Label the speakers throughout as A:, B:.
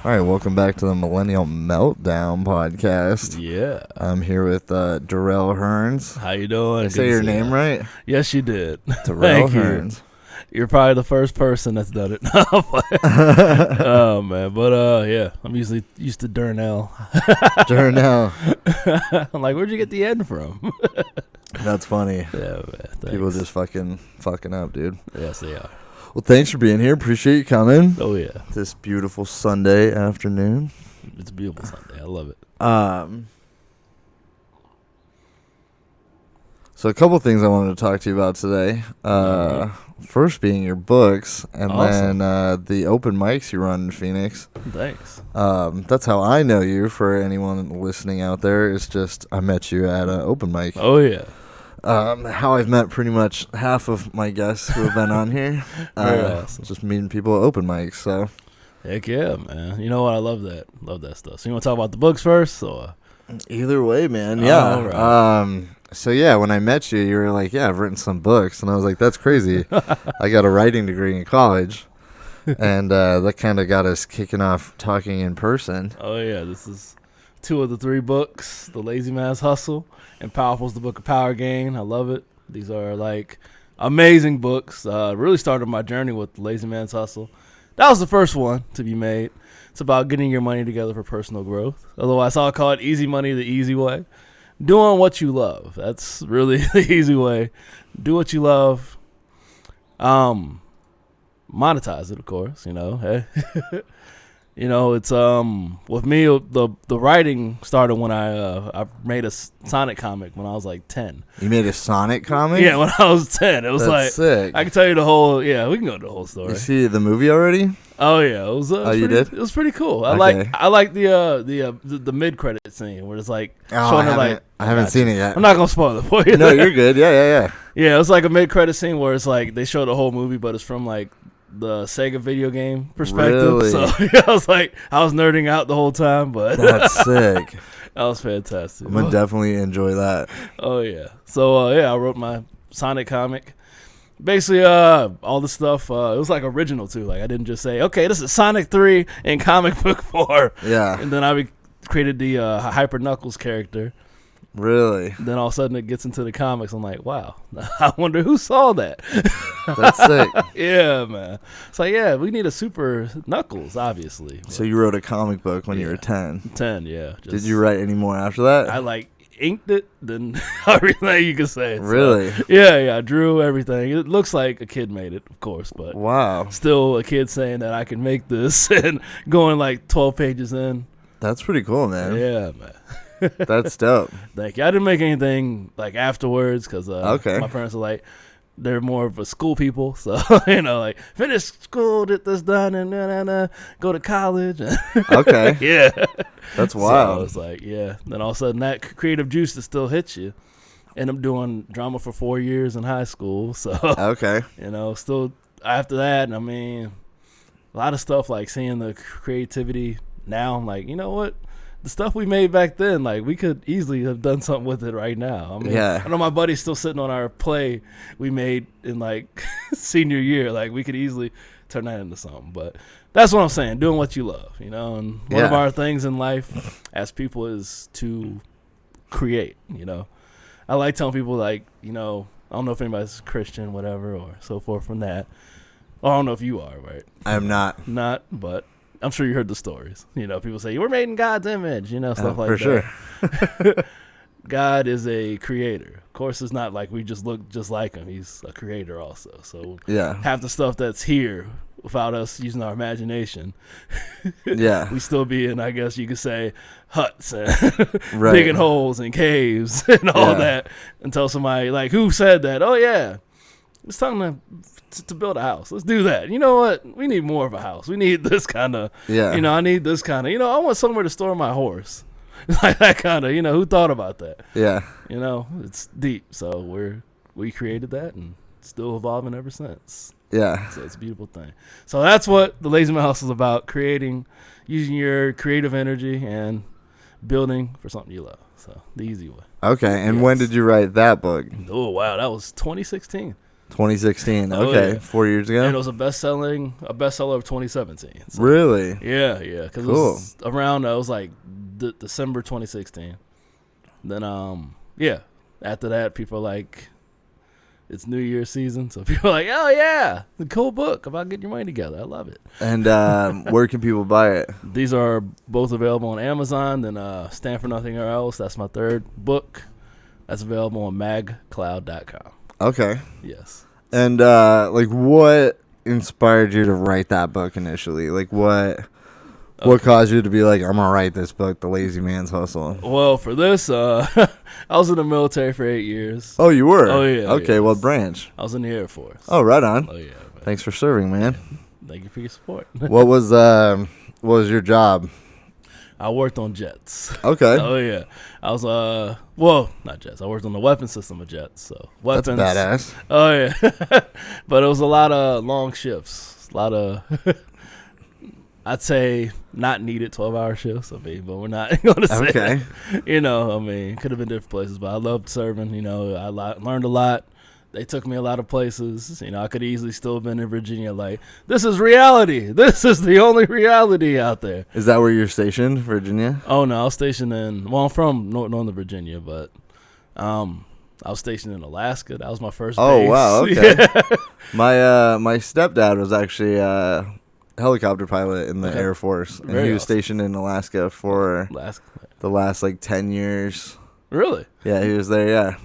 A: All right, welcome back to the Millennial Meltdown podcast.
B: Yeah.
A: I'm here with Durrell Hearns.
B: How you doing?
A: Did I say your name right?
B: Yes, you did.
A: Durrell
B: Thank
A: Hearns.
B: You're probably the first person that's done it. Oh, man. But, yeah, I'm usually used to Durrell.
A: Durrell.
B: I'm like, where'd you get the N from?
A: That's funny.
B: Yeah, man. Thanks.
A: People just fucking up, dude.
B: Yes, they are.
A: Well, thanks for being here. Appreciate you coming.
B: Oh, yeah.
A: This beautiful Sunday afternoon.
B: It's a beautiful Sunday. I love it.
A: So a couple things I wanted to talk to you about today. First being your books, and
B: Awesome.
A: then the open mics you run in Phoenix.
B: Thanks.
A: That's how I know you. For anyone listening out there, it's just I met you at an open mic.
B: Oh, yeah.
A: How I've met pretty much half of my guests who have been on here.
B: Very awesome.
A: Just meeting people at open mics. So
B: Heck yeah, man. You know what? I love that. Love that stuff. So you want to talk about the books first? Or?
A: either way, man. Yeah.
B: Right.
A: So yeah, when I met you, you were like, "Yeah, I've written some books," and I was like, "That's crazy." I got a writing degree in college, and that kind of got us kicking off talking in person.
B: Oh, yeah. This is 2 of the 3 books, The Lazy Man's Hustle and Powerful's The Book of Power Gain. I love it. These are, like, amazing books. Really started my journey with The Lazy Man's Hustle. That was the first one to be made. It's about getting your money together for personal growth. Otherwise, I'll call it Easy Money the Easy Way. Doing what you love. That's really the easy way. Do what you love. Monetize it, of course, you know. Hey. You know, it's with me the writing started when I made a Sonic comic when I was like 10.
A: You made a Sonic comic?
B: Yeah, when I was 10. It was
A: That's
B: like
A: sick.
B: I can tell you the whole we can go to the whole story.
A: You see the movie already?
B: Oh yeah, it was
A: you did?
B: It was pretty cool.
A: Okay.
B: I like the mid credit scene where it's like showing
A: I haven't seen it yet.
B: I'm not gonna spoil it for you.
A: No, you're good. Yeah.
B: Yeah, it's like a mid credit scene where it's like they show the whole movie, but it's from like the Sega video game perspective.
A: Really?
B: So I was nerding out the whole time, but
A: That's sick.
B: that was fantastic.
A: I'm gonna definitely enjoy that.
B: Oh yeah. So I wrote my Sonic comic. Basically, all the stuff. It was like original too. Like I didn't just say, okay, this is Sonic 3 and comic book 4.
A: Yeah.
B: And then I created the Hyper Knuckles character.
A: Really?
B: Then all of a sudden it gets into the comics. I'm like, wow, I wonder who saw that.
A: That's sick.
B: Yeah, man. It's like, yeah, we need a Super Knuckles, obviously.
A: So you wrote a comic book when you were 10.
B: 10, yeah.
A: Did you write any more after that?
B: I inked it, then everything you can say.
A: Really?
B: So, yeah, I drew everything. It looks like a kid made it, of course, but
A: Wow.
B: still a kid saying that I can make this and going like 12 pages in.
A: That's pretty cool, man.
B: Yeah, man.
A: That's dope.
B: Thank you. I didn't make anything like afterwards because
A: Okay.
B: my parents are like, they're more of a school people. So, like finish school, get this done, and go to college.
A: Okay.
B: Yeah.
A: That's
B: So
A: wild.
B: it's like, yeah. Then all of a sudden that creative juice that still hits you. And I'm doing drama for 4 years in high school. So,
A: Okay.
B: still after that, I mean, a lot of stuff like seeing the creativity now. I'm like, you know what? The stuff we made back then, like we could easily have done something with it right now. I mean,
A: Yeah.
B: I know my buddy's still sitting on our play we made in like senior year. Like we could easily turn that into something. But that's what I'm saying, doing what you love, And one of
A: Yeah.
B: our things in life as people is to create, I like telling people like, I don't know if anybody's Christian, whatever, or so forth from that. I don't know if you are, right?
A: I'm not.
B: Not, but I'm sure you heard the stories. People say, we're made in God's image, stuff like
A: for
B: that.
A: sure.
B: God is a creator. Of course, it's not like we just look just like him. He's a creator also. So
A: Yeah.
B: half the stuff that's here without us using our imagination,
A: Yeah.
B: we still be in, I guess you could say, huts and
A: Right.
B: digging holes and caves and all
A: Yeah.
B: that until somebody like, who said that? Oh, yeah. It's time to build a house. Let's do that. You know what? We need more of a house. We need this kind of,
A: Yeah.
B: I need this kind of, I want somewhere to store my horse. Like that kind of, who thought about that?
A: Yeah.
B: It's deep. So we created that and still evolving ever since.
A: Yeah.
B: So it's a beautiful thing. So that's what the Lazy Man Hustle is about, using your creative energy and building for something you love. So the easy way.
A: Okay. And
B: Yes.
A: when did you write that book?
B: Oh, wow. That was 2016.
A: 2016.
B: Oh,
A: Okay,
B: yeah.
A: 4 years ago.
B: And it was a bestseller of 2017. So,
A: Really?
B: yeah, because
A: Cool.
B: it was around. It was like December 2016. Then after that, people are like, it's New Year's season, so people are like, oh yeah, the cool book about getting your money together. I love it.
A: And where can people buy it?
B: These are both available on Amazon. Then Stand for Nothing Else. That's my third book. That's available on magcloud.com.
A: Okay.
B: Yes.
A: And like, what inspired you to write that book initially? Like, what caused you to be like, I'm gonna write this book, The Lazy Man's Hustle?
B: Well, for this, I was in the military for 8 years.
A: Oh, you were?
B: Oh, yeah.
A: Okay,
B: yes.
A: what branch?
B: I was in the Air Force.
A: Oh, right on.
B: Oh, yeah. Man.
A: Thanks for serving, man.
B: Thank you for your support.
A: What was your job?
B: I worked on jets.
A: Okay.
B: Oh, yeah. I was, not jets. I worked on the weapon system of jets. So, weapons.
A: That's badass.
B: Oh, yeah. But it was a lot of long shifts. A lot of, I'd say, not needed 12-hour shifts. I mean, but we're not going to say
A: Okay.
B: that. Could have been different places, but I loved serving. I learned a lot. They took me a lot of places. I could easily still have been in Virginia. Like, this is reality. This is the only reality out there.
A: Is that where you're stationed, Virginia?
B: Oh, no. I was stationed I'm from Northern Virginia, but I was stationed in Alaska. That was my first base.
A: Oh, wow. Okay.
B: Yeah.
A: My stepdad was actually a helicopter pilot in the Air Force, and
B: Very
A: he was
B: awesome.
A: stationed in Alaska for the last, 10 years.
B: Really?
A: Yeah, he was there, yeah.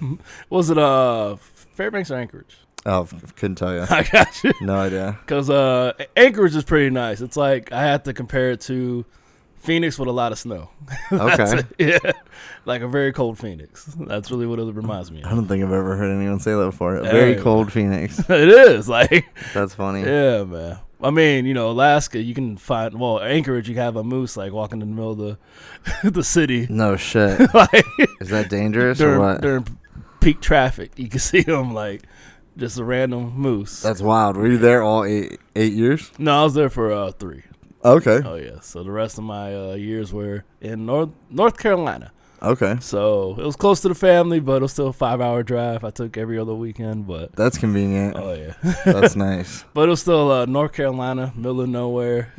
B: Was it Fairbanks or Anchorage?
A: Oh, couldn't tell you.
B: I got you.
A: No idea.
B: Because Anchorage is pretty nice. It's like I had to compare it to Phoenix with a lot of snow.
A: Okay.
B: Yeah. Like a very cold Phoenix. That's really what it reminds me
A: I
B: of.
A: don't think I've ever heard anyone say that before. A
B: Yeah,
A: very
B: yeah.
A: cold Phoenix.
B: It is. Like,
A: That's funny.
B: yeah, man. I mean, Alaska, you can find, Anchorage, you can have a moose, like, walking in the middle of the city.
A: No shit.
B: Like,
A: Is that dangerous or what?
B: during peak traffic, you can see them, like, just a random moose.
A: That's wild. Were you there all eight years?
B: No, I was there for 3.
A: Okay.
B: Oh, yeah. So the rest of my years were in North Carolina.
A: Okay.
B: So it was close to the family, but it was still a 5-hour drive. I took every other weekend, but
A: That's convenient.
B: oh yeah,
A: That's nice.
B: but it was still North Carolina, middle of nowhere.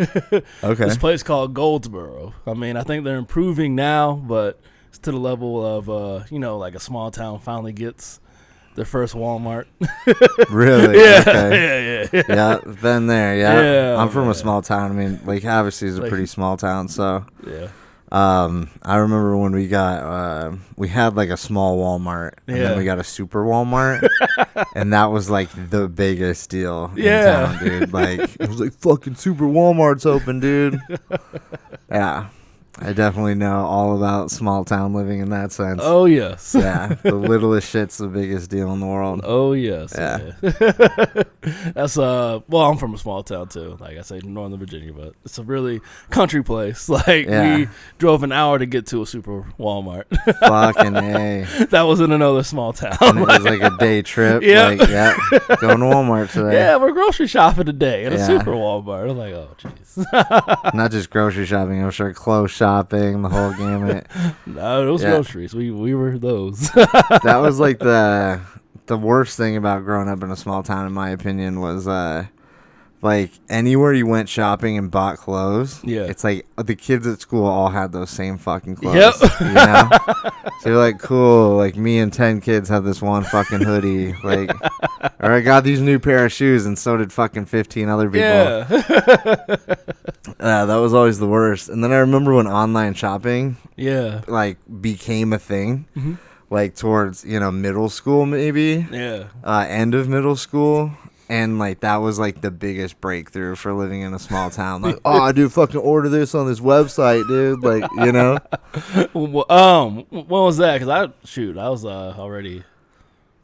A: Okay.
B: This place called Goldsboro. I mean, I think they're improving now, but it's to the level of like a small town finally gets their first Walmart.
A: Really?
B: Yeah,
A: Okay.
B: yeah.
A: Yeah, been there. Yeah.
B: Yeah,
A: I'm from
B: man.
A: a small town. I mean, Lake Havasu is a pretty small town, so
B: Yeah.
A: I remember when we got we had like a small Walmart, and
B: Yeah.
A: then we got a super Walmart, and that was like the biggest deal in
B: Yeah.
A: town, dude. Like, it was like, fucking super Walmart's open, dude. Yeah, I definitely know all about small town living in that sense.
B: Oh yes.
A: Yeah, the littlest shit's the biggest deal in the world.
B: Oh yes.
A: Yeah.
B: That's I'm from a small town too. Like I say, Northern Virginia, but it's a really country place. Like
A: Yeah.
B: we drove an hour to get to a super Walmart.
A: Fucking A.
B: That was in another small town.
A: And it was like a day trip.
B: Yep.
A: Like, yeah, going to Walmart today.
B: Yeah, we're grocery shopping today at a
A: Yeah.
B: super Walmart. I'm like, oh jeez.
A: Not just grocery shopping, I'm sure clothes shopping, the whole gamut.
B: No, those
A: Yeah.
B: groceries. We were those.
A: That was like the worst thing about growing up in a small town, in my opinion, was like anywhere you went shopping and bought clothes.
B: Yeah.
A: It's like the kids at school all had those same fucking clothes.
B: Yep.
A: You know? So you're like, cool, like me and 10 kids have this one fucking hoodie. Like, or I got these new pair of shoes and so did fucking 15 other people.
B: Yeah.
A: That was always the worst. And then I remember when online shopping
B: Yeah.
A: like became a thing,
B: Mhm.
A: like towards middle school maybe,
B: Yeah.
A: end of middle school, and like that was like the biggest breakthrough for living in a small town. Like, oh, I do fucking order this on this website, dude. Like,
B: When was that? Because I was already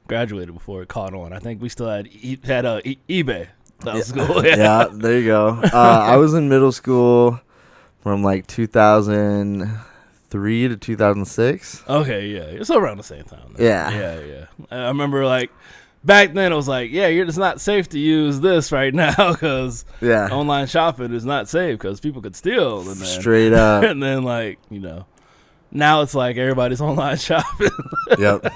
B: graduated before it caught on. I think we still had eBay. That was cool.
A: Yeah, there you go. I was in middle school from like 2003 to 2006.
B: Okay, yeah, it's around the same time. Then.
A: Yeah.
B: yeah. I remember like back then it was like, yeah, it's not safe to use this right now because
A: Yeah,
B: online shopping is not safe because people could steal. And then,
A: straight up.
B: and then like now it's like everybody's online shopping.
A: Yep.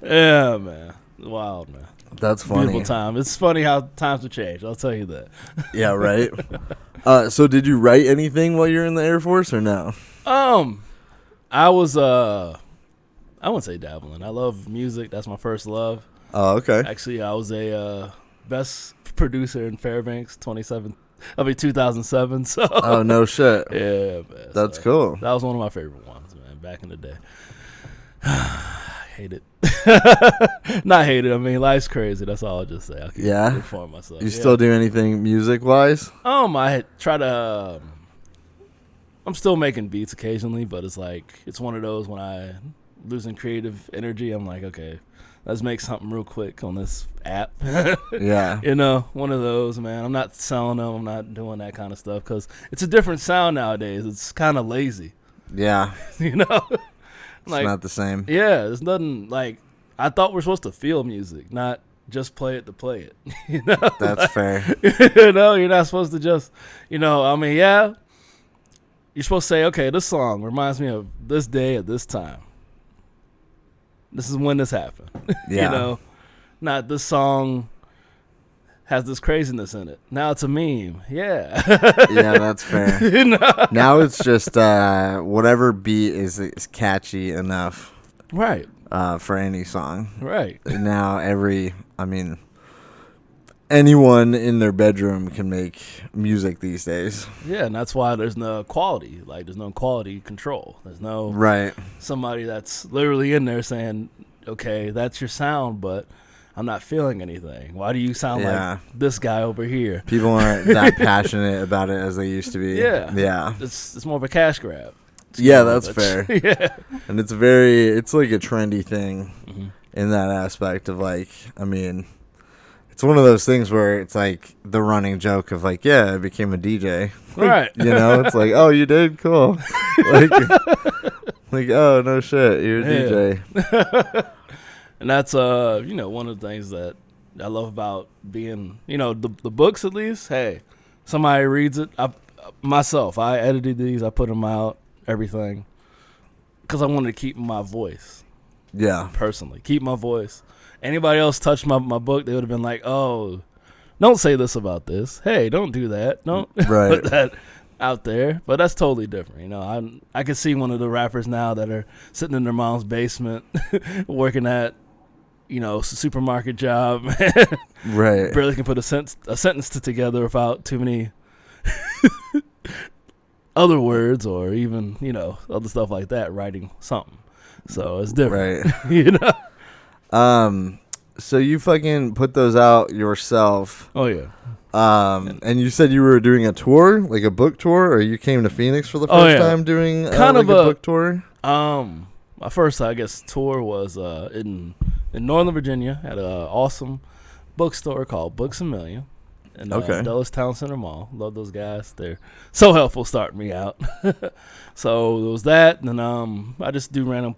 B: Yeah, man, wild man.
A: That's funny.
B: Beautiful time. It's funny how times have changed. I'll tell you that.
A: Yeah, right. So did you write anything while you're in the Air Force or no?
B: I was I wouldn't say dabbling. I love music. That's my first love.
A: Oh, okay.
B: Actually, I was a best producer in Fairbanks 2007. So
A: Oh, no shit.
B: yeah, man.
A: That's cool.
B: That was one of my favorite ones, man, back in the day. Hate it. Not hate it. I mean, life's crazy. That's all I'll just say. I'll keep informing myself.
A: You still do anything music-wise?
B: I try to. I'm still making beats occasionally, but it's like it's one of those when I losing creative energy. I'm like, okay, let's make something real quick on this app.
A: Yeah.
B: You know, one of those, man. I'm not selling them. I'm not doing that kind of stuff because it's a different sound nowadays. It's kind of lazy.
A: Yeah.
B: You know.
A: It's not the same.
B: Yeah, there's nothing like I thought we're supposed to feel music, not just play it to play it. You know,
A: that's fair.
B: You know, you're not supposed to just, you know. I mean, yeah, you're supposed to say, okay, this song reminds me of this day at this time. This is when this happened.
A: Yeah.
B: You know, not this song has this craziness in it. Now it's a meme. Yeah.
A: Yeah, that's fair.
B: You know?
A: Now it's just whatever beat is catchy enough.
B: Right.
A: For any song.
B: Right.
A: Now anyone in their bedroom can make music these days.
B: Yeah, and that's why there's no quality. Like, there's no quality control. There's no somebody that's literally in there saying, okay, that's your sound, but I'm not feeling anything. Why do you sound like this guy over here?
A: People aren't that passionate about it as they used to be.
B: Yeah.
A: Yeah.
B: It's more of a cash grab.
A: Yeah, that's fair.
B: Yeah.
A: And it's like a trendy thing in that aspect of like, I mean, it's one of those things where it's like the running joke of like, yeah, I became a DJ.
B: Right.
A: You know, it's like, oh, you did? Cool. like, oh, no shit, you're a DJ.
B: And that's, you know, one of the things that I love about being, you know, the books at least. Hey, somebody reads it. I edited these. I put them out, everything. Because I wanted to keep my voice.
A: Yeah.
B: Personally. Keep my voice. Anybody else touched my book, they would have been like, oh, don't say this about this. Hey, don't do that. Don't put that out there. But that's totally different. You know, I could see one of the rappers now that are sitting in their mom's basement working at, you know, supermarket job.
A: Right.
B: Barely can put a sentence together without too many other words or even, you know, other stuff like that, writing something. So it's different.
A: Right.
B: You know?
A: So you fucking put those out yourself.
B: Oh, yeah.
A: And you said you were doing a tour, like a book tour, or you came to Phoenix for the first time doing
B: kind of
A: a book tour?
B: My first, I guess, tour was in Northern Virginia at an awesome bookstore called Books A Million in Dulles Town Center Mall. Love those guys. They're so helpful starting me out. So there was that, and then I just do random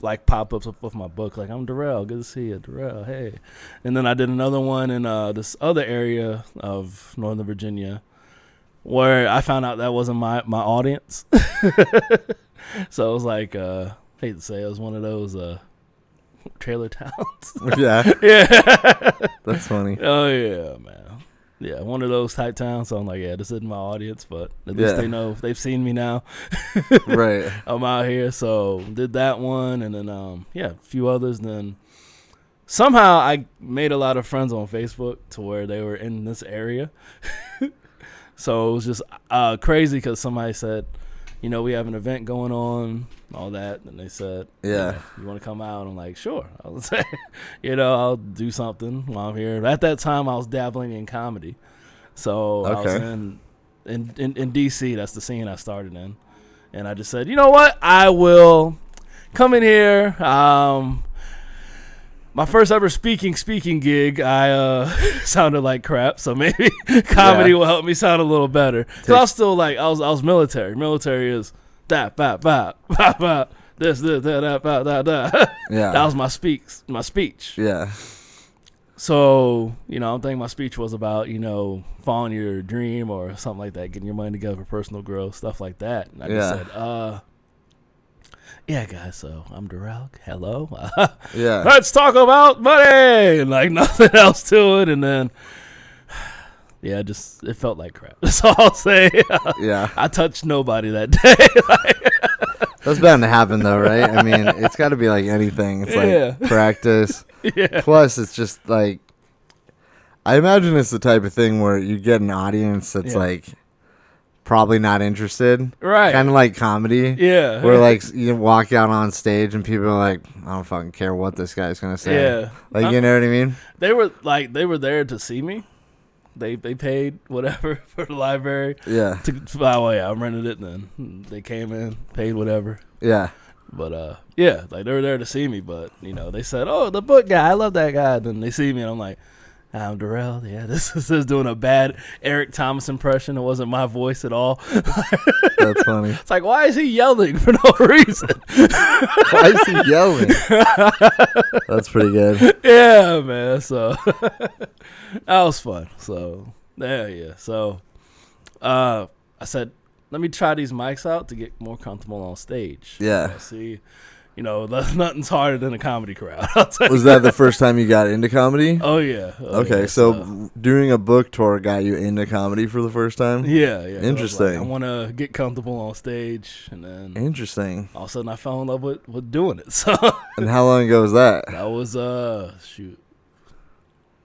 B: like pop-ups with my book. Like, I'm Durrell. Good to see you, Durrell. Hey. And then I did another one in this other area of Northern Virginia where I found out that wasn't my audience. So it was like, hate to say, it was one of those trailer towns.
A: Yeah.
B: Yeah.
A: That's funny.
B: Oh, yeah, man. Yeah, one of those type towns. So I'm like, yeah, this isn't my audience, but at least they know. They've seen me now.
A: Right.
B: I'm out here. So did that one, and then, a few others. And then somehow I made a lot of friends on Facebook to where they were in this area. So it was just crazy because somebody said, you know, we have an event going on, all that. And they said,
A: yeah,
B: you want to come out? I'm like, sure. I was say, you know, I'll do something while I'm here. At that time, I was dabbling in comedy. So I was in D.C. That's the scene I started in. And I just said, you know what? I will come in here. My first ever speaking gig, I sounded like crap, so maybe comedy will help me sound a little better. Cause I was still like, I was military. Military is that, this, that.
A: Yeah,
B: that was my speech.
A: Yeah.
B: So, you know, I'm thinking my speech was about, you know, following your dream or something like that, getting your money together for personal growth, stuff like that. And I just said, yeah, guys, so I'm Durrell. Hello.
A: Yeah.
B: Let's talk about money. And like nothing else to it. And then, yeah, it felt like crap. That's all I'll say.
A: Yeah.
B: I touched nobody that day.
A: That's bound to happen, though, right? I mean, it's got to be like anything. It's like practice.
B: Yeah.
A: Plus, it's just like, I imagine it's the type of thing where you get an audience that's like probably not interested.
B: Right.
A: Kind of like comedy.
B: Yeah.
A: Where like you walk out on stage and people are like, I don't fucking care what this guy's going to say.
B: Yeah.
A: Like, you know what I mean?
B: They were there to see me. They paid whatever for the library.
A: Yeah.
B: I rented it, and then they came in, paid whatever.
A: Yeah.
B: But yeah, like they were there to see me. But you know, they said, "Oh, the book guy, I love that guy." And then they see me, and I'm like, "I'm Durrell." Yeah, this is doing a bad Eric Thomas impression. It wasn't my voice at all.
A: That's funny.
B: It's like, why is he yelling for no reason?
A: Why is he yelling? That's pretty good.
B: Yeah, man. So that was fun. So yeah. So I said, let me try these mics out to get more comfortable on stage.
A: Yeah.
B: See, nothing's harder than a comedy crowd.
A: Was that the first time you got into comedy?
B: Oh yeah.
A: Okay, so doing a book tour got you into comedy for the first time?
B: Yeah.
A: Interesting.
B: I want to get comfortable on stage, and then
A: Interesting.
B: all of a sudden I fell in love with doing it. So
A: And how long ago was that?
B: that was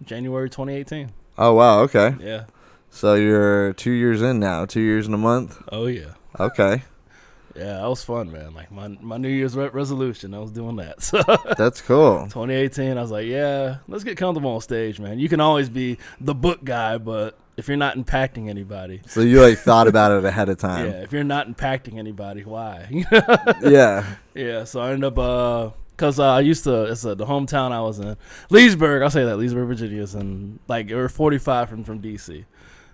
B: January 2018.
A: Oh, wow, okay.
B: Yeah.
A: So you're 2 years in now, 2 years and a month?
B: Oh yeah.
A: Okay.
B: Yeah, that was fun, man. Like my New Year's resolution, I was doing that. So
A: That's cool.
B: 2018, I was like, yeah, let's get comfortable on stage, man. You can always be the book guy, but if you're not impacting anybody.
A: So you like thought about it ahead of time.
B: Yeah, if you're not impacting anybody, why?
A: Yeah.
B: Yeah, so I ended up, because I used to, the hometown I was in, Leesburg, I'll say that, Leesburg, Virginia, is in, like, we're 45 from D.C.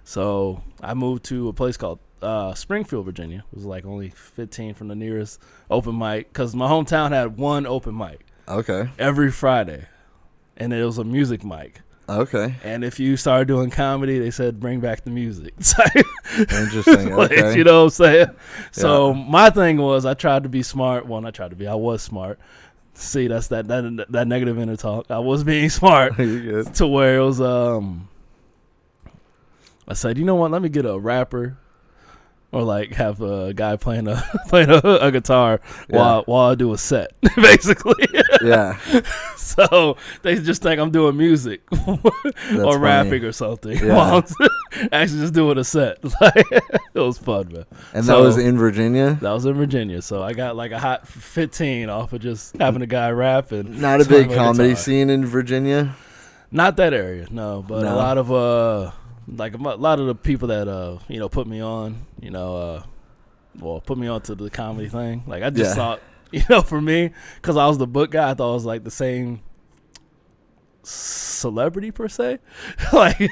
B: So I moved to a place called Springfield, Virginia. It was like only 15 from the nearest open mic, because my hometown had one open mic.
A: Okay.
B: Every Friday, and it was a music mic.
A: Okay.
B: And if you started doing comedy, they said bring back the music.
A: Interesting. Okay.
B: You know what I'm saying? So my thing was, I tried to be smart. Well, I was smart. See, that's that negative inner talk. I was being smart
A: You're good.
B: to where it was. I said, you know what? Let me get a rapper, or like have a guy playing a guitar while I do a set, basically.
A: Yeah.
B: So they just think I'm doing music or rapping or something while I'm actually just doing a set. It was fun, man.
A: And that was in Virginia?
B: That was in Virginia. So I got like a hot 15 off of just having a guy rap. And
A: Not a big comedy scene in Virginia?
B: Not that area, no. But a lot of like a lot of the people that put me on, put me on to the comedy thing. Like I just thought, for me, because I was the book guy, I thought I was like the same celebrity per se. Like,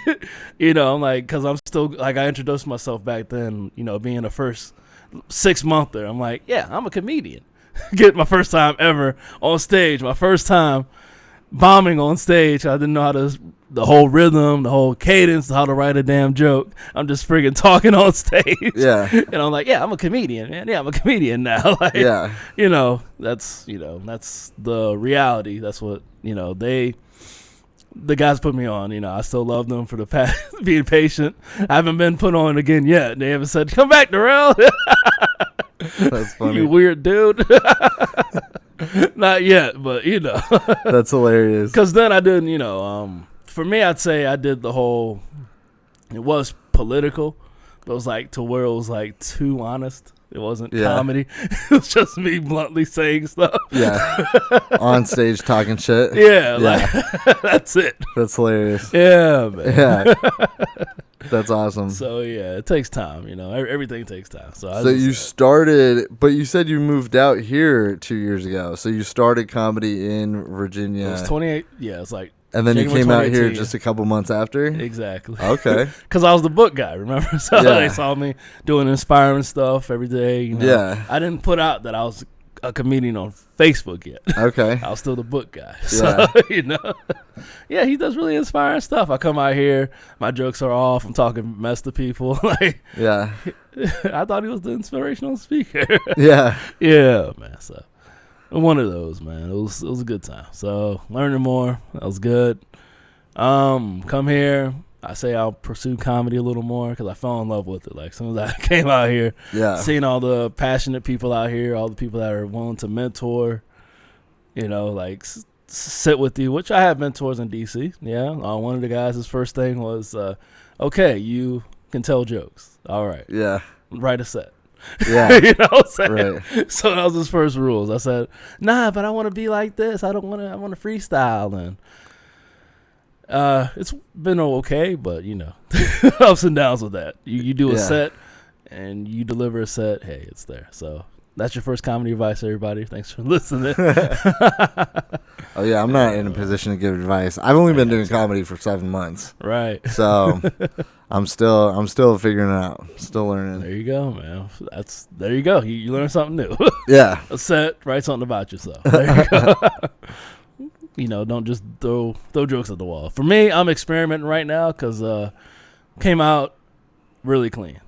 B: I'm like, because I'm still like, I introduced myself back then, being the first 6-monther. I'm like, yeah, I'm a comedian. Get my first time ever on stage, my first time bombing on stage. I didn't know how to, the whole rhythm, the whole cadence, how to write a damn joke. I'm just freaking talking on stage. Yeah. And I'm like, yeah, I'm a comedian, man. Yeah, I'm a comedian now. Like,
A: yeah.
B: That's the reality. That's what, the guys put me on. I still love them for the past, being patient. I haven't been put on again yet. They haven't said, come back, Durrell.
A: That's funny.
B: You weird dude. Not yet, but
A: That's hilarious.
B: Because then I didn't, for me, I'd say I did the whole, it was political, but it was like to where it was like too honest. It wasn't comedy. It was just me bluntly saying stuff.
A: Yeah. On stage talking shit.
B: Yeah. Like, that's it.
A: That's hilarious.
B: Yeah, man.
A: Yeah. That's awesome.
B: So, yeah, it takes time. Everything takes time. So
A: you started, but you said you moved out here 2 years ago. So you started comedy in Virginia.
B: It was 28. Yeah, it's like.
A: And then January you came out here just a couple months after?
B: Exactly.
A: Okay.
B: Because I was the book guy, remember? So they saw me doing inspiring stuff every day.
A: Yeah.
B: I didn't put out that I was a comedian on Facebook yet.
A: Okay.
B: I was still the book guy. So, yeah, he does really inspiring stuff. I come out here, my jokes are off, I'm talking mess to people.
A: Yeah.
B: I thought he was the inspirational speaker.
A: Yeah.
B: Yeah, man. So One of those, man. It was a good time. So learning more. That was good. Come here. I say I'll pursue comedy a little more because I fell in love with it. Like, as soon as I came out here, seeing all the passionate people out here, all the people that are willing to mentor, like sit with you, which I have mentors in D.C. Yeah. One of the guys, his first thing was, okay, you can tell jokes. All right.
A: Yeah.
B: Write a set.
A: Yeah.
B: You know what I'm saying?
A: Right.
B: So that was his first rules. I said, nah, but I want to be like this. I want to freestyle. And it's been okay, but ups and downs with that. You do a set and you deliver a set. Hey, it's there. So that's your first comedy advice, everybody. Thanks for listening.
A: Oh yeah, I'm not in a position to give advice. I've only been doing comedy for 7 months.
B: Right.
A: So I'm still figuring it out. Still learning.
B: There you go, man. There you go. You learn something new.
A: Yeah.
B: A set, write something about yourself. There you go. Don't just throw jokes at the wall. For me, I'm experimenting right now because came out really clean.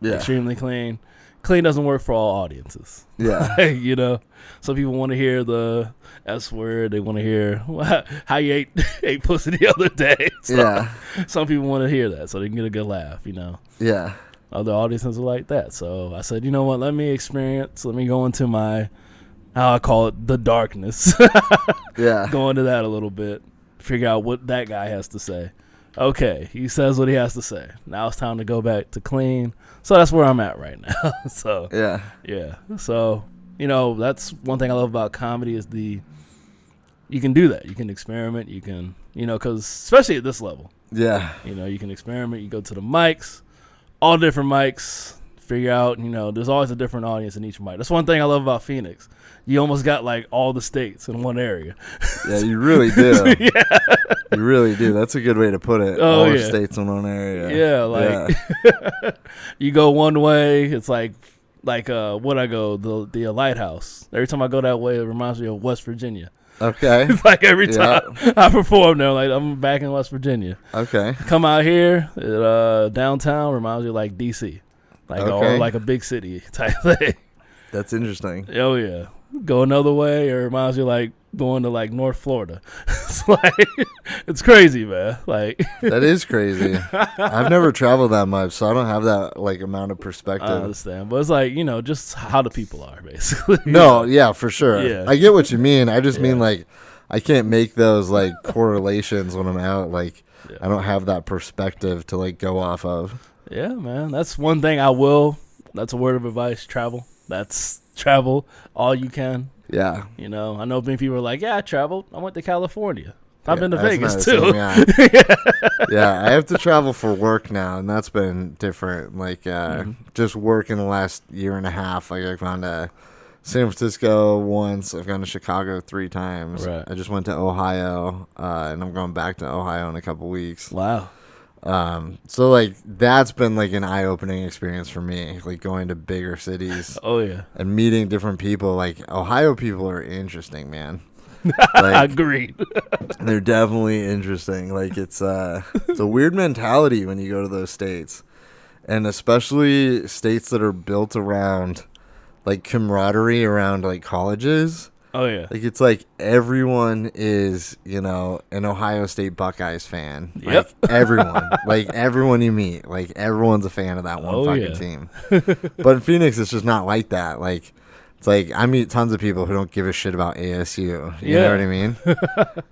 B: Extremely clean. Clean doesn't work for all audiences.
A: Yeah.
B: Some people want to hear the S word. They want to hear how you ate pussy the other day. So some people want to hear that so they can get a good laugh,
A: Yeah.
B: Other audiences are like that. So I said, you know what? Let me experience. Let me go into my, how I call it, the darkness.
A: Yeah.
B: Go into that a little bit. Figure out what that guy has to say. Okay, he says what he has to say. Now it's time to go back to clean. So that's where I'm at right now. So yeah. So that's one thing I love about comedy is you can do that. You can experiment. You can because especially at this level.
A: Yeah.
B: You can experiment. You go to the mics, all different mics. Figure out there's always a different audience in each mic. That's one thing I love about Phoenix. You almost got like all the states in one area.
A: Yeah, you really do.
B: Yeah.
A: You really do. That's a good way to put it.
B: Oh,
A: all the states in one area.
B: Yeah, you go one way, it's like what I go, the lighthouse. Every time I go that way, it reminds me of West Virginia.
A: Okay.
B: It's like every time I perform there, like I'm back in West Virginia.
A: Okay.
B: Come out here, downtown reminds me of like DC. Or like a big city type thing.
A: That's interesting.
B: Oh yeah. Go another way, or it reminds me of like going to like North Florida. It's crazy, man. Like
A: that is crazy. I've never traveled that much, so I don't have that like amount of perspective.
B: I understand, but it's like just how the people are, basically.
A: No, yeah, for sure.
B: Yeah.
A: I get what you mean. I just mean like I can't make those like correlations when I'm out. Like I don't have that perspective to like go off of.
B: Yeah, man. That's one thing that's a word of advice. Travel. That's travel all you can.
A: Yeah.
B: I know many people are like, yeah, I traveled. I went to California. I've been to
A: that's
B: Vegas
A: not
B: too.
A: the same, yeah. I have to travel for work now, and that's been different. Like just work in the last year and a half. Like I've gone to San Francisco once. I've gone to Chicago 3 times.
B: Right.
A: I just went to Ohio, and I'm going back to Ohio in a couple weeks.
B: Wow.
A: So like that's been like an eye-opening experience for me, like going to bigger cities.
B: Oh yeah.
A: And meeting different people. Like Ohio people are interesting, man.
B: Like, agreed.
A: They're definitely interesting. Like it's a weird mentality when you go to those states, and especially states that are built around like camaraderie around like colleges.
B: Oh yeah.
A: Like it's like everyone is, an Ohio State Buckeyes fan.
B: Yep.
A: Like everyone. Like everyone you meet. Like everyone's a fan of that one team. But in Phoenix it's just not like that. Like it's like I meet tons of people who don't give a shit about ASU. You know what I mean?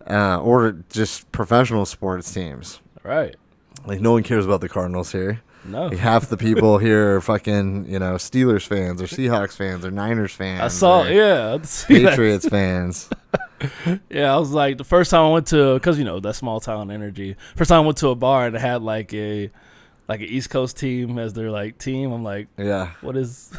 A: Or just professional sports teams.
B: Right.
A: Like no one cares about the Cardinals here.
B: No.
A: Like half the people here are fucking, Steelers fans or Seahawks fans or Niners fans.
B: I saw,
A: Patriots fans.
B: Yeah, I was like, the first time I went to, because, that small town energy. First time I went to a bar and it had like an East Coast team as their like team. I'm like, what is...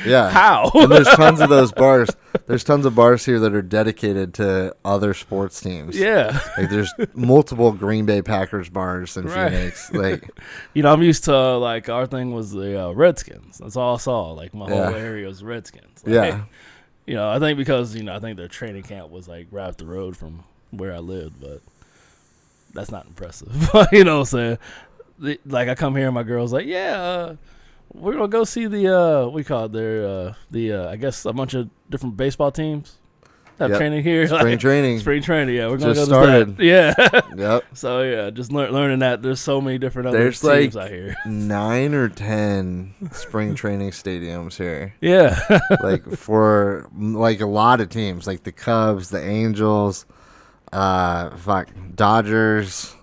A: Yeah.
B: How?
A: And there's tons of those bars. There's tons of bars here that are dedicated to other sports teams.
B: Yeah.
A: Like there's multiple Green Bay Packers bars in Phoenix. Like,
B: I'm used to like our thing was the Redskins. That's all I saw. Like my whole area was Redskins. Like, I think because I think their training camp was like right up the road from where I lived, but that's not impressive. You know what I'm saying? Like I come here and my girl's like, We're gonna go see the we call it I guess a bunch of different baseball teams have training here.
A: Spring training.
B: Spring training, yeah. We're gonna
A: just
B: go
A: started.
B: To that. Yeah.
A: Yep.
B: So yeah, just learning that there's so many different other teams out here.
A: 9 or 10 spring training stadiums here.
B: Yeah.
A: Like for like a lot of teams, like the Cubs, the Angels, Dodgers.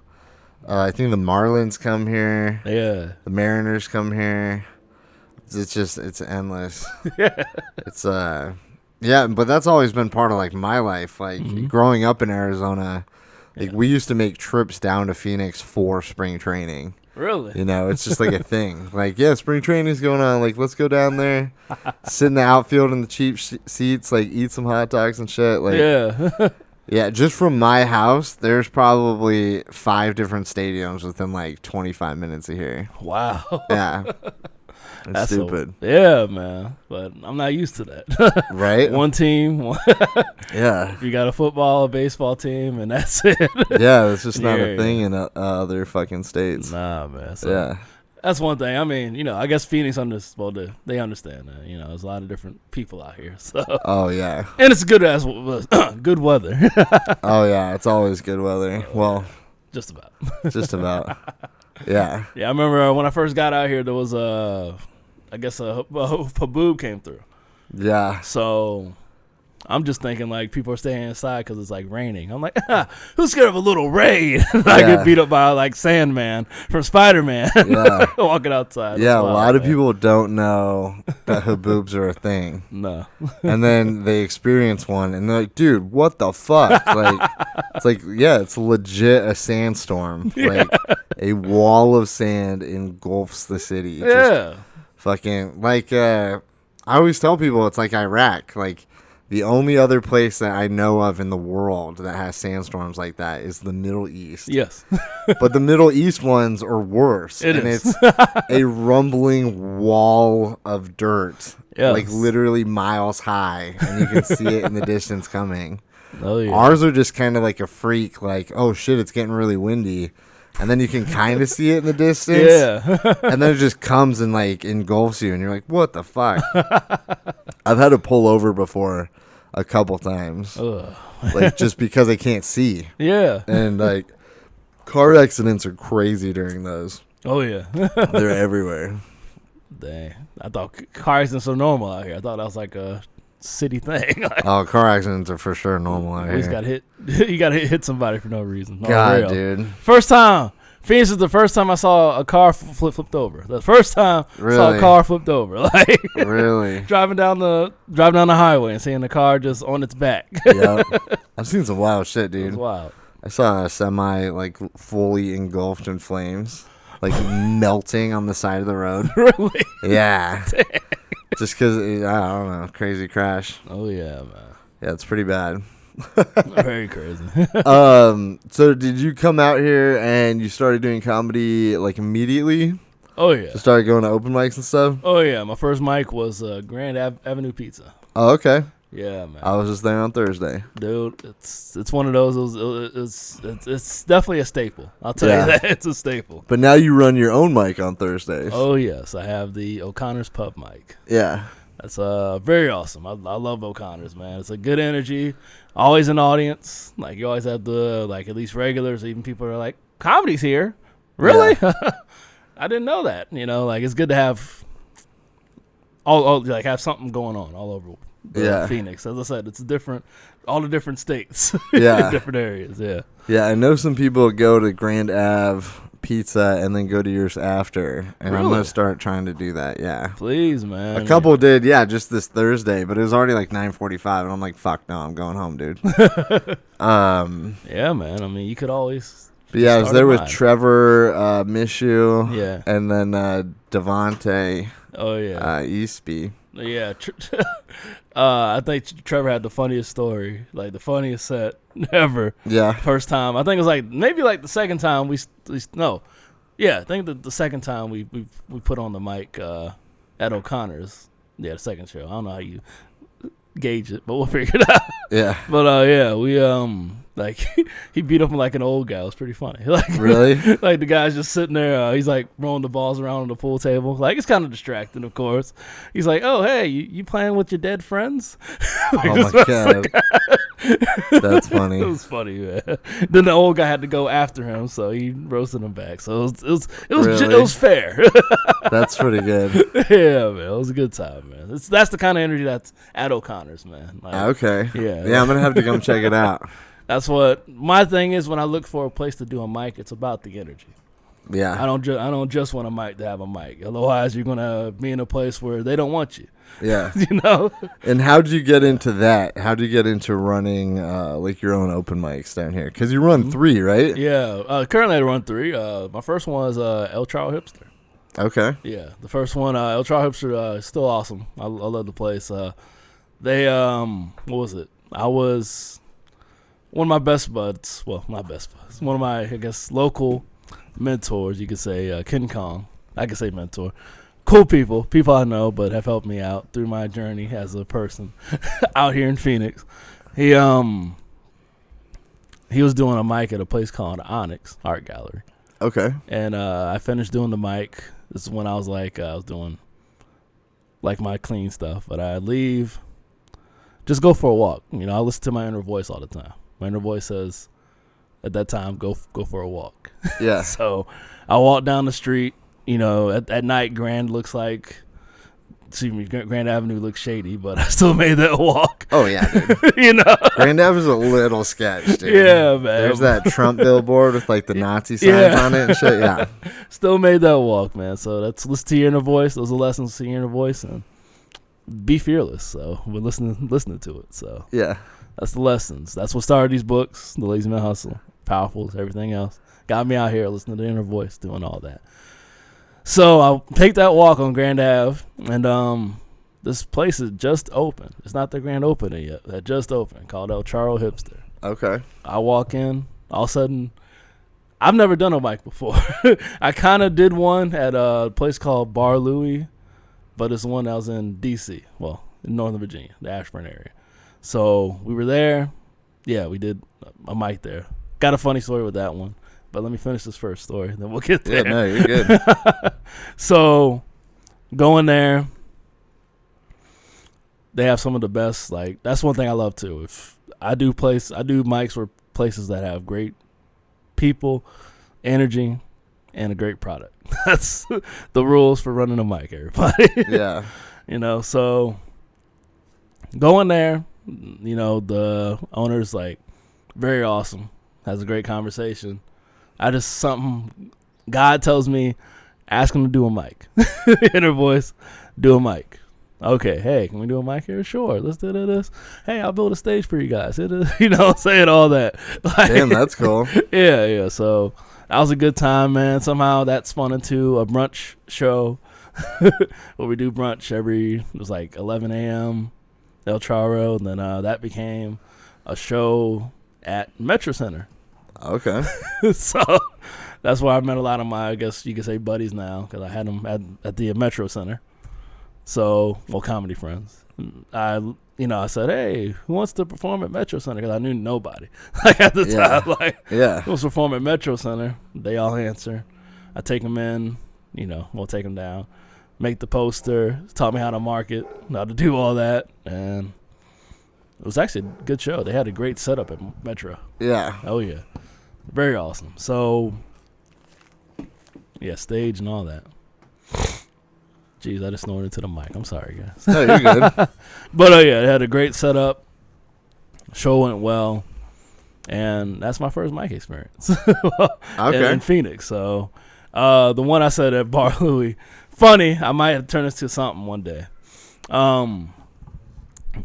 A: I think the Marlins come here.
B: Yeah.
A: The Mariners come here. It's endless.
B: Yeah.
A: It's yeah, but that's always been part of like my life. Like growing up in Arizona, like we used to make trips down to Phoenix for spring training.
B: Really?
A: You know, it's just like a thing. Like, yeah, spring training's going on. Like, let's go down there, sit in the outfield in the cheap seats, like eat some hot dogs and shit. Like,
B: yeah.
A: Yeah, just from my house, there's probably 5 different stadiums within like 25 minutes of here.
B: Wow.
A: Yeah. That's stupid.
B: Yeah, man. But I'm not used to that.
A: Right?
B: One team.
A: Yeah.
B: You got a football, a baseball team, and that's it.
A: Yeah, it's just not a thing in other fucking states.
B: Nah, man. So
A: yeah.
B: That's one thing. I mean, you know, I guess Phoenix they understand that. You know, there's a lot of different people out here. So.
A: Oh yeah.
B: And it's good good weather.
A: Oh yeah, it's always good weather. Well,
B: just about.
A: Just about. Yeah.
B: Yeah, I remember when I first got out here, there was I guess a boob came through.
A: Yeah.
B: So. I'm just thinking like people are staying inside because it's like raining. I'm like, who's scared of a little rain? I get beat up by like Sandman from Spider-Man.
A: Yeah.
B: Walking outside.
A: Yeah, a lot of people don't know that haboobs are a thing.
B: No.
A: And then they experience one and they're like, dude, what the fuck? Like, it's like, yeah, it's legit a sandstorm.
B: Yeah.
A: Like a wall of sand engulfs the city.
B: Yeah.
A: Just fucking like I always tell people it's like Iraq. Like the only other place that I know of in the world that has sandstorms like that is the Middle East.
B: Yes.
A: But the Middle East ones are worse. It's a rumbling wall of dirt. Yes. Like literally miles high. And you can see it in the distance coming.
B: Oh, yeah.
A: Ours are just kind of like a freak. Like, oh, shit, it's getting really windy. And then you can kind of see it in the distance.
B: Yeah.
A: And then it just comes and like engulfs you. And you're like, what the fuck? I've had to pull over before a couple times. Like just because I can't see.
B: Yeah.
A: And like car accidents are crazy during those.
B: Oh, yeah.
A: They're everywhere.
B: Dang. I thought car accidents are normal out here. I thought that was like a city thing. Like,
A: oh, car accidents are for sure normal out here.
B: You got hit. You got to hit somebody for no reason.
A: God, dude.
B: First time. Phoenix is the first time I saw a car flipped over. The first time I saw a car flipped over. Like
A: really?
B: driving down the highway and seeing the car just on its back.
A: Yep. I've seen some wild shit, dude.
B: It's wild.
A: I saw a semi like fully engulfed in flames, like melting on the side of the road.
B: Really?
A: Yeah. Just because, I don't know, crazy crash.
B: Oh, yeah, man.
A: Yeah, it's pretty bad.
B: Very crazy.
A: So did you come out here and you started doing comedy like immediately?
B: Oh, yeah.
A: Just started going to open mics and stuff?
B: Oh, yeah. My first mic was Grand Avenue Pizza.
A: Oh, okay.
B: Yeah, man.
A: I was just there on Thursday.
B: Dude, it's one of those. It's definitely a staple. I'll tell you that. It's a staple.
A: But now you run your own mic on Thursdays.
B: Oh, yes. I have the O'Connor's Pub mic.
A: Yeah.
B: That's very awesome. I love O'Connor's, man. It's a good energy. Always an audience. Like, you always have the, like, at least regulars, even people are like, comedy's here. Really? Yeah. I didn't know that. You know, like, it's good to have have something going on all over Phoenix. As I said, it's all the different states.
A: Yeah.
B: Different areas, yeah.
A: Yeah, I know some people go to Grand Ave Pizza and then go to yours after. And really? I'm going to start trying to do that, yeah.
B: Please, man.
A: A couple did, yeah, just this Thursday, but it was already like 9:45, and I'm like, fuck no, I'm going home, dude. Yeah,
B: man. I mean, you could always...
A: But yeah, I was there with Trevor, Mishu,
B: yeah,
A: and then Devontae.
B: Oh, yeah.
A: Eastby.
B: Yeah. I think Trevor had the funniest story, like the funniest set ever.
A: Yeah.
B: First time. I think it was like maybe like the second time I think the second time we put on the mic at O'Connor's. Yeah, the second show. I don't know how you gauge it, but we'll figure it out.
A: Yeah.
B: But yeah, we like he beat up like an old guy. It was pretty funny. Like
A: really,
B: like the guy's just sitting there. He's like rolling the balls around on the pool table. Like it's kind of distracting, of course. He's like, "Oh hey, you playing with your dead friends?" Like,
A: oh my god, that's funny.
B: It was funny, man. Then the old guy had to go after him, so he roasted him back. So it was fair.
A: That's pretty good.
B: Yeah, man, it was a good time, man. That's the kind of energy that's at O'Connor's, man. Like,
A: okay.
B: Yeah,
A: I'm gonna have to come check it out.
B: That's what my thing is when I look for a place to do a mic. It's about the energy.
A: Yeah,
B: I don't just want a mic to have a mic. Otherwise, you're gonna be in a place where they don't want you.
A: Yeah,
B: you know.
A: And how did you get into that? How did you get into running like your own open mics down here? Because you run 3, right?
B: Yeah. Currently, I run 3. My first one was El Charo Hipster.
A: Okay.
B: Yeah, the first one, El Charo Hipster, is still awesome. I love the place. They what was it? I was one of my best buds. Well, not best buds. One of my, I guess, local mentors. You could say King Kong. I could say mentor. Cool people I know, but have helped me out through my journey as a person out here in Phoenix. He was doing a mic at a place called Onyx Art Gallery.
A: Okay.
B: And I finished doing the mic. This is when I was like, I was doing like my clean stuff, but I leave, just go for a walk. You know, I listen to my inner voice all the time. My inner voice says, at that time, go for a walk.
A: Yeah.
B: So I walk down the street. You know, at night, Grand Avenue looks shady, but I still made that walk.
A: Oh, yeah, dude.
B: You know?
A: Grand Avenue's a little sketch, dude.
B: Yeah, man.
A: There's that Trump billboard with, like, the Nazi signs on it and shit, yeah.
B: Still made that walk, man. So that's listen to your inner voice. Those are lessons to your inner voice, and be fearless. So we're listening to it. So
A: yeah,
B: that's the lessons. That's what started these books, The Lazy Man Hustle, Powerfuls, everything else. Got me out here listening to the inner voice, doing all that. So I'll take that walk on Grand Ave, and this place is just open. It's not the grand opening yet. That just opened, called El Charo Hipster.
A: Okay.
B: I walk in, all of a sudden, I've never done a mic before. I kind of did one at a place called Bar Louie, but it's the one that was in D.C., well, in Northern Virginia, the Ashburn area. So we were there. Yeah, we did a mic there. Got a funny story with that one. But let me finish this first story, then we'll get there.
A: Yeah, no, you're good.
B: So, going there, they have some of the best. Like, that's one thing I love too. If I do mics for places that have great people, energy, and a great product. That's the rules for running a mic, everybody.
A: Yeah.
B: You know, so going there, you know, the owner's like very awesome, has a great conversation. Something God tells me, ask him to do a mic. Inner voice, do a mic. Okay, hey, can we do a mic here? Sure, let's do this. Hey, I'll build a stage for you guys. You know, saying all that. Like,
A: damn, that's cool.
B: Yeah. So that was a good time, man. Somehow that spun into a brunch show where we do brunch it was like 11 a.m. El Charo, and then that became a show at Metro Center.
A: Okay.
B: So that's where I met a lot of my, I guess you could say, buddies now, because I had them at the Metro Center. So, well, comedy friends. I said, hey, who wants to perform at Metro Center? Because I knew nobody. Like at the time, who wants to perform at Metro Center? They all answer. I take them in, we'll take them down, make the poster, taught me how to market, how to do all that, and it was actually a good show. They had a great setup at Metro.
A: Yeah.
B: Oh, yeah. Very awesome. So, yeah, stage and all that. Jeez, I just snorted into the mic. I'm sorry, guys.
A: No, you're good.
B: But, yeah, they had a great setup. Show went well. And that's my first mic experience.
A: Okay.
B: In Phoenix. So, the one I said at Bar Louie, funny, I might have turned this to something one day.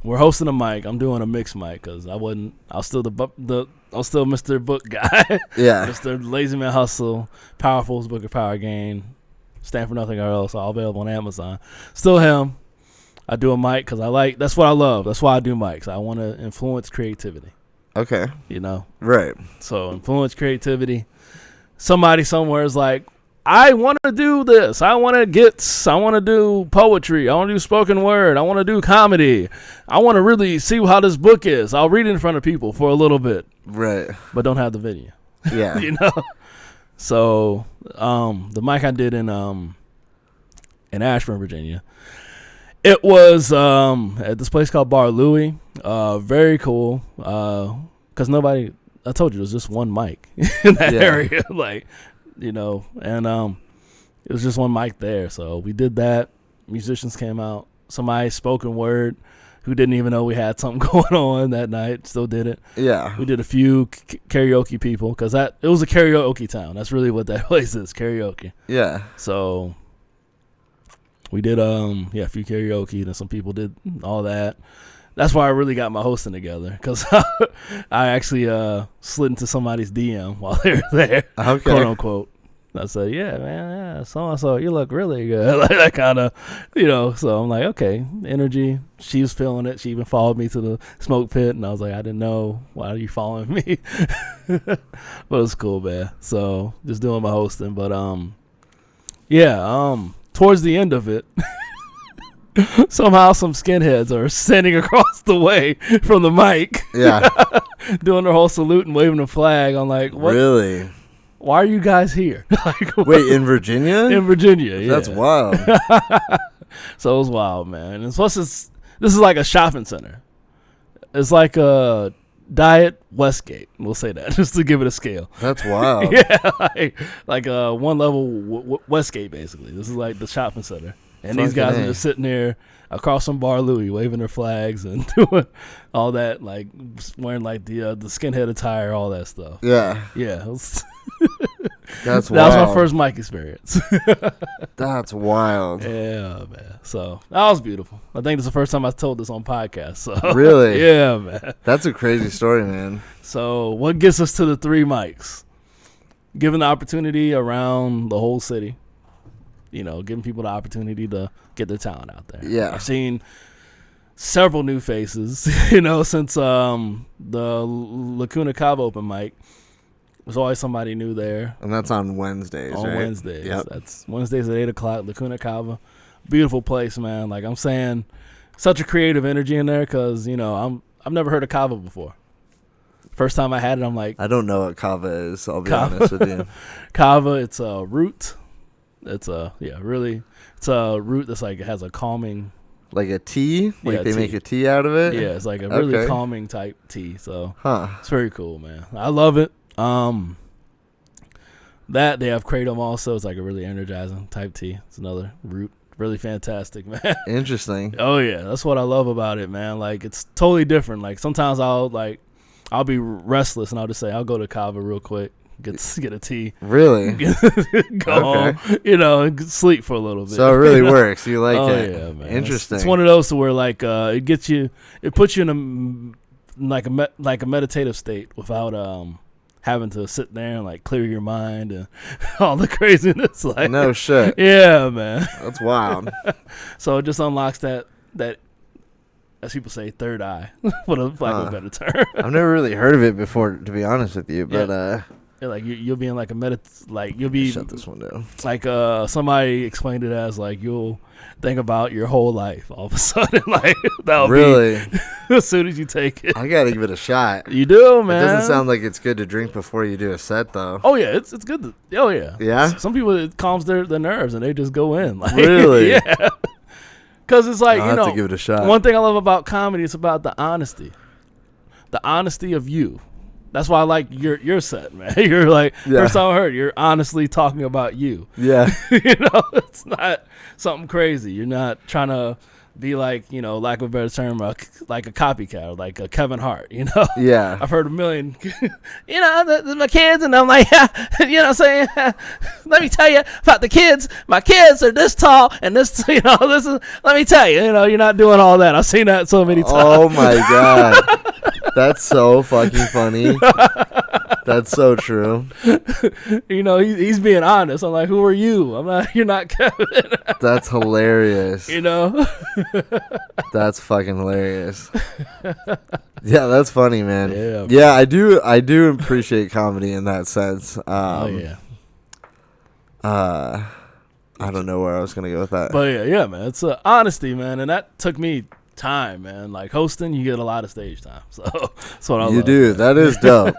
B: We're hosting a mic. I'm doing a mixed mic because I was still Mr. Book guy.
A: Yeah.
B: Mr. Lazy Man Hustle, Powerfuls, Book of Power Game, Stand for Nothing Else, all available on Amazon. Still him. I do a mic because that's what I love. That's why I do mics. I want to influence creativity.
A: Okay.
B: You know?
A: Right.
B: So influence creativity. Somebody somewhere is like, I want to do this. I want to do poetry. I want to do spoken word. I want to do comedy. I want to really see how this book is. I'll read it in front of people for a little bit.
A: Right.
B: But don't have the video.
A: Yeah.
B: You know? So, the mic I did in Ashburn, Virginia, it was at this place called Bar Louie. Very cool. Because nobody, I told you, it was just one mic in that area. Like, you know, and it was just one mic there. So we did that. Musicians came out. Somebody spoken word who didn't even know we had something going on that night still did it. Yeah. We did a few karaoke people because it was a karaoke town. That's really what that place is, karaoke. Yeah. So we did a few karaoke, and some people did all that. That's why I really got my hosting together, because I actually slid into somebody's DM while they were there, quote unquote. I said, yeah, man, yeah, so you look really good. Like that kind of, you know, so I'm like, okay, energy. She was feeling it. She even followed me to the smoke pit, and I was like, I didn't know. Why are you following me? But it was cool, man. So just doing my hosting. But, towards the end of it, somehow some skinheads are standing across the way from the mic. Yeah. Doing their whole salute and waving the flag. I'm like, what? Really? Why are you guys here? Like,
A: wait, in Virginia?
B: In Virginia, yeah.
A: That's wild.
B: So it was wild, man. And plus, this is like a shopping center. It's like a Diet Westgate. We'll say that just to give it a scale.
A: That's wild.
B: Yeah, like a one level Westgate, basically. This is like the shopping center. And these guys are just sitting there across from Bar Louie, waving their flags and doing all that, like wearing like the skinhead attire, all that stuff. Yeah. Yeah. That's wild. That was my first mic experience.
A: That's wild.
B: Yeah, man. So that was beautiful. I think it's the first time I told this on podcast. So
A: really?
B: Yeah, man.
A: That's a crazy story, man.
B: So what gets us to the 3 mics? Given the opportunity around the whole city. You know, giving people the opportunity to get their talent out there. Yeah. I've seen several new faces, you know, since the Lacuna Cava open mic. There's always somebody new there.
A: And that's on Wednesdays,
B: on
A: right?
B: Wednesdays. Yep. That's Wednesdays at 8 o'clock, Lacuna Cava. Beautiful place, man. Like I'm saying, such a creative energy in there because, you know, I've never heard of Cava before. First time I had it, I'm like.
A: I don't know what Cava is, I'll be honest with you.
B: Cava, it's a root. It's a root that's like it has a calming,
A: like a tea, like they make a tea out of it.
B: Yeah, it's like a really calming type tea. So it's very cool, man. I love it. That they have kratom also. It's like a really energizing type tea. It's another root, really fantastic, man.
A: Interesting.
B: Oh yeah, that's what I love about it, man. Like it's totally different. Like sometimes I'll be restless and I'll just say I'll go to Cava real quick. Get a tea.
A: Really?
B: Go home, you know, and sleep for a little bit.
A: So it really works. You like it.
B: Yeah, man.
A: Interesting.
B: It's one of those to where like it puts you in a meditative state without having to sit there and like clear your mind and all the craziness. Like
A: no shit.
B: Yeah, man.
A: That's wild.
B: So it just unlocks that as people say, third eye, for lack of a better term.
A: I've never really heard of it before, to be honest with you, but
B: yeah, like you'll be in like you'll be
A: shut this one down.
B: Like somebody explained it as like you'll think about your whole life all of a sudden. Like that'll
A: really
B: be as soon as you take it.
A: I gotta give it a shot.
B: You do, man.
A: It doesn't sound like it's good to drink before you do a set, though.
B: Oh yeah, it's good. Oh yeah.
A: Yeah.
B: Some people it calms their nerves and they just go in. Like,
A: really?
B: Yeah. Because it's like
A: I'll have to give it a shot.
B: One thing I love about comedy is about the honesty of you. That's why I like your set, man. You're like, first time I heard, you're honestly talking about you.
A: Yeah.
B: You know, it's not something crazy. You're not trying to be like, you know, lack of a better term, like a copycat, or like a Kevin Hart, you know?
A: Yeah.
B: I've heard a million, you know, my kids, and I'm like, you know what I'm saying? Let me tell you about the kids. My kids are this tall, and this, you know, this is, let me tell you, you know, you're not doing all that. I've seen that so many times.
A: Oh, my God. That's so fucking funny. That's so true.
B: You know, he's being honest. I'm like, who are you? I'm not. You're not Kevin.
A: That's hilarious.
B: You know.
A: That's fucking hilarious. Yeah, that's funny, man. Yeah, I do appreciate comedy in that sense.
B: Oh yeah.
A: I don't know where I was gonna go with that.
B: But yeah, man, it's honesty, man, and that took me time, man. Like hosting, you get a lot of stage time, so that's what I love.
A: You do. Man. That is dope.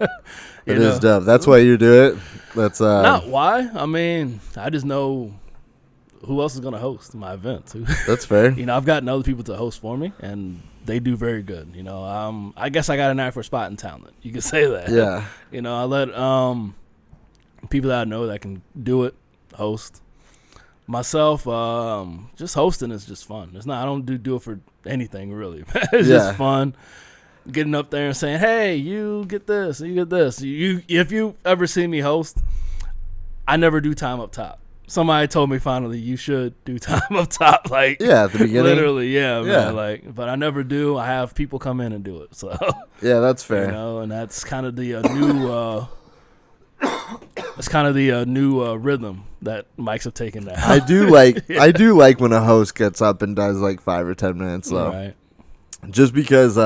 A: It is dope. That's why you do it. That's
B: not why. I mean, I just know who else is gonna host my events.
A: That's fair.
B: I've gotten other people to host for me, and they do very good. I guess I got an eye for spotting talent. You could say that.
A: Yeah.
B: I let people that I know that can do it host. Myself, just hosting is just fun. It's not. I don't do it for anything really. It's just fun. Getting up there and saying, "Hey, you get this, you get this." If you ever see me host, I never do time up top. Somebody told me finally you should do time up top, like
A: at the beginning.
B: Literally, man. Like, but I never do. I have people come in and do it. So
A: yeah, that's fair.
B: And that's kind of the new. It's kind of the new rhythm that mics have taken now.
A: I do like when a host gets up and does like 5 or 10 minutes though.
B: Right.
A: Just because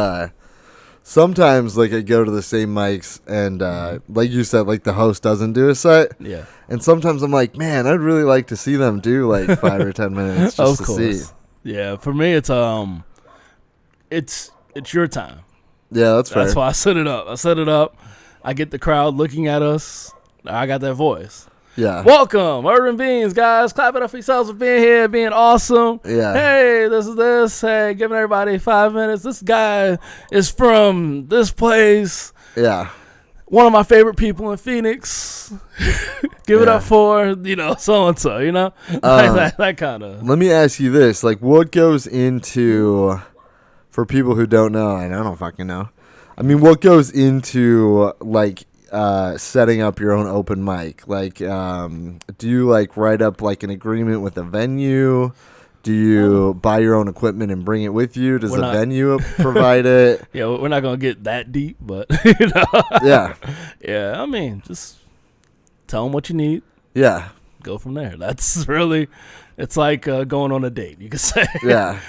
A: sometimes like I go to the same mics and like you said, like the host doesn't do a set.
B: Yeah.
A: And sometimes I'm like, man, I'd really like to see them do like 5 or 10 minutes just to see.
B: Yeah, for me it's your time.
A: Yeah, that's fair.
B: That's why I set it up. I get the crowd looking at us. I got that voice.
A: Yeah.
B: Welcome, Urban Beans, guys. Clap it up for yourselves for being here, being awesome.
A: Yeah.
B: Hey, this is this. Hey, giving everybody 5 minutes. This guy is from this place.
A: Yeah.
B: One of my favorite people in Phoenix. Give it up for, so-and-so, that kind of.
A: Let me ask you this. Like, what goes into, for people who don't know, and I don't fucking know, I mean, what goes into, like, setting up your own open mic? Like, do you, like, write up, like, an agreement with a venue? Do you buy your own equipment and bring it with you? Does the venue provide it?
B: Yeah, we're not going to get that deep, but,
A: Yeah.
B: Yeah, I mean, just tell them what you need.
A: Yeah.
B: Go from there. That's really... It's like going on a date, you could say.
A: Yeah.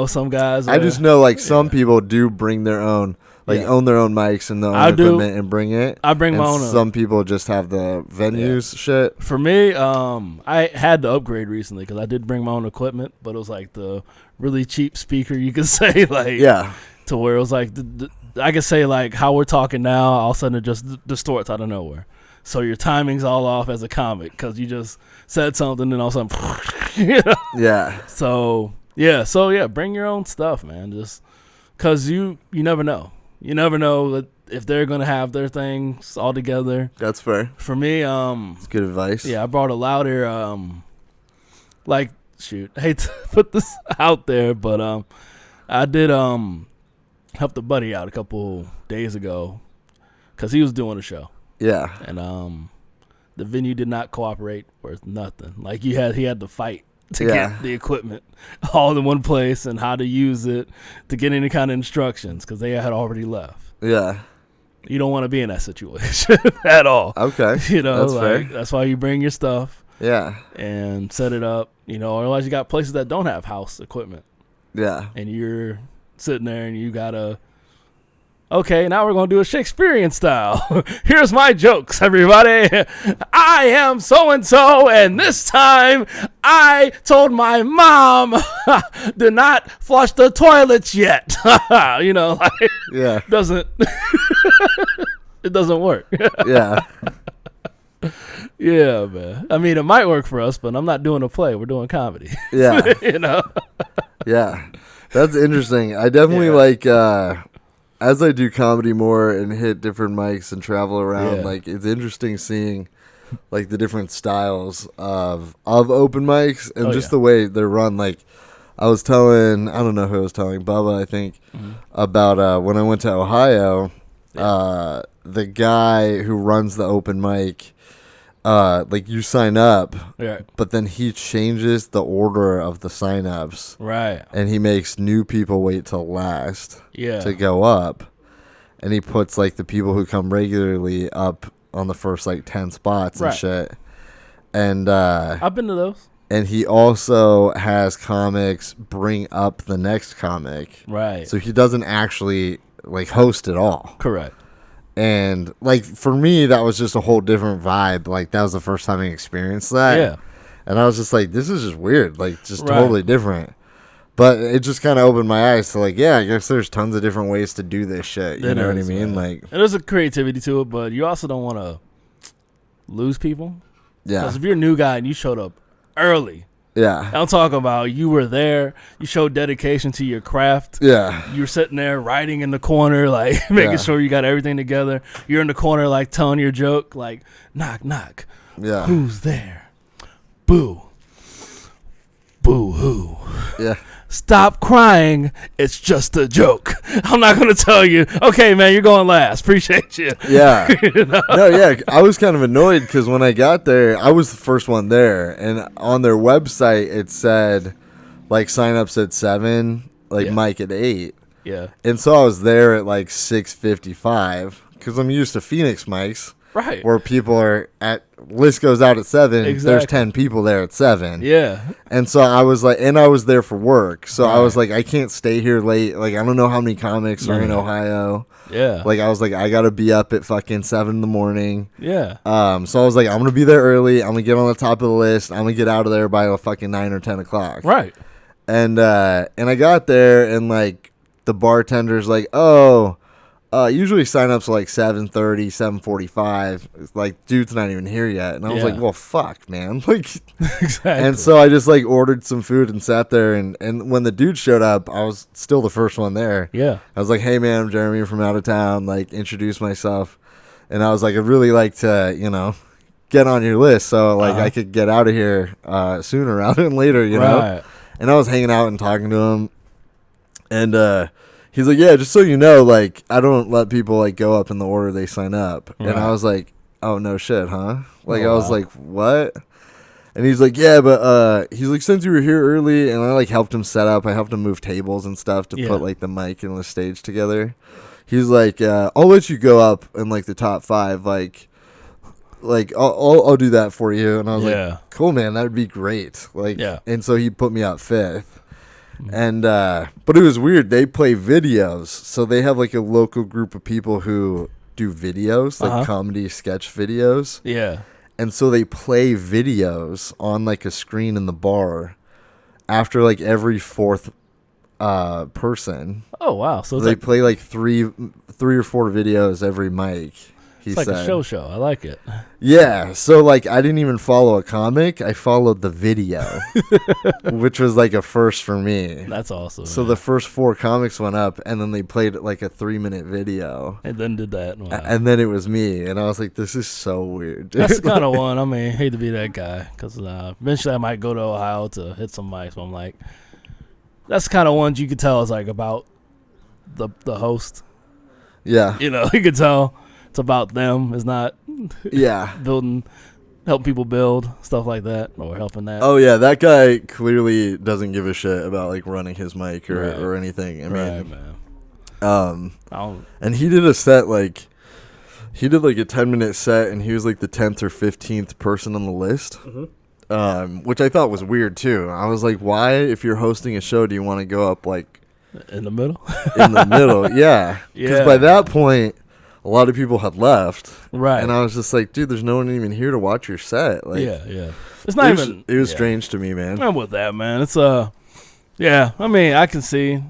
B: Some guys...
A: I just know, like, some people do bring their own... Like, own their own mics and their own equipment and bring it.
B: I bring my own.
A: Some people just have the venues shit.
B: For me, I had to upgrade recently because I did bring my own equipment, but it was like the really cheap speaker, you could say. Like, to where it was like, I could say like how we're talking now, all of a sudden it just distorts out of nowhere. So your timing's all off as a comic because you just said something and all of a sudden,
A: Yeah.
B: So bring your own stuff, man. Just because you never know. You never know if they're going to have their things all together.
A: That's fair.
B: For me,
A: it's good advice.
B: Yeah, I brought a louder, I hate to put this out there, but I did help a buddy out a couple days ago because he was doing a show.
A: Yeah.
B: And the venue did not cooperate worth nothing. Like he had to fight to get the equipment all in one place and how to use it to get any kind of instructions because they had already left.
A: Yeah.
B: You don't want to be in that situation at all.
A: Okay. That's fair.
B: That's why you bring your stuff.
A: Yeah.
B: And set it up, or otherwise you got places that don't have house equipment.
A: Yeah.
B: And you're sitting there and you got to, okay, now we're going to do a Shakespearean style. Here's my jokes, everybody. I am so-and-so, and this time I told my mom do not flush the toilets yet. Doesn't it doesn't work.
A: Yeah.
B: Yeah, man. I mean, it might work for us, but I'm not doing a play. We're doing comedy.
A: Yeah. Yeah. That's interesting. I definitely like... as I do comedy more and hit different mics and travel around, like it's interesting seeing like the different styles of open mics and the way they're run. Like I was telling, I don't know who I was telling, Bubba, I think, about when I went to Ohio, the guy who runs the open mic, like you sign up, but then he changes the order of the sign-ups.
B: Right.
A: And he makes new people wait till last to go up. And he puts like the people who come regularly up on the first like 10 spots and shit. And
B: I've been to those.
A: And he also has comics bring up the next comic.
B: Right.
A: So he doesn't actually like host at all.
B: Correct.
A: And like for me, that was just a whole different vibe. Like that was the first time I experienced that.
B: Yeah.
A: And I was just like, this is just weird, like just totally different. But it just kind of opened my eyes to like, yeah, I guess there's tons of different ways to do this shit. You know what I mean? Like,
B: there's a creativity to it, but you also don't want to lose people.
A: Yeah.
B: Because if you're a new guy and you showed up early,
A: yeah,
B: I'm talking about you were there, you showed dedication to your craft.
A: Yeah.
B: You were sitting there writing in the corner, like making sure you got everything together. You're in the corner, like telling your joke, like knock, knock.
A: Yeah.
B: Who's there? Boo. Boo hoo.
A: Yeah.
B: Stop crying. It's just a joke. I'm not going to tell you, okay, man, you're going last. Appreciate you.
A: Yeah. No, yeah. I was kind of annoyed because when I got there, I was the first one there. And on their website, it said, like, sign-ups at 7, like, Mike at 8.
B: Yeah.
A: And so I was there at, like, 6:55 because I'm used to Phoenix mics.
B: Right.
A: Where people are at, list goes out at 7. Exactly. There's 10 people there at 7.
B: Yeah.
A: And so I was like, and I was there for work. So I was like, I can't stay here late. Like, I don't know how many comics are in Ohio.
B: Yeah.
A: Like, I was like, I got to be up at fucking 7 in the morning.
B: Yeah.
A: So I was like, I'm going to be there early. I'm going to get on the top of the list. I'm going to get out of there by fucking 9 or 10 o'clock.
B: Right.
A: And I got there and like the bartender's like, usually sign-ups are like 7:30, 7:45. It's like, dude's not even here yet. And I was like, well, fuck, man. Like,
B: exactly.
A: And so I just like ordered some food and sat there. And when the dude showed up, I was still the first one there.
B: Yeah.
A: I was like, hey, man, I'm Jeremy from out of town. Like, introduce myself. And I was like, I'd really like to, get on your list so like I could get out of here sooner rather than later, you know? And I was hanging out and talking to him. And he's like, yeah, just so you know, like, I don't let people, like, go up in the order they sign up. Right. And I was like, oh, no shit, huh? Like, I was like, what? And he's like, yeah, but, he's like, since you were here early, and I, like, helped him set up. I helped him move tables and stuff to put, like, the mic and the stage together. He's like, I'll let you go up in, like, the top 5, like, I'll do that for you. And I was like, cool, man, that would be great. Like, and so he put me out 5th. And but it was weird. They play videos, so they have like a local group of people who do videos, like comedy sketch videos.
B: Yeah.
A: And so they play videos on like a screen in the bar after like every 4th person.
B: Oh wow! So
A: they play like three or 4 videos every mic.
B: It's like a show. I like it.
A: Yeah. So, like, I didn't even follow a comic. I followed the video, which was, like, a first for me.
B: That's awesome.
A: So, the first 4 comics went up, and then they played, like, a 3-minute video.
B: And then did that. Wow.
A: And then it was me. And I was like, this is so weird.
B: That's kind of one. I mean, hate to be that guy. Because eventually I might go to Ohio to hit some mics. But I'm like, that's kind of ones you could tell is, like, about the host.
A: Yeah.
B: You could tell. It's about them. It's not helping people build, stuff like that, or helping that.
A: Oh, yeah. That guy clearly doesn't give a shit about, like, running his mic or anything. I mean,
B: man.
A: And he did a set, like, a 10-minute set, and he was, like, the 10th or 15th person on the list, which I thought was weird, too. I was like, why, if you're hosting a show, do you want to go up, like...
B: In the middle?
A: In the middle, yeah. Because by that point... A lot of people had left,
B: right?
A: And I was just like, dude, there's no one even here to watch your set. Like,
B: it's not even.
A: It was strange to me, man.
B: I'm with that, man. It's I mean, I can see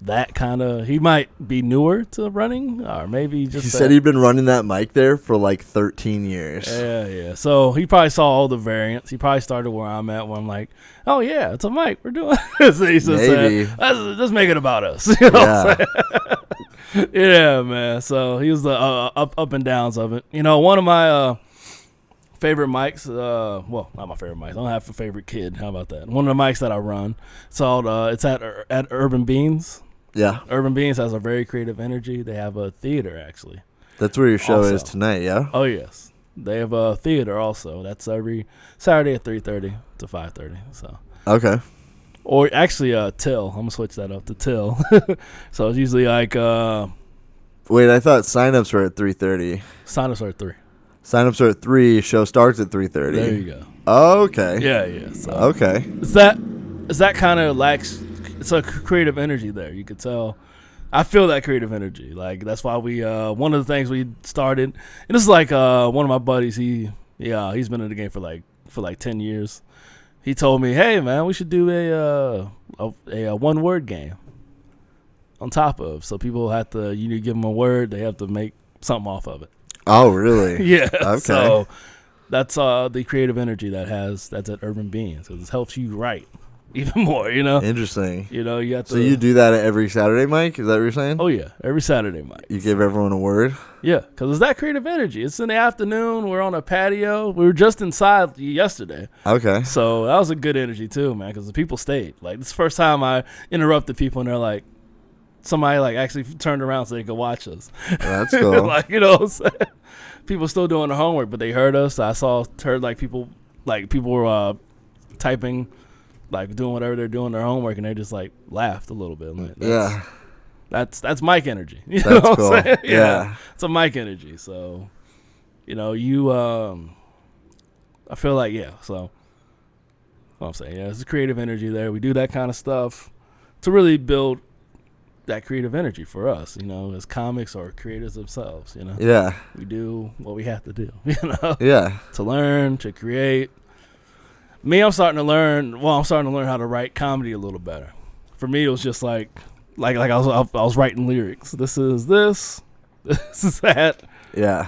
B: that kind of. He might be newer to running, or maybe just.
A: He said he'd been running that mic there for like 13 years.
B: Yeah. So he probably saw all the variants. He probably started where I'm at, where I'm like, oh yeah, it's a mic. We're doing. So he said, let's make it about us. You know what I'm saying? Yeah, man. So he was the up and downs of it. One of my favorite mics. Well, not my favorite mics. I don't have a favorite kid. How about that? One of the mics that I run. It's called. It's at Urban Beans.
A: Yeah.
B: Urban Beans has a very creative energy. They have a theater actually.
A: That's where your show is tonight. Yeah.
B: Oh yes, they have a theater also. That's every Saturday at 3:30 to 5:30. So.
A: Okay.
B: Or actually, Till. I'm going to switch that up to Till. So it's usually like...
A: Wait, I thought sign-ups were at 3:30.
B: Sign-ups are at 3.
A: Sign-ups are at 3. Show starts at 3:30.
B: There you go.
A: Oh, okay.
B: Yeah. So
A: okay.
B: It's that kind of lacks... It's a creative energy there. You could tell I feel that creative energy. Like that's why we one of the things we started, and this is like one of my buddies. He's been in the game for like 10 years. He told me, "Hey man, we should do a one word game on top of, so people have to give them a word, they have to make something off of it."
A: Oh really?
B: Yeah.
A: Okay.
B: So that's the creative energy that's at Urban Beans. It helps you write even more,
A: Interesting.
B: You have to.
A: So you do that every Saturday, Mike? Is that what you're saying?
B: Oh yeah, every Saturday, Mike.
A: You give everyone a word?
B: Yeah, because it's that creative energy. It's in the afternoon. We're on a patio. We were just inside yesterday.
A: Okay.
B: So that was a good energy too, man, because the people stayed. Like, this is the first time I interrupted people and they're like, somebody like actually turned around so they could watch us.
A: That's cool.
B: Like, what I'm saying? People still doing their homework, but they heard us. I heard like people were typing, like doing whatever they're doing their homework, and they just like laughed a little bit. Like, that's Mike energy. You know what I'm saying? Yeah. It's a Mike energy. So, I feel like, so what I'm saying, it's a creative energy there. We do that kind of stuff to really build that creative energy for us, as comics or creators themselves,
A: Yeah.
B: We do what we have to do,
A: Yeah.
B: To learn, to create. Me, I'm starting to learn how to write comedy a little better. For me, it was just like I was writing lyrics. This is this. This is that.
A: Yeah.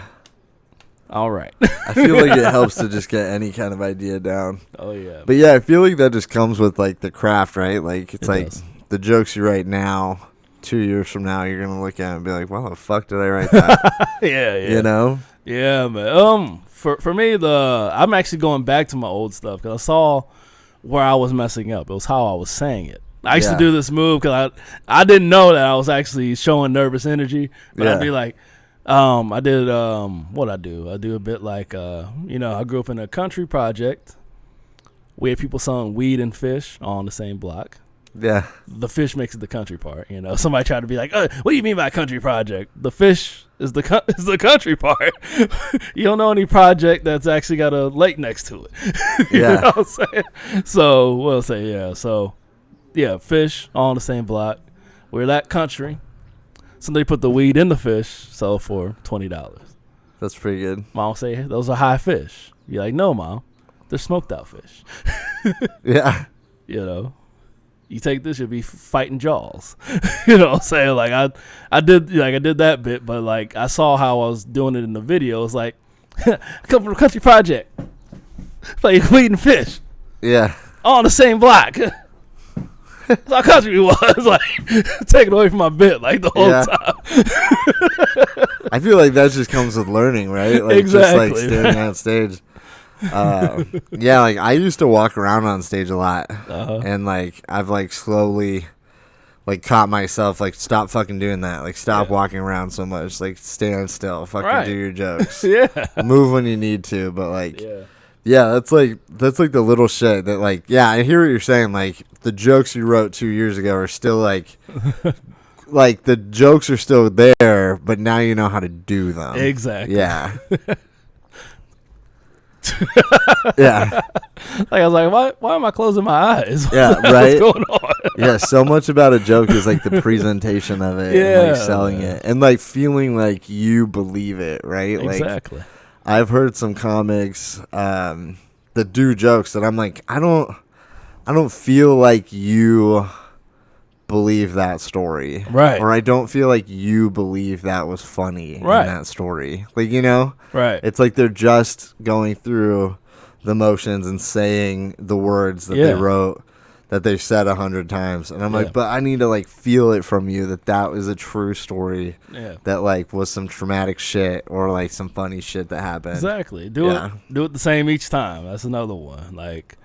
B: All right.
A: I feel like it helps to just get any kind of idea down.
B: Oh yeah.
A: But yeah, I feel like that just comes with like the craft, right? Like it does. The jokes you write now, 2 years from now, you're gonna look at it and be like, "Wow, the fuck did I write that?"
B: Yeah. Yeah, man. For me, I'm actually going back to my old stuff because I saw where I was messing up. It was how I was saying it. I used to do this move because I didn't know that I was actually showing nervous energy. But I'd be like, I did what I do. I do a bit like I grew up in a country project. We had people selling weed and fish on the same block.
A: Yeah.
B: The fish makes it the country part. Somebody tried to be like, what do you mean by country project? The fish is the country part. You don't know any project that's actually got a lake next to it. You know what I'm saying? So we'll say, so yeah, fish all on the same block. We're that country. Somebody put the weed in the fish, sell for $20.
A: That's pretty good.
B: Mom say, those are high fish. You're like, no, Mom, they're smoked out fish.
A: Yeah.
B: You take this, you'll be fighting Jaws. You know what I'm saying? Like I did that bit, but like I saw how I was doing it in the video. It's like, I come from a country project. Like weed and fish.
A: Yeah.
B: All on the same block. That's how country was. Like taking away from my bit like the whole time.
A: I feel like that just comes with learning, right? Like
B: exactly.
A: Just like standing on stage. Like I used to walk around on stage a lot, and like I've like slowly like caught myself like stop fucking doing that, like stop walking around so much, like stand still, fucking do your jokes, move when you need to, but like that's like the little shit that like I hear what you're saying, like the jokes you wrote 2 years ago are still like like the jokes are still there, but now you know how to do them.
B: Exactly.
A: Yeah. Yeah.
B: Like I was like, why am I closing my eyes?
A: Yeah, right.
B: What's going on?
A: Yeah, so much about a joke is like the presentation of it, and like selling it, and like feeling like you believe it, right?
B: Exactly.
A: Like, I've heard some comics that do jokes that I'm like, I don't feel like you believe that story,
B: right?
A: Or I don't feel like you believe that was funny in that story, like
B: right?
A: It's like they're just going through the motions and saying the words that they wrote that they've said 100 times, and I'm like, but I need to like feel it from you that was a true story, that like was some traumatic shit or like some funny shit that happened.
B: Exactly. Do it the same each time. That's another one. Like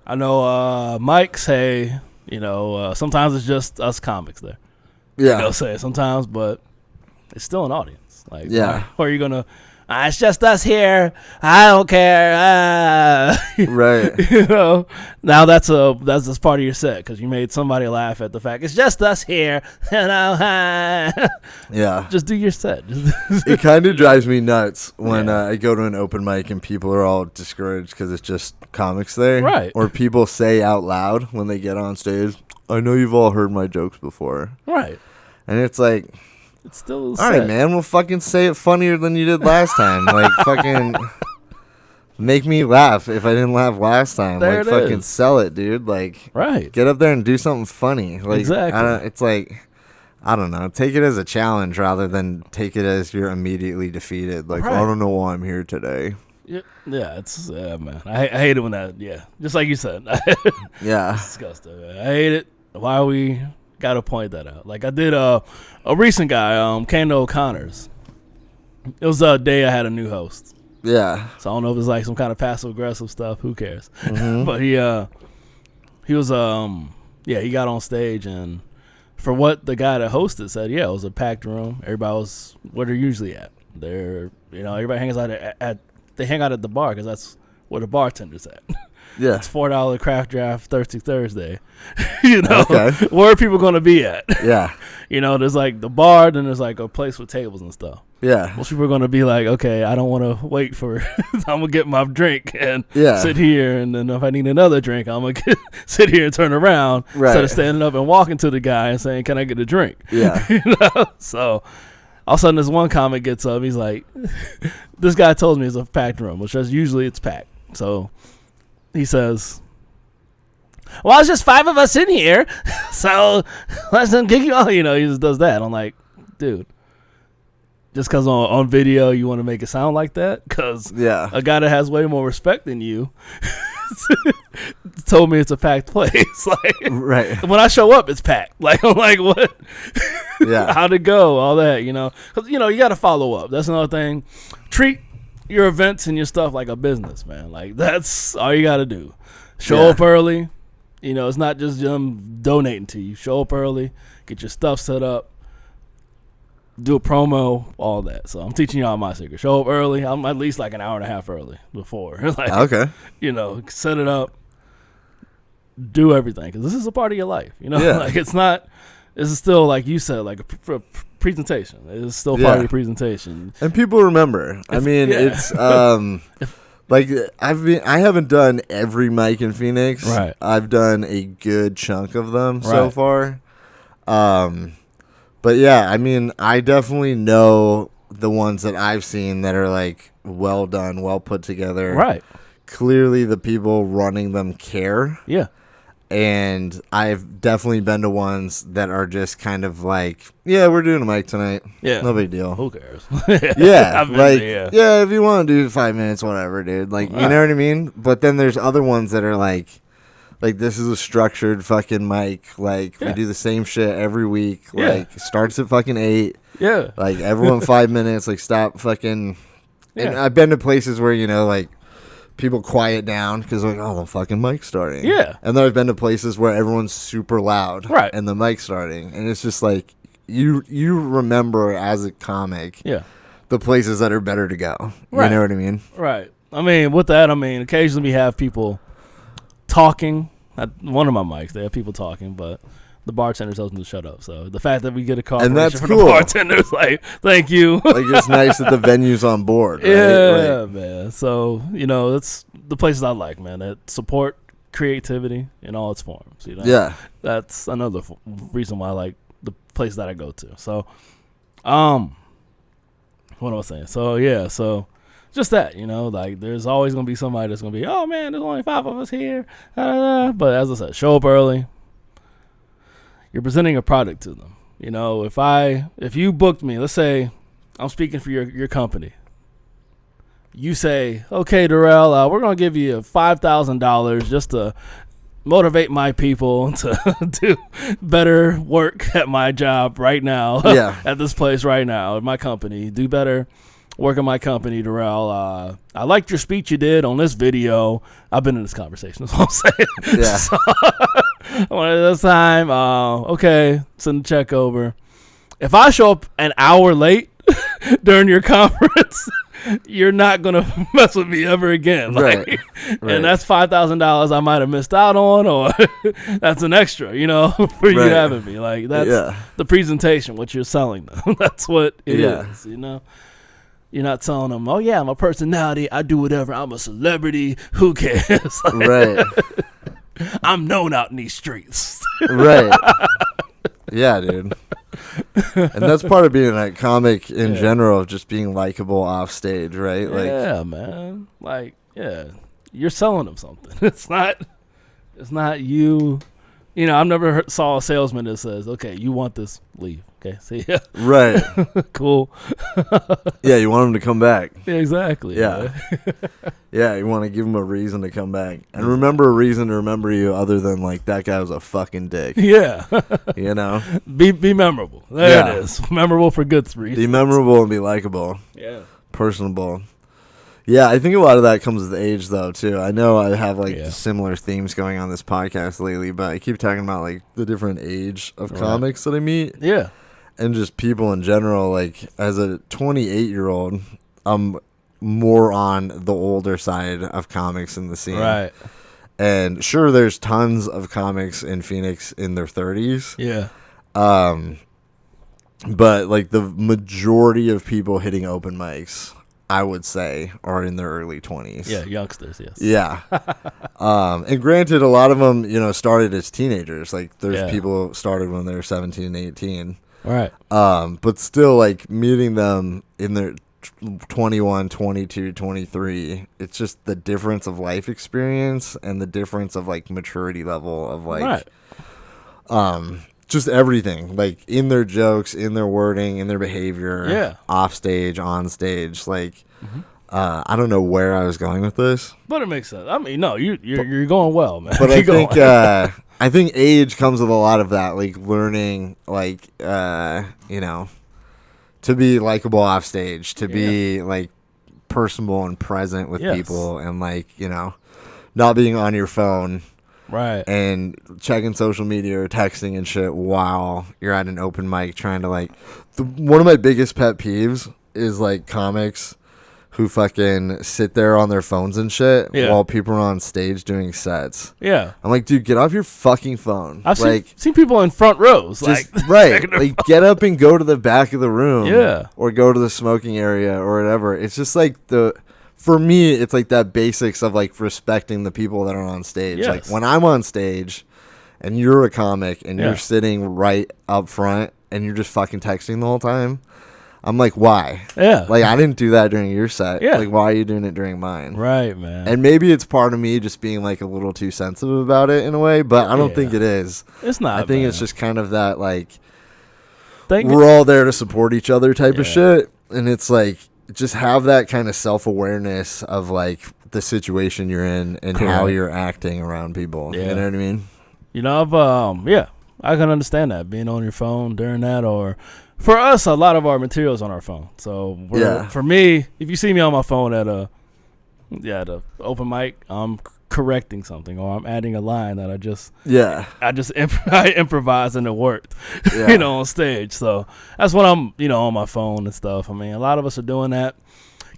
B: I know Mike say, sometimes it's just us comics there. Yeah. Say sometimes, but it's still an audience. Like, or are you gonna? It's just us here. I don't care.
A: Right.
B: Now that's just part of your set because you made somebody laugh at the fact it's just us here.
A: Yeah.
B: Just do your set.
A: It kind of drives me nuts when I go to an open mic and people are all discouraged because it's just comics there.
B: Right.
A: Or people say out loud when they get on stage, I know you've all heard my jokes before.
B: Right.
A: And it's like,
B: it's still
A: all right, man, we'll fucking say it funnier than you did last time. Like, fucking make me laugh if I didn't laugh last time.
B: There
A: like, fucking sell it, dude. Like,
B: right.
A: Get up there and do something funny. Like,
B: exactly.
A: It's like, I don't know. Take it as a challenge rather than take it as you're immediately defeated. Like, I don't know why I'm here today.
B: Yeah, it's man. I hate it when that. Yeah, just like you said.
A: Yeah,
B: it's disgusting. Man. I hate it. Why we gotta point that out? Like I did a recent guy, Kane O'Connor's. It was a day I had a new host.
A: Yeah.
B: So I don't know if it's like some kind of passive aggressive stuff. Who cares?
A: Mm-hmm.
B: But he was he got on stage, and for what the guy that hosted said, it was a packed room. Everybody was where they're usually at. Everybody hangs out they hang out at the bar because that's where the bartender's at.
A: Yeah.
B: It's $4 craft draft Thirsty Thursday. Okay. Where are people going to be at?
A: Yeah.
B: There's like the bar, then there's like a place with tables and stuff.
A: Yeah.
B: Most people are going to be like, okay, I don't want to wait for, I'm going to get my drink and sit here. And then if I need another drink, I'm going to sit here and turn around instead of standing up and walking to the guy and saying, can I get a drink?
A: Yeah.
B: So all of a sudden this one comic gets up. He's like, this guy told me it's a packed room, which is usually it's packed. So he says, well, it's just 5 of us in here, so let's kick you off. He just does that. I'm like, dude, just because on video you want to make it sound like that? Because a guy that has way more respect than you told me it's a packed place. Like,
A: right.
B: When I show up, it's packed. Like, I'm like, what?
A: Yeah.
B: How'd it go? All that, Because, you got to follow up. That's another thing. Treat your events and your stuff like a business, man. Like, that's all you got to do. Show up early. It's not just them donating to you. Show up early. Get your stuff set up. Do a promo, all that. So I'm teaching y'all my secret. Show up early. I'm at least like an hour and a half early before. Like,
A: okay.
B: Set it up. Do everything because this is a part of your life. Like it's not. This is still like you said, like a presentation. It's still part of your presentation.
A: And people remember. It's like I haven't done every mic in Phoenix.
B: Right.
A: I've done a good chunk of them so far. But yeah, I definitely know the ones that I've seen that are like well done, well put together.
B: Right.
A: Clearly the people running them care.
B: Yeah.
A: And I've definitely been to ones that are just kind of like, we're doing a mic tonight. Yeah. No big deal.
B: Who cares?
A: Yeah. Like, if you want to do 5 minutes, whatever, dude. Like, you know what I mean? But then there's other ones that are like this is a structured fucking mic. Like, we do the same shit every week. Like, it starts at fucking 8.
B: Yeah.
A: Like, everyone 5 minutes. Like, stop fucking. And I've been to places where, like, people quiet down because like, the fucking mic's starting.
B: Yeah.
A: And then I've been to places where everyone's super loud.
B: Right.
A: And the mic's starting. And it's just like, you remember as a comic.
B: Yeah.
A: The places that are better to go.
B: Right.
A: You know what I mean?
B: Right. With that, occasionally we have people talking. At one of my mics, they have people talking, but the bartender tells them to shut up. So the fact that we get a call from the bartender's like, thank you.
A: Like, it's nice that the venue's on board. Right?
B: Yeah, man. So, that's the places I like, man, that support creativity in all its forms.
A: Yeah.
B: That's another reason why I like the place that I go to. So, what am I saying? So just that, like there's always going to be somebody that's going to be, oh man, there's only 5 of us here. But as I said, show up early. You're presenting a product to them. If you booked me, let's say I'm speaking for your company. You say, okay, Durrell, we're going to give you $5,000 just to motivate my people to do better work at my job right now. At this place right now, at my company. Do better work at my company, Durrell. I liked your speech you did on this video. I've been in this conversation, that's what I'm saying.
A: Yeah.
B: So, one of this time, okay, send the check over. If I show up an hour late during your conference, you're not going to mess with me ever again. Like, right. And that's $5,000 I might have missed out on, or that's an extra, for you having me. Like, that's the presentation, what you're selling them. That's what it is, You're not telling them, oh, yeah, I'm a personality. I do whatever. I'm a celebrity. Who cares? Like,
A: right.
B: I'm known out in these streets.
A: Right. Yeah, dude. And that's part of being a comic in general, just being likable off stage, right?
B: Yeah, man. Like, yeah, you're selling them something. It's not you. You know, I've never saw a salesman that says, "Okay, you want this, leave." Okay, see ya.
A: Right.
B: Cool.
A: Yeah, you want them to come back.
B: Yeah, exactly.
A: Yeah. Yeah, you want to give them a reason to come back. And remember a reason to remember you other than, like, that guy was a fucking dick.
B: Yeah.
A: You know?
B: Be memorable. There it is. Memorable for good reasons.
A: Be memorable and be likable.
B: Yeah.
A: Personable. Yeah, I think a lot of that comes with age, though, too. I know I have, like, similar themes going on this podcast lately, but I keep talking about, like, the different age of comics that I meet.
B: Yeah.
A: And just people in general. Like, as a 28-year-old, I'm more on the older side of comics in the scene.
B: Right.
A: And sure, there's tons of comics in Phoenix in their 30s.
B: Yeah.
A: But, like, the majority of people hitting open mics, I would say, are in their early 20s.
B: Yeah, youngsters, yes.
A: Yeah. And granted, a lot of them, you know, started as teenagers. Like, there's people who started when they were 17 and 18.
B: Right.
A: But still, like, meeting them in their 21, 22, 23, it's just the difference of life experience and the difference of, like, maturity level of, like, just everything, like, in their jokes, in their wording, in their behavior, off stage, on stage, like, I don't know where I was going with this,
B: but it makes sense. I mean, no, you're going well, man.
A: But I think age comes with a lot of that, like, learning, like, you know, to be likable off stage, to be, like, personable and present with people, and, like, you know, not being on your phone.
B: Right.
A: And checking social media or texting and shit while you're at an open mic trying to, like, one of my biggest pet peeves is, like, comics who fucking sit there on their phones and shit while people are on stage doing sets. Yeah. I'm like, dude, get off your fucking phone.
B: I've seen people in front rows.
A: Just, like, right. Like, get up and go to the back of the room. Yeah. Or go to the smoking area or whatever. It's just like for me, it's like that basics of, like, respecting the people that are on stage. Yes. Like, when I'm on stage and you're a comic and you're sitting right up front and you're just fucking texting the whole time, I'm like, why? Yeah. Like, I didn't do that during your set. Yeah. Like, why are you doing it during mine? Right, man. And maybe it's part of me just being, like, a little too sensitive about it in a way, but I don't think it is. It's not. I think it's just kind of that, like, we're all there to support each other type of shit. And it's like, just have that kind of self-awareness of, like, the situation you're in and how you're acting around people. Yeah. You know what I mean?
B: You know, I can understand that, being on your phone during that, or for us, a lot of our material's on our phone. So for me, if you see me on my phone at the open mic, I'm correcting something or I'm adding a line that I improvised and it worked, you know, on stage. So that's when I'm, you know, on my phone and stuff. I mean, a lot of us are doing that.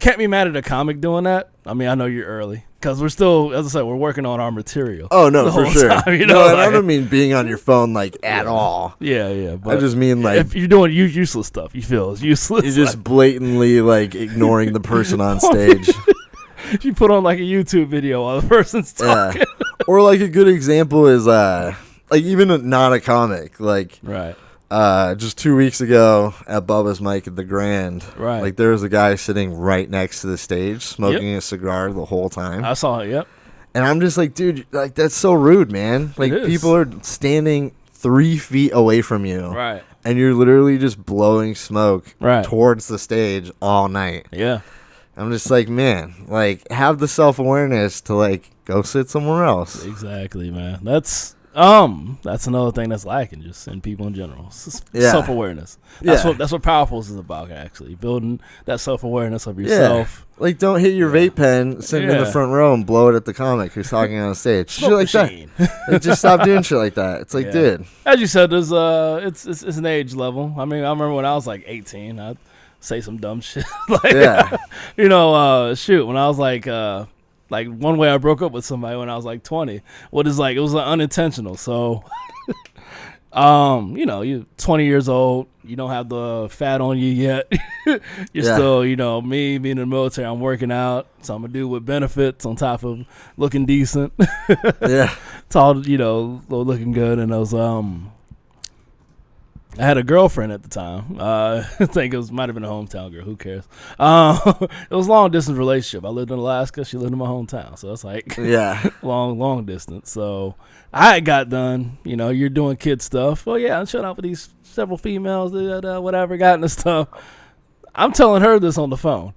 B: Can't be mad at a comic doing that. I mean, I know you're early because we're still, as I said, we're working on our material.
A: Oh, no, for sure. Time, you know, I don't mean being on your phone, like, at all.
B: Yeah. But
A: I just mean, like,
B: if you're doing useless stuff, you feel it's useless.
A: You're just blatantly, like, ignoring the person on stage.
B: You put on, like, a YouTube video while the person's talking.
A: Yeah. Or, like, a good example is, like, even not a comic. Like, just 2 weeks ago at Bubba's Mic at the Grand, like, there was a guy sitting right next to the stage smoking a cigar the whole time.
B: I saw it,
A: And I'm just like, dude, like, that's so rude, man. Like, people are standing 3 feet away from you. Right. And you're literally just blowing smoke towards the stage all night. Yeah. I'm just like, man, like, have the self-awareness to, like, go sit somewhere else.
B: Exactly, man. That's another thing that's lacking just in people in general. Self-awareness. That's what Powerfuls is about, actually. Building that self-awareness of yourself.
A: Yeah. Like, don't hit your vape pen sitting in the front row and blow it at the comic who's talking on stage. Shit like that. Like, just stop doing shit like that. It's like, dude.
B: As you said, there's it's an age level. I mean, I remember when I was like 18, I'd say some dumb shit. You know, when I was like one way I broke up with somebody when I was like 20. What is like, it was unintentional. So, you know, you're 20 years old. You don't have the fat on you yet. You're still, you know, me being in the military, I'm working out. So I'm a dude with benefits on top of looking decent. It's all, you know, looking good. And those, I had a girlfriend at the time. I think might have been a hometown girl. Who cares? It was a long distance relationship. I lived in Alaska. She lived in my hometown. So it's like long distance. So I got done. You're doing kid stuff. Well, yeah, I'm showing up with these several females, whatever, got into stuff. I'm telling her this on the phone.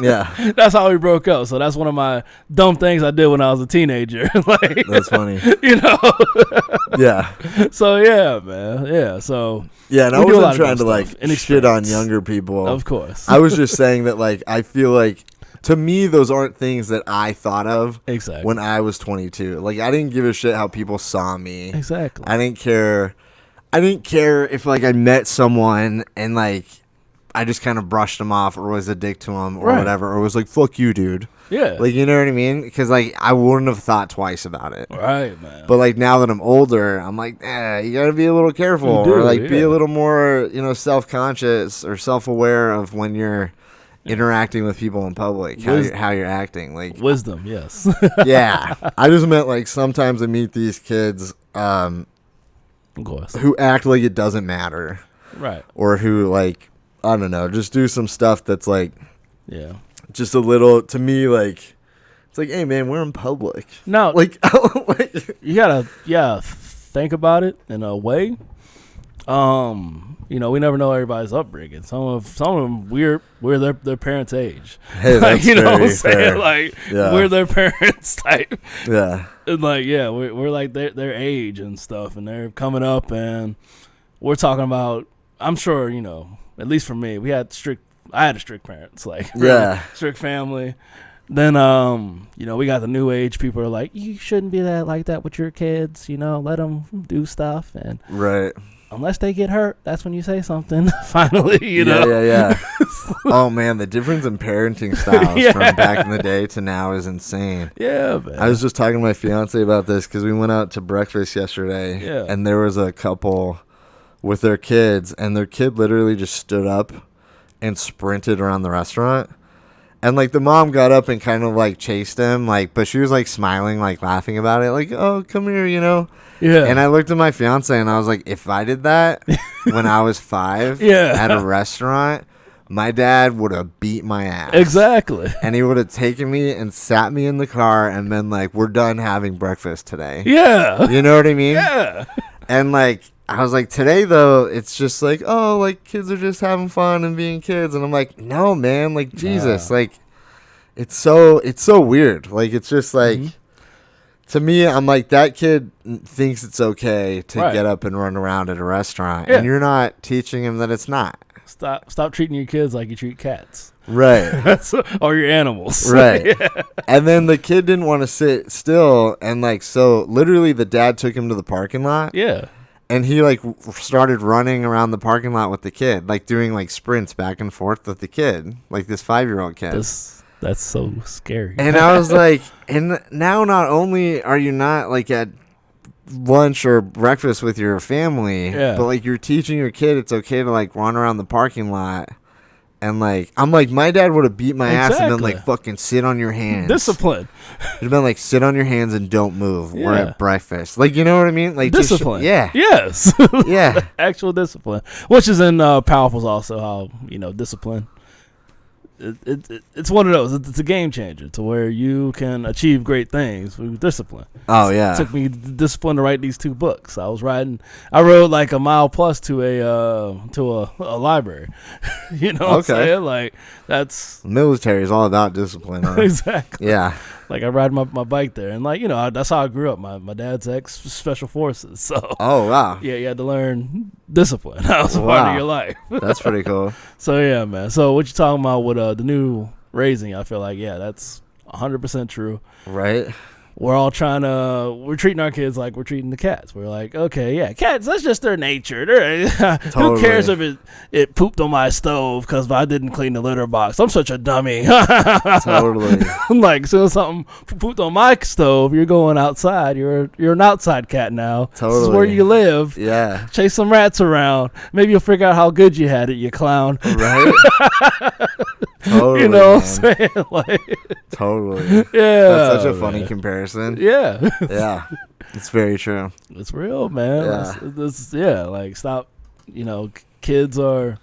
A: Yeah.
B: That's how we broke up. So that's one of my dumb things I did when I was a teenager.
A: That's funny. Yeah.
B: So, yeah, man. Yeah. So.
A: Yeah, and I wasn't trying to, shit on younger people.
B: Of course.
A: I was just saying that, I feel like, to me, those aren't things that I thought of when I was 22. I didn't give a shit how people saw me.
B: Exactly.
A: I didn't care if, I met someone and, I just kind of brushed them off or was a dick to them or whatever, or was like, fuck you, dude.
B: Yeah.
A: You know what I mean? Because, I wouldn't have thought twice about it.
B: Right, man.
A: But, now that I'm older, I'm like, you got to be a little careful. Or, be a little more, self-conscious or self-aware of when you're interacting with people in public, how you're acting.
B: Wisdom, yes.
A: Yeah. I just meant, sometimes I meet these kids
B: of course,
A: who act like it doesn't matter.
B: Right.
A: Or who, I don't know, just do some stuff that's
B: yeah,
A: just a little, to me, it's hey man, we're in public.
B: No, you gotta think about it in a way. We never know everybody's upbringing. Some of them we're their parents' age.
A: Hey, that's
B: you know what I'm
A: fair.
B: saying? We're their parents type.
A: Yeah.
B: And we're their age and stuff, and they're coming up, and we're talking about. I'm sure at least for me, I had strict parents, strict family. Then, we got the new age people are like, you shouldn't be like that with your kids, let them do stuff. And
A: right.
B: Unless they get hurt, that's when you say something, finally, you know.
A: Yeah. Oh, man, the difference in parenting styles from back in the day to now is insane.
B: Yeah, man.
A: I was just talking to my fiance about this because we went out to breakfast yesterday, and there was a couple with their kids, and their kid literally just stood up and sprinted around the restaurant. And, the mom got up and kind of, chased him, but she was, smiling, laughing about it, oh, come here,
B: Yeah.
A: And I looked at my fiance, and I was like, if I did that when I was 5 at a restaurant, my dad would have beat my ass.
B: Exactly.
A: And he would have taken me and sat me in the car and been like, we're done having breakfast today.
B: Yeah.
A: You know what I mean?
B: Yeah.
A: And, I was like, today, though, it's just kids are just having fun and being kids. And I'm like, no, man, Jesus, it's so weird. It's just to me, I'm like, that kid thinks it's okay to get up and run around at a restaurant. Yeah. And you're not teaching him that it's not.
B: Stop treating your kids like you treat cats.
A: Right.
B: Or your animals.
A: Right. And then the kid didn't want to sit still. And, so literally the dad took him to the parking lot.
B: Yeah.
A: And he, started running around the parking lot with the kid, doing, sprints back and forth with the kid, this 5-year-old kid.
B: That's so scary.
A: And I was like, and now not only are you not, at lunch or breakfast with your family, but, you're teaching your kid it's okay to, run around the parking lot. And, I'm like, my dad would have beat my ass and been fucking sit on your hands.
B: Discipline.
A: He'd been sit on your hands and don't move. We're at breakfast. You know what I mean?
B: Discipline.
A: Yeah.
B: Yes.
A: Yeah.
B: Actual discipline. Which is in Powerful's also how, discipline. It's one of those. It's a game changer to where you can achieve great things with discipline.
A: Oh, yeah.
B: It took me discipline to write these 2 books. I rode a mile plus to a library. You know what I'm saying? That's
A: military is all about discipline. Huh?
B: Exactly.
A: Yeah.
B: I ride my bike there, and that's how I grew up. My dad's ex special forces, so
A: wow.
B: Yeah, you had to learn discipline. That was a part of your life.
A: That's pretty cool.
B: So yeah, man. So what you talking about with the new raising? I feel like that's 100% true.
A: Right.
B: We're treating our kids like we're treating the cats. We're like, okay, yeah, cats, that's just their nature. Who cares if it pooped on my stove because I didn't clean the litter box? I'm such a dummy.
A: Totally.
B: As soon as something pooped on my stove, you're going outside. You're an outside cat now.
A: Totally.
B: This is where you live.
A: Yeah.
B: Chase some rats around. Maybe you'll figure out how good you had it, you clown.
A: Right. Totally,
B: you know
A: man.
B: what I'm saying? Like,
A: totally.
B: Yeah.
A: That's such a funny comparison.
B: Yeah.
A: Yeah. It's very true.
B: It's real, man.
A: Yeah.
B: Like, stop. Kids are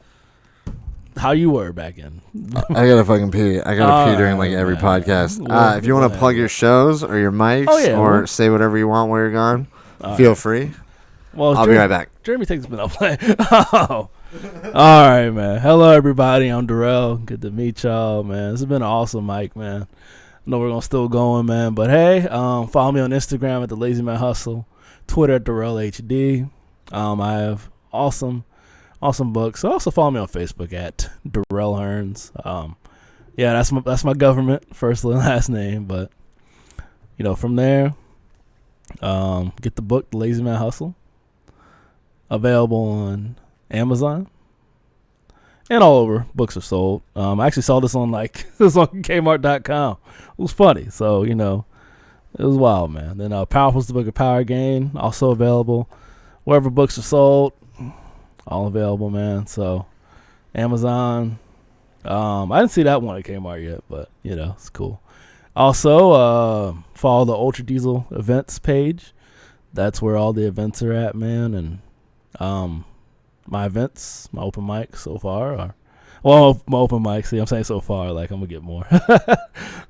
B: how you were back in.
A: I gotta fucking pee. I gotta pee during like every podcast. If you want to plug your shows or your mics or say whatever you want while you're gone, feel free.
B: Well,
A: I'll be right back.
B: Jeremy takes a minute playing. Oh. All right, man. Hello, everybody. I'm Durrell. Good to meet y'all, man. This has been an awesome mic, man. I know we're still going, man. But hey, follow me on Instagram at the Lazy Man Hustle, Twitter at Durrell HD. I have awesome books. So also follow me on Facebook at Durrell Hearns. Yeah, that's my government, first and last name. But from there, get the book, The Lazy Man Hustle, available on Amazon and all over books are sold. I actually saw this on Kmart.com. It was funny, so it was wild, man. Then Powerful's the Book of Power Again, also available wherever books are sold. All available, man. So Amazon. I didn't see that one at Kmart yet, but it's cool. Also, follow the Ultra Diesel events page. That's where all the events are at, man. And my events, my open mics so far are, my open mics. See, I'm saying so far, like I'm gonna get more.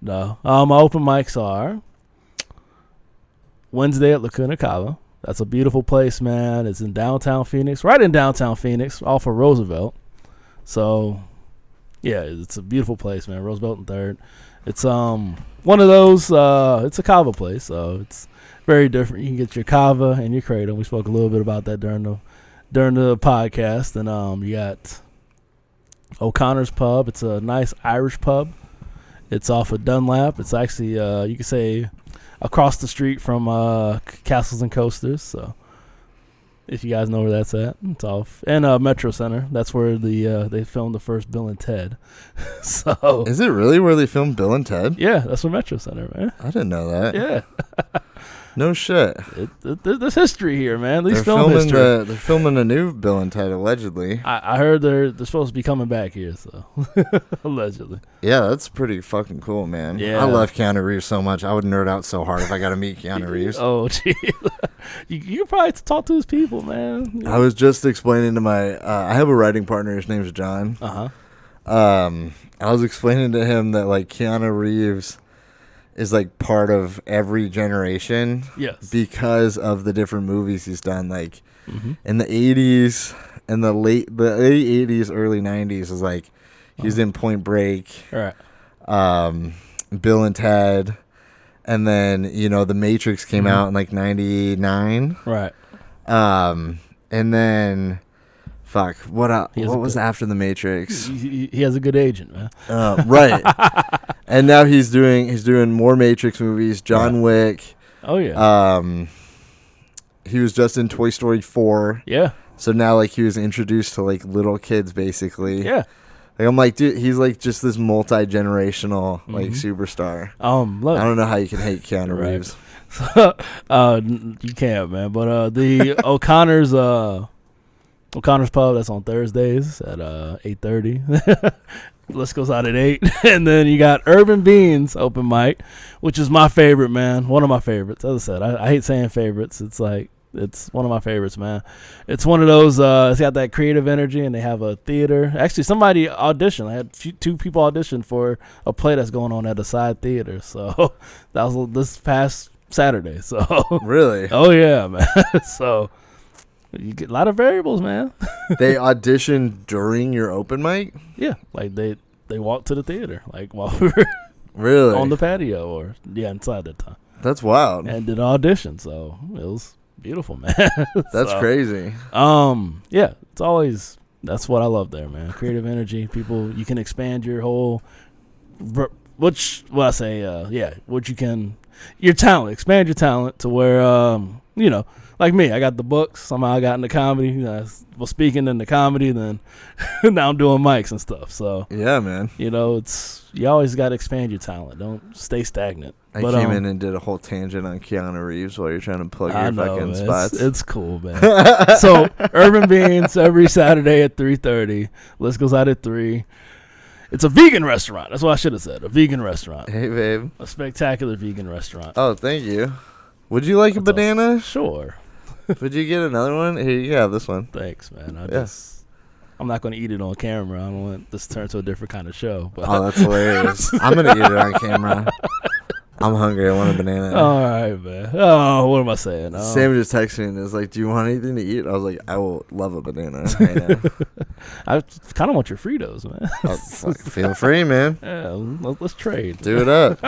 B: No, my open mics are Wednesday at Lacuna Cava. That's a beautiful place, man. It's in downtown Phoenix, right in downtown Phoenix, off of Roosevelt. So, yeah, it's a beautiful place, man. Roosevelt and 3rd. It's one of those. It's a kava place, so it's very different. You can get your kava and your kratom. We spoke a little bit about that during the podcast. And you got O'Connor's Pub. It's a nice Irish pub. It's off of Dunlap. It's actually you could say across the street from Castles and Coasters. So if you guys know where that's at, it's off. And Metro Center. That's where they filmed the first Bill and Ted. So
A: is it really where they filmed Bill and Ted?
B: Yeah, that's where Metro Center, man.
A: I didn't know that.
B: Yeah.
A: No shit.
B: There's history here, man.
A: They're filming a new Bill and Ted, allegedly.
B: I heard they're supposed to be coming back here, so allegedly.
A: Yeah, that's pretty fucking cool, man.
B: Yeah.
A: I love Keanu Reeves so much. I would nerd out so hard if I got to meet Keanu Reeves.
B: Oh, gee. You probably talk to his people, man.
A: I was just explaining to my I have a writing partner. His name's John. I was explaining to him that like Keanu Reeves is like part of every generation.
B: Yes.
A: Because of the different movies he's done. Like in the 80s and the late 80s, early 90s is like he's in Point Break.
B: Right.
A: Bill and Ted. And then, The Matrix came out in like 99.
B: Right.
A: And then what was after The Matrix?
B: He has a good agent, man.
A: Right. And now he's doing more Matrix movies. John Wick.
B: Oh yeah.
A: He was just in Toy Story 4.
B: Yeah.
A: So now like he was introduced to like little kids basically.
B: Yeah.
A: Like I'm like, dude, he's like just this multi-generational like superstar. I don't know how you can hate Keanu Reeves.
B: You can't, man. But the O'Connor's Pub, that's on Thursdays at 8:30. Let's Goes out at 8. And then you got Urban Beans open mic, which is my favorite, man. One of my favorites. As I said, I hate saying favorites. It's like, it's one of my favorites, man. It's one of those, it's got that creative energy, and they have a theater. Actually, somebody auditioned. I had two people audition for a play that's going on at a side theater. So that was this past Saturday. So
A: really?
B: Oh, yeah, man. So you get a lot of variables, man.
A: They auditioned during your open mic?
B: Yeah, like they walked to the theater, like while we were
A: really
B: on the patio or inside that time.
A: That's wild.
B: And did an audition, so it was beautiful, man.
A: That's crazy.
B: Yeah, it's always, that's what I love there, man. Creative energy, people, you can expand your whole, your talent, expand your talent to where, like me, I got the books. Somehow I got into comedy. I was speaking into comedy. Then now I'm doing mics and stuff. So
A: yeah, man.
B: It's you always got to expand your talent. Don't stay stagnant.
A: I came in and did a whole tangent on Keanu Reeves while you're trying to plug your fucking spots.
B: It's cool, man. So Urban Beans every Saturday at 3:30. Let's Goes out at 3. It's a vegan restaurant. That's what I should have said. A vegan restaurant.
A: Hey, babe.
B: A spectacular vegan restaurant.
A: Oh, thank you. Would you like a banana?
B: Awesome. Sure.
A: Would you get another one? Here, you have this one.
B: Thanks, man. I'm not going to eat it on camera. I don't want this to turn to a different kind of show. But.
A: Oh, that's hilarious. I'm going to eat it on camera. I'm hungry. I want a banana.
B: All right, man. Oh, what am I saying?
A: Sam just texted me and was like, do you want anything to eat? I was like, I will love a banana right now.
B: I kind of want your Fritos, man.
A: Feel free, man.
B: Yeah, let's trade.
A: Do it up.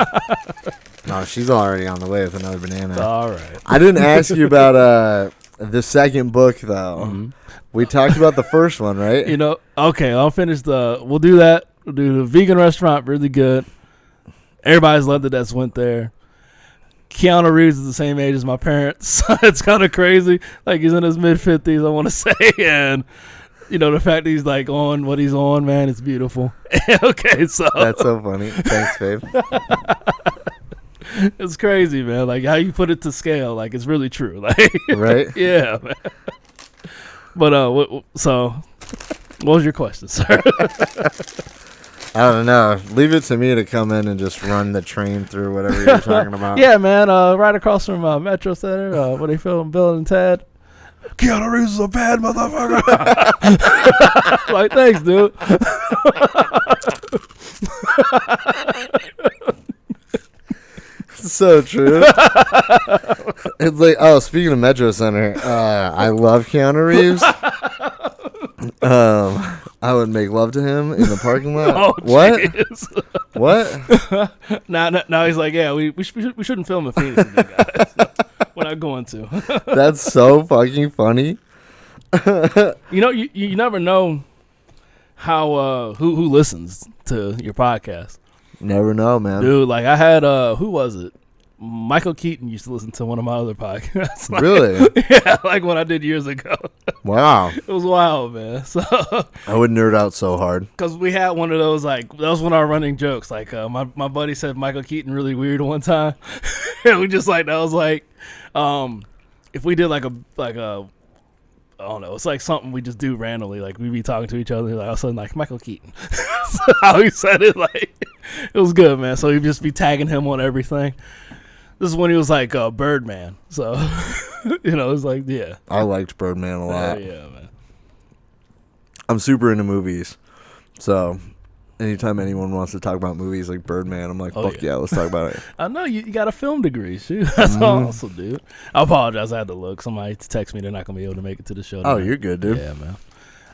A: No, she's already on the way with another banana.
B: All right.
A: I didn't ask you about the second book, though. Mm-hmm. We talked about the first one, right?
B: Okay, I'll finish we'll do that. We'll do the vegan restaurant, really good. Everybody's loved it that's went there. Keanu Reeves is the same age as my parents. It's kind of crazy. Like, he's in his mid-50s, I want to say. And, the fact that he's, like, on what he's on, man, it's beautiful. Okay, so.
A: That's so funny. Thanks, babe.
B: It's crazy, man. Like, how you put it to scale. Like, it's really true. Like,
A: right?
B: Yeah, man. But, so, what was your question, sir?
A: I don't know. Leave it to me to come in and just run the train through whatever you're talking about.
B: Yeah, man. Right across from Metro Center, where they film Bill and Ted. Keanu Reeves is a bad motherfucker. Like, thanks, dude.
A: So true. It's like, speaking of Metro Center, I love Keanu Reeves. I would make love to him in the parking lot.
B: Oh,
A: what?
B: What? Now he's like, yeah, we shouldn't film in Phoenix, guys. No, we're not going to.
A: That's so fucking funny.
B: You never know how who listens to your podcast.
A: Never know, man.
B: Dude, like I had who was it? Michael Keaton used to listen to one of my other podcasts. Like,
A: really?
B: Yeah, like what I did years ago.
A: Wow.
B: It was wild, man. So
A: I would nerd out so hard.
B: Because we had one of those, like, that was one of our running jokes. Like, my buddy said Michael Keaton really weird one time. And we just, like, that was like, if we did, like a, I don't know, it's like something we just do randomly. Like, we'd be talking to each other, like, all of a sudden, like, Michael Keaton. So how he said it, like, it was good, man. So he'd just be tagging him on everything. This is when he was like Birdman. So, it was like, yeah.
A: I liked Birdman a lot.
B: Yeah, man.
A: I'm super into movies. So, anytime anyone wants to talk about movies like Birdman, I'm like, fuck yeah, let's talk about it.
B: I know, you got a film degree. Shoot. That's awesome, dude. I apologize. I had to look. Somebody text me they're not going to be able to make it to the show tonight.
A: Oh, you're good, dude.
B: Yeah, man.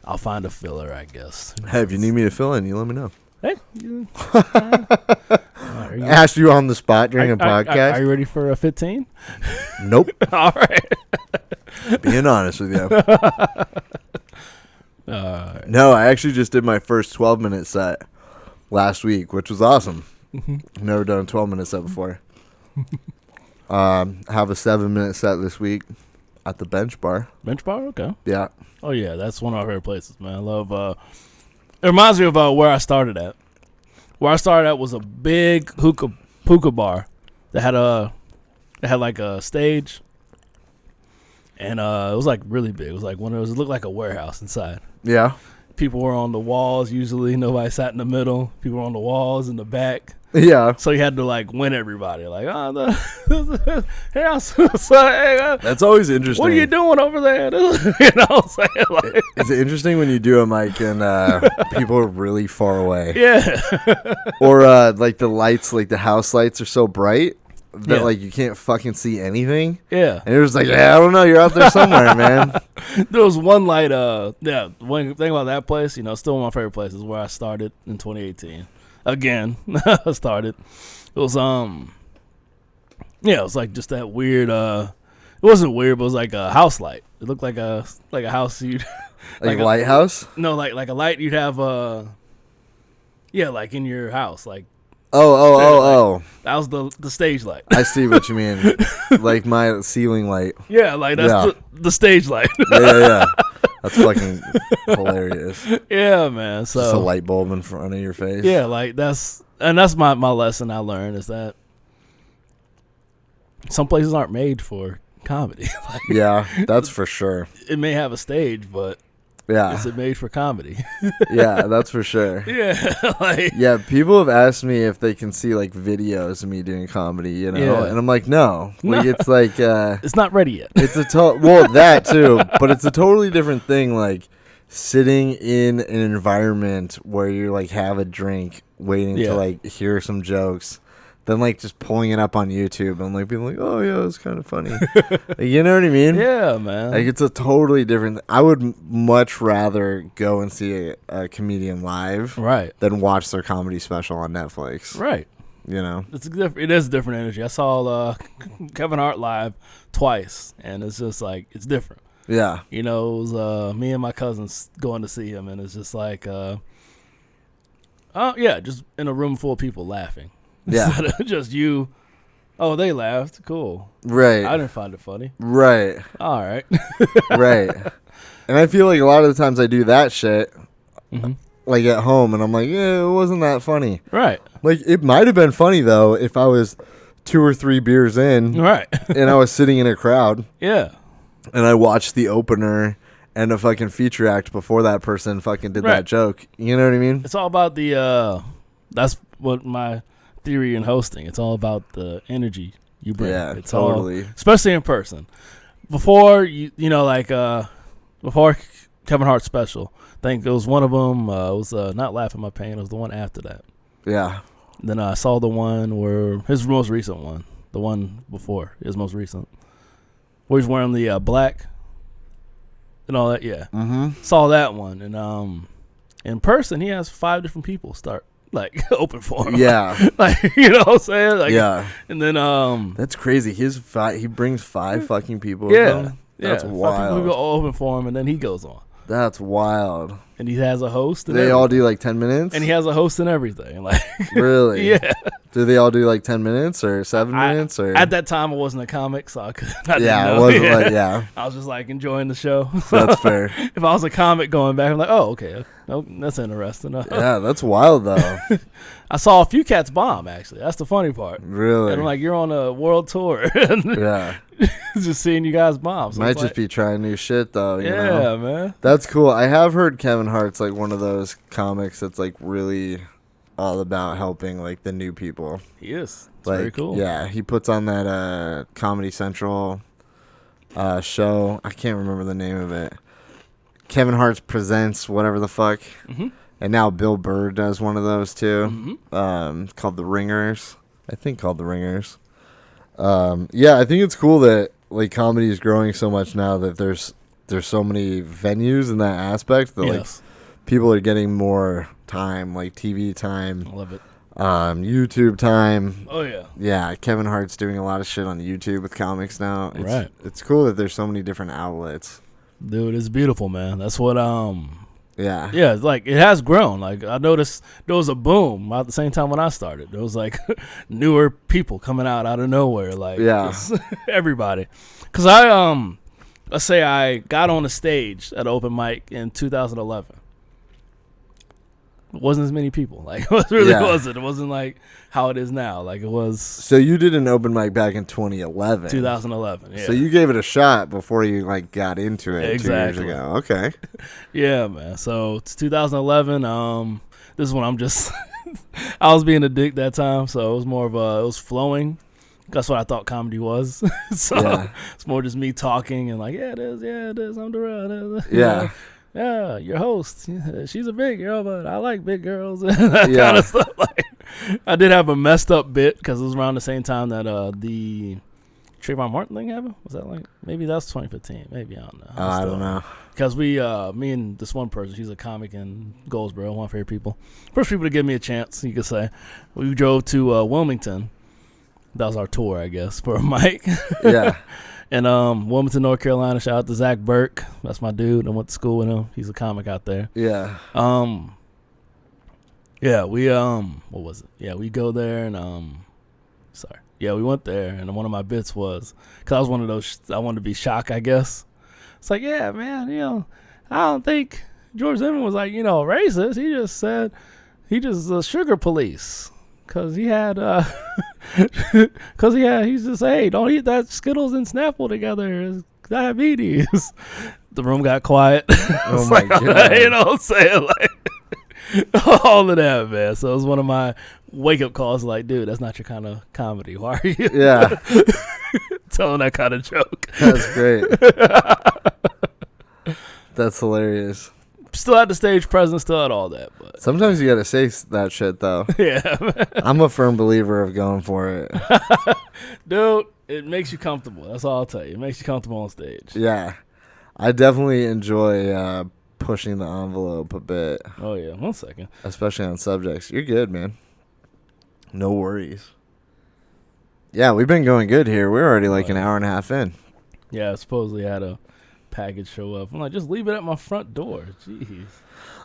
B: I'll find a filler, I guess.
A: Hey, if you need me to fill in, you let me know.
B: Hey.
A: Asked you on the spot during a podcast.
B: Are you ready for a 15?
A: Nope.
B: All right.
A: Being honest with you. No, I actually just did my first 12-minute set last week, which was awesome. Never done a 12-minute set before. Have a 7-minute set this week at the Bench Bar.
B: Bench Bar? Okay.
A: Yeah.
B: Oh, yeah. That's one of our favorite places, man. I love it reminds me of where I started at. Where I started at was a big hookah bar that had like a stage, and it was like really big. It was like one of those. It looked like a warehouse inside.
A: Yeah.
B: People were on the walls. Usually, nobody sat in the middle. People were on the walls in the back.
A: Yeah.
B: So you had to like win everybody. Like,
A: that's always interesting.
B: What are you doing over there? Like,
A: is it interesting when you do a mic and people are really far away?
B: Yeah.
A: Or like the lights, like the house lights are so bright that like you can't fucking see anything.
B: Yeah.
A: And it was like, I don't know, you're out there somewhere, man.
B: There was one light. One thing about that place, still one of my favorite places where I started in 2018. Again, I started. It was it was like just that weird. It wasn't weird, but it was like a house light. It looked like a house you'd
A: like a lighthouse.
B: No, like a light you'd have. Like in your house, like.
A: Oh.
B: That was the stage light.
A: I see what you mean. Like my ceiling light.
B: Yeah, like that's the stage light.
A: Yeah. That's fucking hilarious.
B: Yeah, man. So
A: just a light bulb in front of your face.
B: Yeah, like that's my lesson I learned is that some places aren't made for comedy.
A: Yeah, that's for sure.
B: It may have a stage, but
A: Yeah.
B: Is it made for comedy?
A: Yeah, that's for sure.
B: Yeah.
A: Yeah, people have asked me if they can see like videos of me doing comedy, you know,
B: Yeah.
A: and I'm like, no. Like it's like
B: it's not ready yet.
A: It's well, that too, but it's a totally different thing. Like sitting in an environment where you like have a drink, waiting to like hear some jokes, than like just pulling it up on YouTube and like being like, oh yeah, it's kind of funny. Like, you know what I mean?
B: Yeah, man.
A: Like it's a totally different. I would much rather go and see a comedian live,
B: right,
A: than watch their comedy special on Netflix.
B: Right.
A: You know,
B: it is a different energy. I saw Kevin Hart live twice, and it's just like it's different.
A: Yeah.
B: You know, it was me and my cousins going to see him, and it's just like, just in a room full of people laughing.
A: Yeah.
B: Just you. Oh, they laughed. Cool.
A: Right.
B: I didn't find it funny.
A: Right.
B: All right.
A: Right. And I feel like a lot of the times I do that shit, like at home, and I'm like, yeah, it wasn't that funny.
B: Right.
A: Like, it might have been funny, though, if I was 2 or 3 beers in.
B: Right.
A: And I was sitting in a crowd.
B: Yeah.
A: And I watched the opener and a fucking feature act before that person fucking did that joke. You know what I mean?
B: It's all about that's what my theory in hosting. It's all about the energy you bring.
A: Yeah,
B: it's
A: totally.
B: Especially in person. Before, before Kevin Hart's special, I think it was one of them, it was Not Laughing My Pain. It was the one after that.
A: Yeah.
B: Then I saw the one where, his most recent one, the one before his most recent, where he's wearing the black and all that, yeah.
A: Mm-hmm.
B: Saw that one. And in person, he has 5 different people start. Like open for him.
A: Yeah.
B: Like, you know what I'm saying? Like,
A: yeah.
B: And then
A: that's crazy. He brings 5 fucking people.
B: Yeah.
A: That's wild.
B: 5 people who go open for him, and then he goes on.
A: That's wild.
B: And he has a host. And
A: they all do like 10 minutes?
B: And he has a host and everything. Like,
A: really?
B: Yeah.
A: Do they all do like 10 minutes or 7 minutes? Or
B: at that time, I wasn't a comic, so I didn't know.
A: It wasn't like, yeah.
B: I was just like enjoying the show.
A: That's fair.
B: If I was a comic going back, I'm like, oh, okay. Nope, that's interesting.
A: Yeah, that's wild though.
B: I saw a few cats bomb, actually. That's the funny part.
A: Really?
B: And I'm like, you're on a world tour.
A: Yeah.
B: Just seeing you guys bomb. So
A: might just be trying new shit though. You know?
B: Man.
A: That's cool. I have heard Kevin Hart's like one of those comics that's like really all about helping like the new people.
B: He is. It's
A: like,
B: very cool.
A: Yeah, he puts on that Comedy Central show. I can't remember the name of it. Kevin Hart presents whatever the fuck.
B: Mm-hmm.
A: And now Bill Burr does one of those too.
B: Mm-hmm.
A: It's called The Ringers. I think called The Ringers. Yeah, I think it's cool that like comedy is growing so much now that there's so many venues in that aspect that like people are getting more time, like TV time.
B: I love it.
A: YouTube time.
B: Oh yeah.
A: Yeah, Kevin Hart's doing a lot of shit on YouTube with comics now. It's cool that there's so many different outlets.
B: Dude, it's beautiful, man. That's what
A: yeah.
B: Yeah, like it has grown. Like I noticed there was a boom at the same time when I started. There was like newer people coming out of nowhere. Like everybody. Cause let's say I got on a stage at an open mic in 2011. It wasn't as many people. Like it really wasn't. It wasn't like how it is now. Like it was.
A: So you did an open mic back in 2011.
B: 2011. Yeah.
A: So you gave it a shot before you like got into it 2 years ago. Okay.
B: Yeah, man. So it's 2011. This is when I'm just. I was being a dick that time, so it was more of it was flowing. That's what I thought comedy was. So it's more just me talking and like, yeah, it is. I'm Durrell.
A: Yeah.
B: Yeah, your host. She's a big girl, but I like big girls. That kind of stuff. Like, I did have a messed up bit because it was around the same time that the Trayvon Martin thing happened. Was that like maybe that's 2015? Maybe I don't know.
A: I don't know.
B: Because me and this one person, she's a comic in Goldsboro, one of my favorite people. First people to give me a chance, you could say. We drove to Wilmington. That was our tour, I guess, for a mic. Yeah. And Wilmington, North Carolina. Shout out to Zach Burke. That's my dude. I went to school with him. He's a comic out there.
A: Yeah.
B: Yeah, we what was it? Yeah, we go there and yeah, we went there and one of my bits was because I was one of those I wanted to be shocked, I guess. It's like, yeah, man, I don't think George Zimmerman was like, racist. He just said he just a sugar police. Cause he had, he's just, hey, don't eat that Skittles and Snapple together. It's diabetes. The room got quiet.
A: Oh my God.
B: You know what I'm saying? Like, all of that, man. So it was one of my wake up calls. Like, dude, that's not your kind of comedy. Why are you?
A: Yeah.
B: Telling that kind of joke.
A: That's great. That's hilarious.
B: Still had the stage presence, still had all that. But
A: Sometimes you gotta say that shit though.
B: yeah, man.
A: I'm a firm believer of going for it.
B: Dude, it makes you comfortable. That's all I'll tell you. It makes you comfortable on stage.
A: Yeah, I definitely enjoy pushing the envelope a bit.
B: Oh yeah, 1 second.
A: Especially on subjects. You're good, man. No worries. Yeah, we've been going good here. We're already like an hour and a half in.
B: Yeah, I supposedly had a package show up. I'm like, just leave it at my front door. Jeez.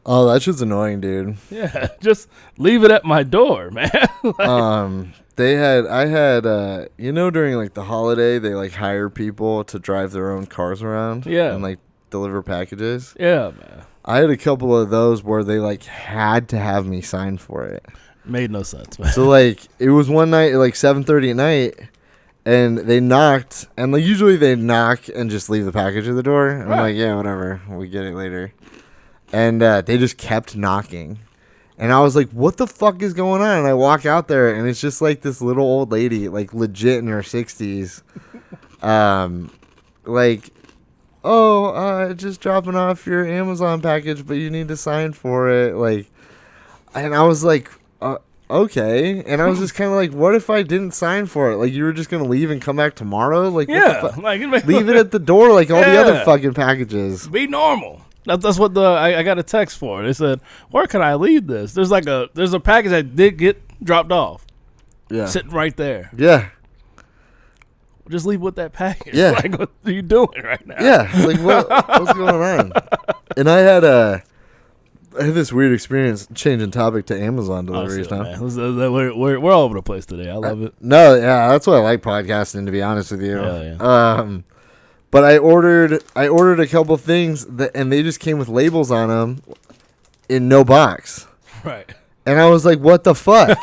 A: Oh, that shit's annoying, dude.
B: Yeah, just leave it at my door, man.
A: I had during like the holiday, they like hire people to drive their own cars around.
B: Yeah.
A: And like deliver packages.
B: Yeah, man.
A: I had a couple of those where they like had to have me sign for it.
B: Made no sense, man.
A: So like it was one night at like 7:30 at night, and they knocked, and like usually they knock and just leave the package at the door. And I'm like, yeah, whatever, we get it later. And they just kept knocking, and I was like, what the fuck is going on? And I walk out there, and it's just like this little old lady, like legit in her 60s, like, oh, just dropping off your Amazon package, but you need to sign for it, like. And I was like, okay. And I was just kind of like, what if I didn't sign for it? Like, you were just going to leave and come back tomorrow? Like,
B: yeah.
A: what the
B: Like,
A: leave it at the door like all the other fucking packages.
B: Be normal. That's what I got a text for. They said, where can I leave this? There's a package that did get dropped off.
A: Yeah.
B: Sitting right there.
A: Yeah.
B: Just leave with that package.
A: Yeah.
B: Like, what are you doing right now?
A: Yeah. Like, what's going on? And I had this weird experience changing topic to Amazon deliveries now.
B: We're all over the place today. I love it.
A: No, yeah, that's why I like podcasting, to be honest with you.
B: Yeah.
A: But I ordered a couple things and they just came with labels on them in no box.
B: Right.
A: And I was like, what the fuck?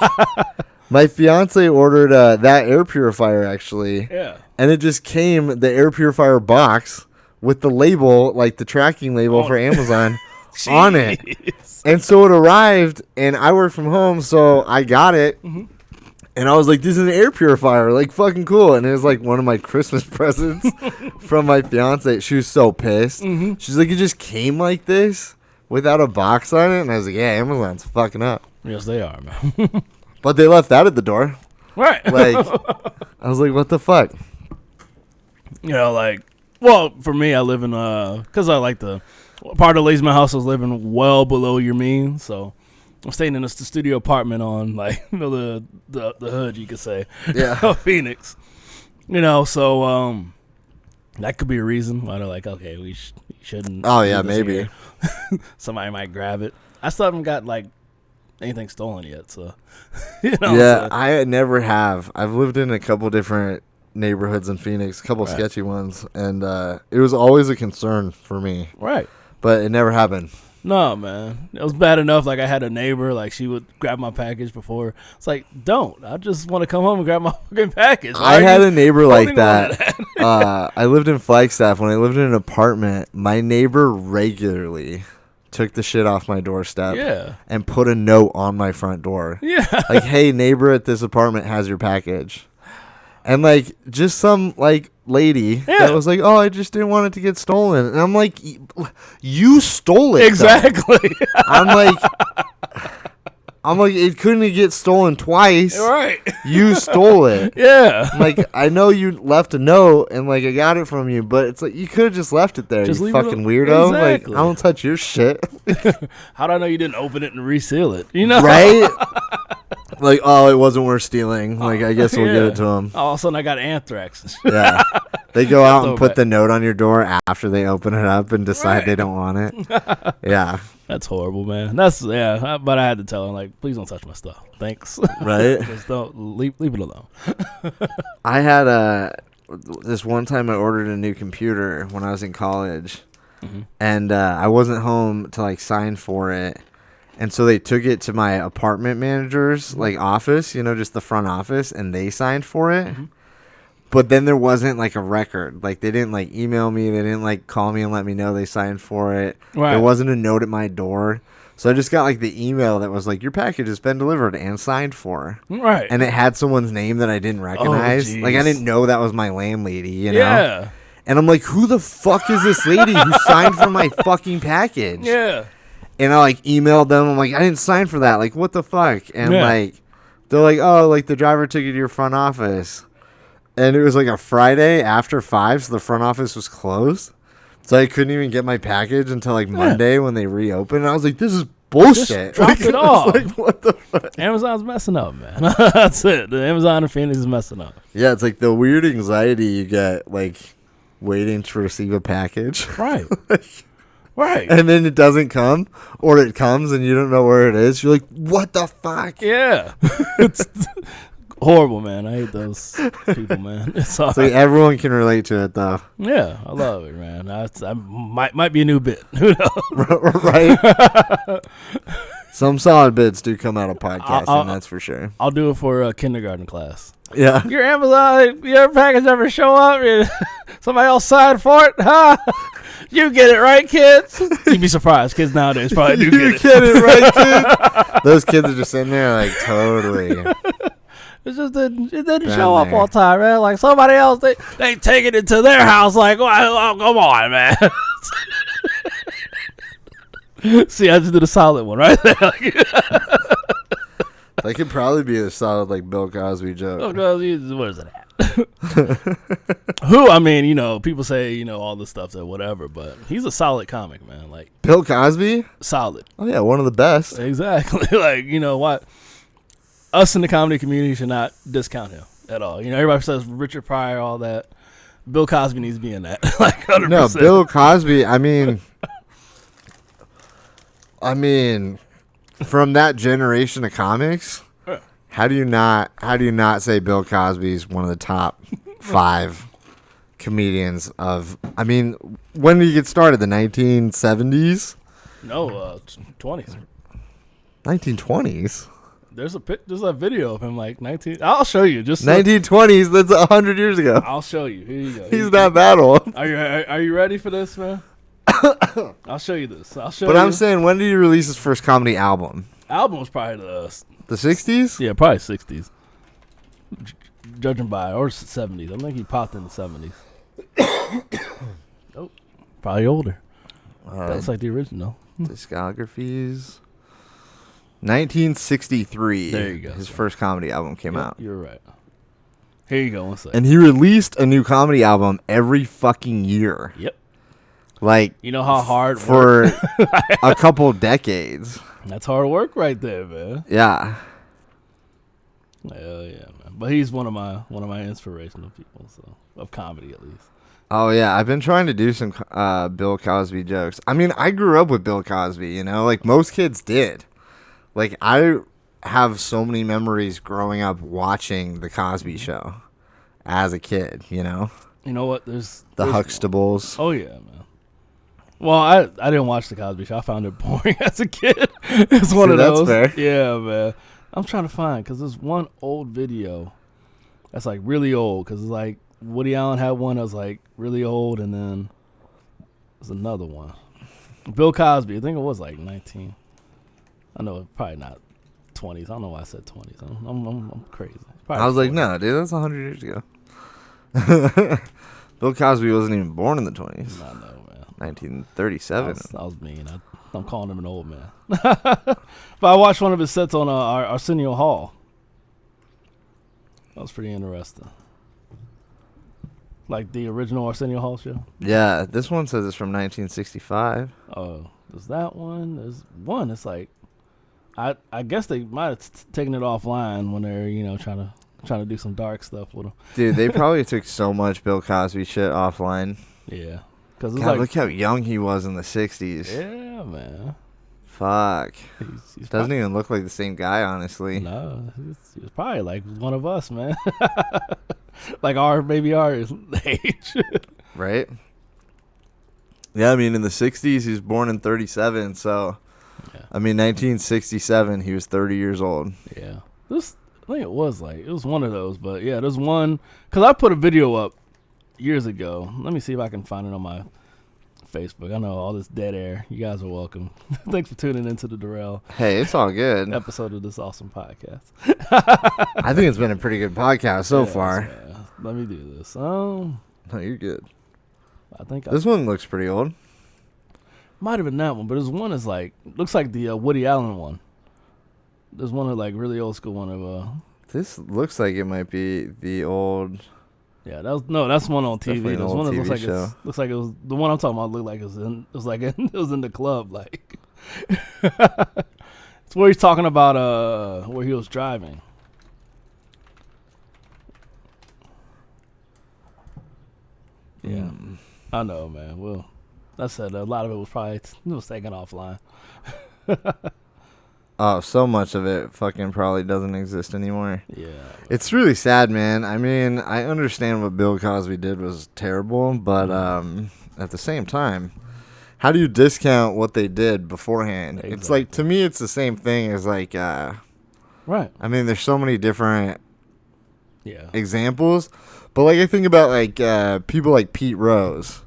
A: My fiance ordered that air purifier actually.
B: Yeah.
A: And it just came the air purifier box with the label, like the tracking label for Amazon. On it. And so it arrived, and I work from home, so I got it. Mm-hmm. And I was like, this is an air purifier, like fucking cool. And it was like one of my Christmas presents from my fiance. She was so pissed. Mm-hmm. She's like, it just came like this without a box on it. And I was like, yeah, Amazon's fucking up.
B: Yes, they are, man.
A: But they left that at the door.
B: Right.
A: Like, I was like, what the fuck?
B: You know, like, well, for me, I live in, because I like the part of Lazy Man House is living well below your means, so I'm staying in the studio apartment on, like, you know, the hood, you could say, of Phoenix. You know, so that could be a reason why they're like, okay, we shouldn't.
A: Oh yeah, maybe
B: somebody might grab it. I still haven't got like anything stolen yet, so you know.
A: Yeah, I never have. I've lived in a couple different neighborhoods in Phoenix, a couple sketchy ones, and it was always a concern for me.
B: Right.
A: But it never happened.
B: No, man. It was bad enough. Like, I had a neighbor, like, she would grab my package before. It's like, don't. I just want to come home and grab my fucking package.
A: I had a neighbor like that. I lived in Flagstaff. When I lived in an apartment, my neighbor regularly took the shit off my doorstep and put a note on my front door.
B: Yeah.
A: Like, hey, neighbor at this apartment has your package. And, like, just some, like, lady that was like, oh, I just didn't want it to get stolen. And I'm like, you stole it.
B: Exactly.
A: I'm like, it couldn't get stolen twice.
B: Right.
A: You stole it.
B: Yeah.
A: Like, I know you left a note and, like, I got it from you, but it's like, you could have just left it there, just you fucking weirdo. Exactly. Like, I don't touch your shit.
B: How do I know you didn't open it and reseal it? You know?
A: Right? Like, oh, it wasn't worth stealing. Like, I guess we'll give it to him.
B: All of a sudden, I got anthrax.
A: Yeah. They go out and put the note on your door after they open it up and decide they don't want it. Yeah.
B: That's horrible, man. But I had to tell him, like, please don't touch my stuff. Thanks.
A: Right?
B: Just don't leave it alone.
A: I had this one time I ordered a new computer when I was in college, and I wasn't home to, like, sign for it. And so they took it to my apartment manager's, like, office, you know, just the front office, and they signed for it. But then there wasn't like a record. Like they didn't like email me. They didn't like call me and let me know they signed for it.
B: Right.
A: There wasn't a note at my door. So I just got like the email that was like, your package has been delivered and signed for.
B: Right.
A: And it had someone's name that I didn't recognize. Like I didn't know that was my landlady, you know?
B: Yeah.
A: And I'm like, who the fuck is this lady who signed for my fucking package?
B: Yeah.
A: And I like emailed them. I'm like, I didn't sign for that. Like, what the fuck? And like, they're like, oh, like the driver took you to your front office. And it was like a Friday after 5, so the front office was closed. So I couldn't even get my package until like Monday when they reopened. And I was like, this is bullshit.
B: Just dropped it off.
A: Like, what the fuck?
B: Amazon's messing up, man. That's it. The Amazon in Phoenix is messing up.
A: Yeah, it's like the weird anxiety you get, like, waiting to receive a package.
B: Right. Right.
A: And then it doesn't come, or it comes and you don't know where it is. You're like, what the fuck?
B: Yeah. It's horrible, man. I hate those people, man. It's all
A: So everyone can relate to it, though.
B: Yeah, I love it, man. I might be a new bit. Who knows?
A: Right? Some solid bits do come out of podcasting, that's for sure.
B: I'll do it for a kindergarten class.
A: Yeah.
B: Your Amazon, your package never show up. Somebody else signed for it. Huh? You get it right, kids. You'd be surprised. Kids nowadays probably do get it.
A: You get it right, kid. Those kids are just in there like, totally.
B: It just didn't show up all the time, man. Like somebody else, they taking it to their house. Like, oh, come on, man. See, I just did a solid one right there.
A: That could probably be a solid like Bill Cosby joke.
B: What is it at? Who, I mean, you know, people say, you know, all the stuff that whatever, but he's a solid comic, man. Like
A: Bill Cosby?
B: Solid.
A: Oh yeah, one of the best.
B: Exactly. Like, you know what? Us in the comedy community should not discount him at all. You know, everybody says Richard Pryor, all that. Bill Cosby needs to be in that. Like 100%.
A: No, Bill Cosby, I mean, from that generation of comics, how do you not say Bill Cosby's one of the top 5 comedians of? I mean, when did he get started? The 1970s?
B: No, 20s.
A: 1920s.
B: There's a video of him like 19. I'll show you. Just
A: 1920s. That's 100 years ago.
B: I'll show you. Here you go.
A: He's not that old.
B: Are you ready for this, man? I'll show you this.
A: But I'm saying, when did he release his first comedy album?
B: Album was probably
A: the 60s?
B: Yeah, probably 60s. Judging by, or 70s. I think he popped in the 70s. Oh, probably older. That's like the original.
A: Discographies. 1963.
B: There you go.
A: His first comedy album came out.
B: You're right. Here you go. One second.
A: And he released a new comedy album every fucking year.
B: Yep.
A: Like,
B: you know how hard
A: for a couple decades.
B: That's hard work right there, man.
A: Yeah.
B: Hell yeah, man. But he's one of my inspirational people, so of comedy at least.
A: Oh yeah, I've been trying to do some Bill Cosby jokes. I mean, I grew up with Bill Cosby, you know, like most kids did. Like, I have so many memories growing up watching The Cosby Show as a kid, you know?
B: You know what? There's
A: Huxtables.
B: Oh, yeah, man. Well, I didn't watch The Cosby Show. I found it boring as a kid. It's one of those.
A: That's fair.
B: Yeah, man. I'm trying to find, because there's one old video that's, like, really old, because, like, Woody Allen had one that was, like, really old, and then there's another one. Bill Cosby, I think it was, like, 19. I know, probably not 20s. I don't know why I said 20s. I'm crazy. Probably
A: I was
B: 40s.
A: like, no, dude, that's 100 years ago. Bill Cosby wasn't even born in the 20s.
B: I know, man.
A: 1937.
B: I was mean. I'm calling him an old man. But I watched one of his sets on Arsenio Hall. That was pretty interesting. Like the original Arsenio Hall show?
A: Yeah, this one says it's from 1965.
B: Oh, there's that one. There's one. It's like, I guess they might have taken it offline when they're, you know, trying to do some dark stuff with him.
A: Dude, they probably took so much Bill Cosby shit offline.
B: Yeah. Cause
A: God, like, look how young he was in the 60s.
B: Yeah, man.
A: Fuck.
B: He's
A: doesn't even look like the same guy, honestly.
B: No, he's probably like one of us, man. Like maybe our age.
A: Right? Yeah, I mean, in the 60s, he was born in 37, so... Yeah. I mean, 1967, he was 30 years old.
B: Yeah. think it was one of those, but yeah, there's one because I put a video up years ago. Let me see if I can find it on my Facebook. I know all this dead air. You guys are welcome. Thanks for tuning into the Durrell.
A: Hey, it's all good.
B: Episode of this awesome podcast.
A: I think it's been a pretty good podcast so far.
B: Yeah. Let me do this.
A: No, you're good.
B: I think
A: this one looks pretty old.
B: Might have been that one, but there's one that's looks like the Woody Allen one. There's one of really old school one of
A: This looks like it might be the old.
B: Yeah, that's one on TV. There's one that looks like it was the one I'm talking about. Looked like it was in the club. Like it's where he's talking about where he was driving. Yeah, I know, man. Well, that said, a lot of it was probably taken offline.
A: Oh, so much of it fucking probably doesn't exist anymore.
B: Yeah.
A: It's really sad, man. I mean, I understand what Bill Cosby did was terrible, but at the same time, how do you discount what they did beforehand? Exactly. It's like, to me, it's the same thing as right. I mean, there's so many different examples, but like I think about people like Pete Rose.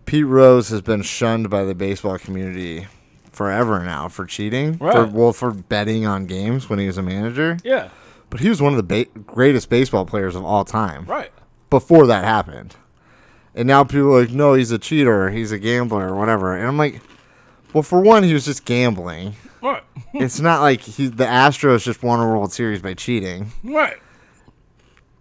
A: Pete Rose has been shunned by the baseball community forever now for cheating, for betting on games when he was a manager.
B: Yeah.
A: But he was one of the greatest baseball players of all time.
B: Right.
A: Before that happened. And now people are like, no, he's a cheater, he's a gambler, or whatever. And I'm like, well, for one, he was just gambling.
B: Right.
A: It's not like the Astros just won a World Series by cheating.
B: Right.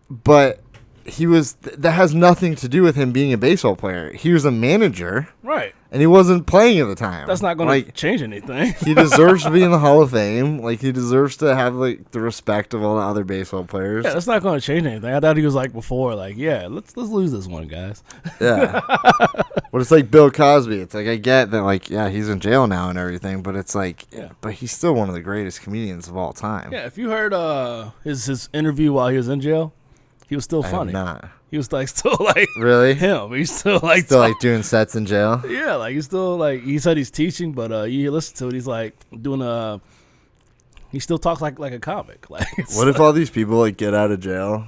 A: But that has nothing to do with him being a baseball player. He was a manager.
B: Right.
A: And he wasn't playing at the time.
B: That's not going to change anything.
A: He deserves to be in the Hall of Fame. Like, he deserves to have the respect of all the other baseball players.
B: Yeah, that's not going to change anything. I thought he was before, let's lose this one, guys.
A: Yeah. But it's like Bill Cosby. It's like, I get that, he's in jail now and everything, but it's but he's still one of the greatest comedians of all time.
B: Yeah, if you heard his interview while he was in jail, he was still funny.
A: I have not.
B: He was still
A: really
B: him. He's still
A: doing sets in jail.
B: Yeah, he's still he said he's teaching, but you listen to it, he's doing he still talks like a comic.
A: What if all these people get out of jail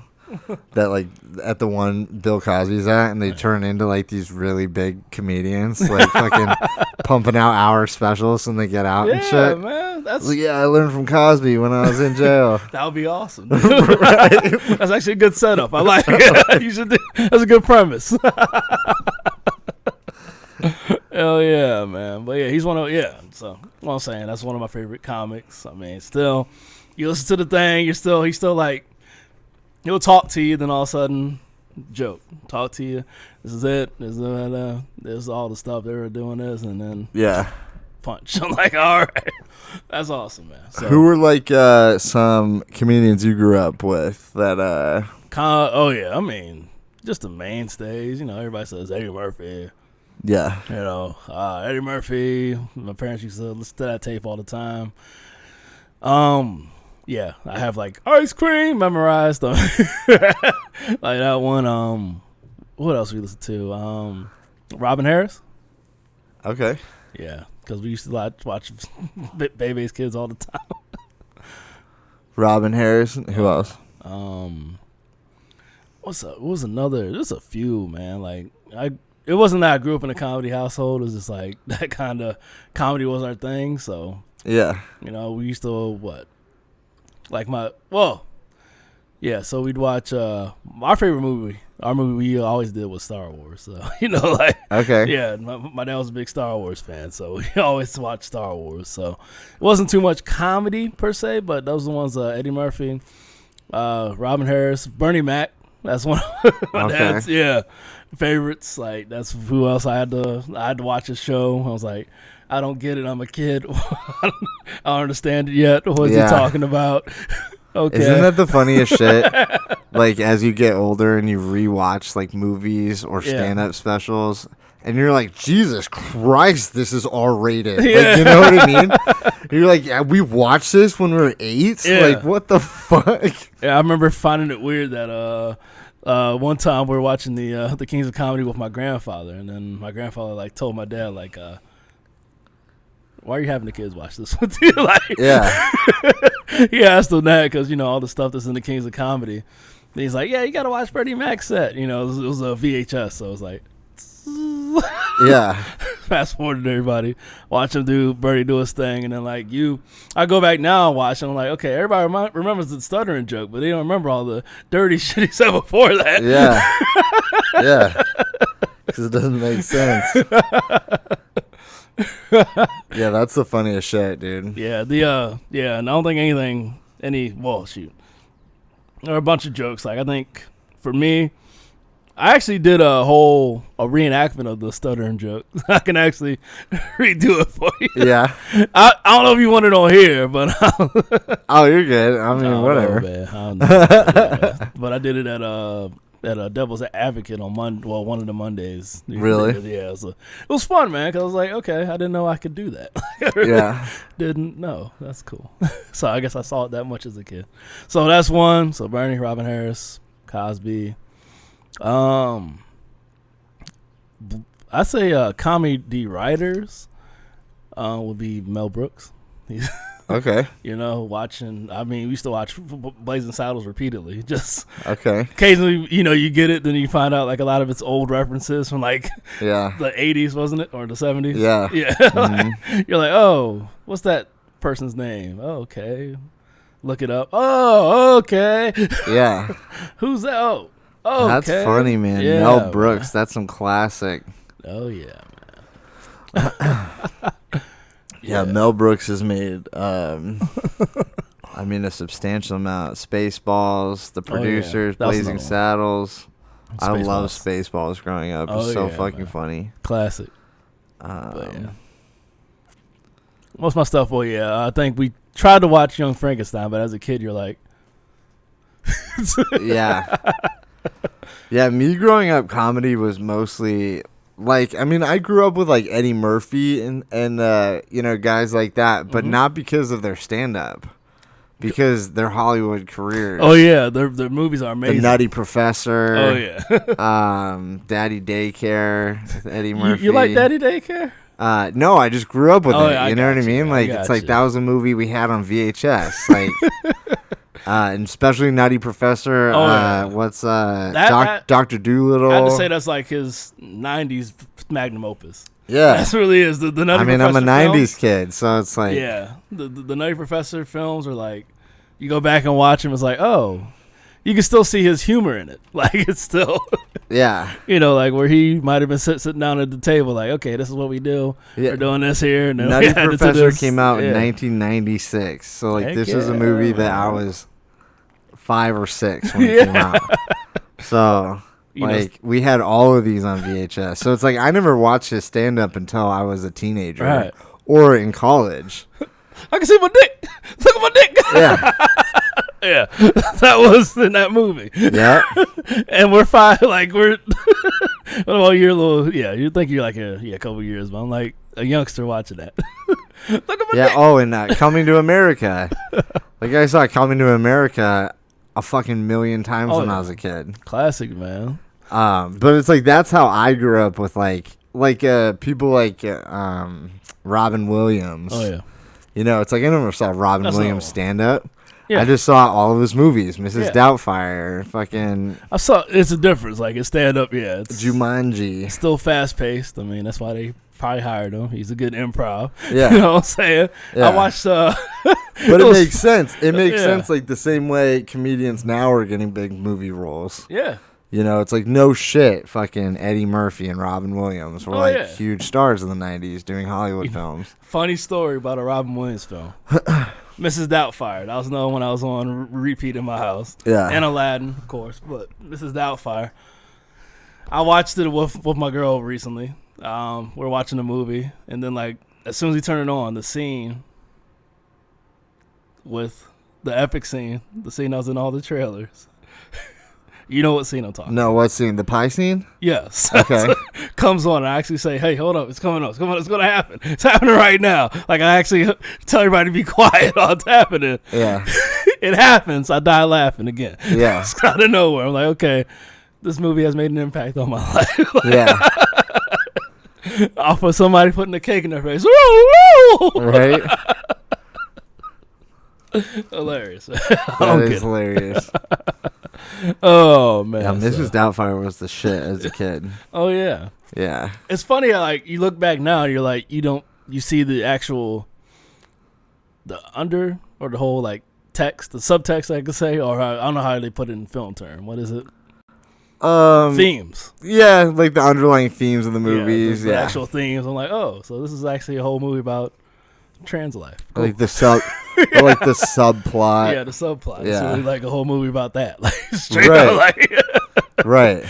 A: that at the one Bill Cosby's at, and they turn into these really big comedians, fucking pumping out hour specials when they get out and shit?
B: Yeah, man.
A: I learned from Cosby when I was in jail.
B: That would be awesome. Right. That's actually a good setup. I like it. You should. That's a good premise. Hell yeah, man. But yeah, he's one of So what I'm saying, that's one of my favorite comics. I mean, still, you listen to the thing, he's still he'll talk to you, then all of a sudden, joke, talk to you. This is it. This is all the stuff they were doing this, and then punch. I'm like, all right, that's awesome, man. So,
A: who were some comedians you grew up with that?
B: I mean, just the mainstays. Everybody says Eddie Murphy.
A: Yeah.
B: Eddie Murphy. My parents used to listen to that tape all the time. Yeah, I have Ice Cream memorized. That one. What else we listen to? Robin Harris.
A: Okay.
B: Yeah, because we used to watch Bebe's Kids all the time.
A: Robin Harris. Who else?
B: What was another? There's a few, man. It wasn't that I grew up in a comedy household. It was just that kind of comedy was our thing. So
A: yeah,
B: we used to so we'd watch our favorite movie. Our movie we always did was Star Wars. So
A: okay,
B: yeah, my dad was a big Star Wars fan, so we always watched Star Wars. So it wasn't too much comedy per se, but those are the ones Eddie Murphy, Robin Harris, Bernie Mac. That's one of my dad's favorites. That's who else I had to watch his show. I was like, I don't get it. I'm a kid. I don't understand it yet. What's he talking about? Okay.
A: Isn't that the funniest shit? As you get older and you rewatch movies or stand-up specials, and you're like, Jesus Christ, this is R-rated.
B: Yeah.
A: You know what I mean? You're like, we watched this when we were 8?
B: Yeah.
A: What the fuck?
B: Yeah, I remember finding it weird that one time we were watching the Kings of Comedy with my grandfather, and then my grandfather told my dad why are you having the kids watch this with you? Like,
A: Yeah.
B: he asked him that because, all the stuff that's in the Kings of Comedy. And he's like, yeah, you got to watch Bernie Mac's set. It was a VHS, so it was like,
A: Yeah.
B: fast forward to everybody, watch him Bernie do his thing, and then I go back now and watch, and I'm like, okay, everybody remembers the stuttering joke, but they don't remember all the dirty shit he said before that.
A: Yeah. Yeah. Because it doesn't make sense. Yeah, that's the funniest shit, dude.
B: Yeah, and I don't think there are a bunch of jokes. Like, I think for me, I actually did a reenactment of the stuttering joke. I can actually redo it for you.
A: Yeah.
B: I don't know if you want it on here, but
A: oh, you're good. I mean, whatever.
B: But I did it at a Devil's Advocate on one of the Mondays.
A: Really?
B: Yeah. So it was fun, man. Because I was like, okay, I didn't know I could do that.
A: Yeah.
B: Didn't know. That's cool. So I guess I saw it that much as a kid. So that's one. So Bernie, Robin Harris, Cosby. I say comedy writers would be Mel Brooks.
A: Okay.
B: Watching. I mean, we used to watch Blazing Saddles repeatedly. Just
A: okay.
B: Occasionally, you get it, then you find out like a lot of it's old references from the 80s, wasn't it, or the 70s?
A: Yeah.
B: Yeah. Mm-hmm. You're like, oh, what's that person's name? Oh, okay. Look it up. Oh, okay.
A: Yeah.
B: Who's that? Oh,
A: that's
B: okay.
A: funny, man.
B: Yeah,
A: Mel Brooks,
B: man.
A: That's some classic.
B: Oh yeah, man.
A: Yeah, Mel Brooks has made, a substantial amount. Spaceballs, The Producers, Blazing Saddles. I love Spaceballs growing up. It's so fucking funny.
B: Classic. Most of my stuff, I think we tried to watch Young Frankenstein, but as a kid, you're like...
A: Yeah. Yeah, me growing up, comedy was mostly... I grew up with Eddie Murphy and guys like that, but not because of their stand-up, because their Hollywood careers.
B: Oh yeah, their movies are amazing.
A: The Nutty Professor.
B: Oh yeah.
A: Daddy Daycare with Eddie Murphy.
B: You like Daddy Daycare?
A: No, I just grew up with it.
B: Yeah,
A: you know what I mean? That was a movie we had on VHS. And especially Nutty Professor. What's Dr. Doolittle?
B: I have to say that's like his 90s magnum opus.
A: Yeah.
B: That really is. The Nutty Professor
A: I'm a 90s
B: films,
A: kid, so it's like...
B: Yeah. The Nutty Professor films are like, you go back and watch them, it's like, oh, you can still see his humor in it. Like, it's still...
A: Yeah.
B: Where he might have been sitting down at the table like, okay, this is what we do. Yeah. We're doing this here. And then
A: Nutty Professor came out in 1996. So, this was a movie that I was 5 or 6 when it came out. So, we had all of these on VHS. So, it's I never watched his stand-up until I was a teenager.
B: Right.
A: Or in college.
B: I can see my dick. Look at my dick.
A: Yeah.
B: Yeah. That was in that movie.
A: Yeah.
B: And we're 5, we're... well, you're a little... Yeah, you think you're a couple years, but I'm like a youngster watching that. Look at my dick.
A: And Coming to America. I saw Coming to America a fucking million times when I was a kid.
B: Classic, man.
A: But it's that's how I grew up with people like Robin Williams.
B: Oh yeah.
A: It's I never saw Robin Williams stand up.
B: Yeah.
A: I just saw all of his movies. Mrs. Doubtfire, fucking...
B: I saw... It's a difference. His stand-up, it's...
A: Jumanji.
B: Still fast-paced. I mean, that's why they probably hired him. He's a good improv.
A: Yeah.
B: You know what I'm saying? Yeah. I watched...
A: But it makes sense. It makes sense the same way comedians now are getting big movie roles.
B: Yeah.
A: It's no shit. Fucking Eddie Murphy and Robin Williams were huge stars in the 90s doing Hollywood films.
B: Funny story about a Robin Williams film. Mrs. Doubtfire. That was another one I was on repeat in my house.
A: Yeah.
B: And Aladdin, of course. But Mrs. Doubtfire. I watched it with my girl recently. We're watching the movie. And then, as soon as we turn it on, the scene with the epic scene, the scene that was in all the trailers. You know what scene I'm talking about.
A: No, what scene? The pie scene?
B: Yes.
A: Okay.
B: Comes on, and I actually say, hey, hold up. It's coming up. It's going to happen. It's happening right now. I actually tell everybody to be quiet while it's happening.
A: Yeah.
B: It happens. I die laughing again.
A: Yeah.
B: It's out of nowhere. I'm like, okay, this movie has made an impact on my life.
A: Yeah.
B: Off of somebody putting a cake in their face. Woo, woo,
A: Right?
B: Hilarious.
A: That is hilarious.
B: Oh man.
A: Yeah, Mrs. Doubtfire was the shit as a kid.
B: Oh yeah.
A: Yeah.
B: It's funny how, like, you look back now, you're like, you see the actual, the under, or the whole, like, text, the subtext, I could say, or I don't know how they put it in film term. What is it? Themes.
A: Yeah, like the underlying themes of the movies.
B: The actual themes. I'm like, oh, so this is actually a whole movie about trans life. Cool.
A: Like the like the subplot.
B: Yeah, the subplot.
A: Yeah.
B: It's really like a whole movie about that. Like, straight up, like.
A: Right.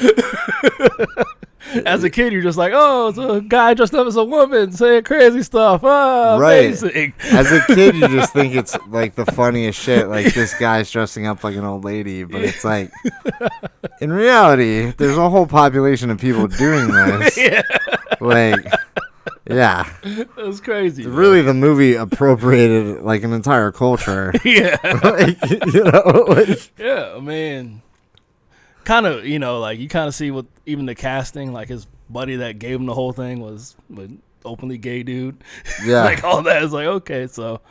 B: As a kid, you're just like, oh, it's a guy dressed up as a woman saying crazy stuff. Oh,
A: right.
B: Amazing.
A: As a kid, you just think it's like the funniest shit. Like, this guy's dressing up like an old lady, but it's like, in reality, there's a whole population of people doing this.
B: Yeah.
A: Like, yeah.
B: It was crazy.
A: Really, the movie appropriated like an entire culture.
B: Yeah.
A: Like, you know, like.
B: Yeah, I mean, kind of, you know, like, you kind of see what even the casting, like, his buddy that gave him the whole thing was an openly gay dude.
A: Yeah.
B: Like, all that is like, okay, so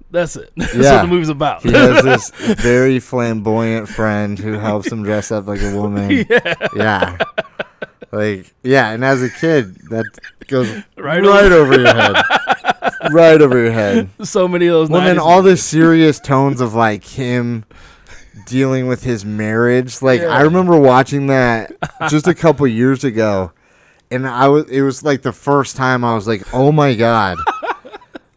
B: that's it.
A: Yeah.
B: That's what the movie's about.
A: He has this very flamboyant friend who helps him dress up like a woman. Yeah. Like, yeah, and as a kid, that goes right over your head. Right over your head.
B: So many of those.
A: Well, then all the serious tones of, like, him dealing with his marriage. Like, I remember watching that just a couple years ago, and it was like the first time I was like, oh my God,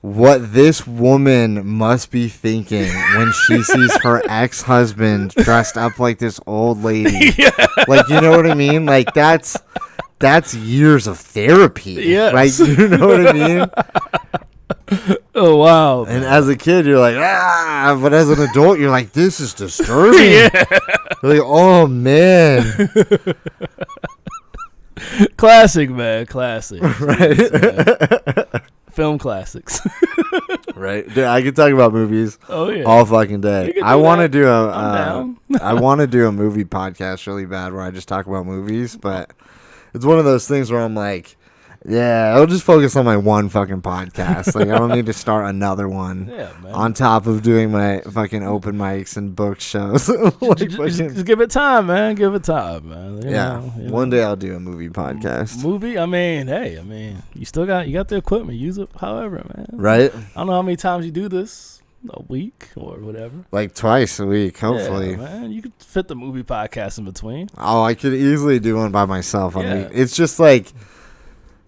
A: what this woman must be thinking when she sees her ex-husband dressed up like this old lady. Yeah. Like, you know what I mean? Like, that's years of therapy.
B: Yeah.
A: Like, you know what I mean?
B: Oh, wow.
A: And as a kid, you're like, but as an adult, you're like, this is disturbing. Yeah. You're like, oh, man.
B: Classic, man. Classic.
A: Right.
B: Film classics.
A: Right. Dude, I could talk about movies all fucking day. I want to do I want to do a movie podcast really bad where I just talk about movies, but it's one of those things where I'm like, yeah, I'll just focus on my one fucking podcast. Like, I don't need to start another one on top of doing my fucking open mics and book shows. Like,
B: just give it time, man. Give it time, man. You know.
A: One day I'll do a movie podcast.
B: Movie? I mean, hey, you got the equipment. Use it however, man.
A: Right?
B: I don't know how many times you do this. A week or whatever.
A: Like twice a week, hopefully.
B: Yeah, man. You could fit the movie podcast in between.
A: Oh, I could easily do one by myself. It's just like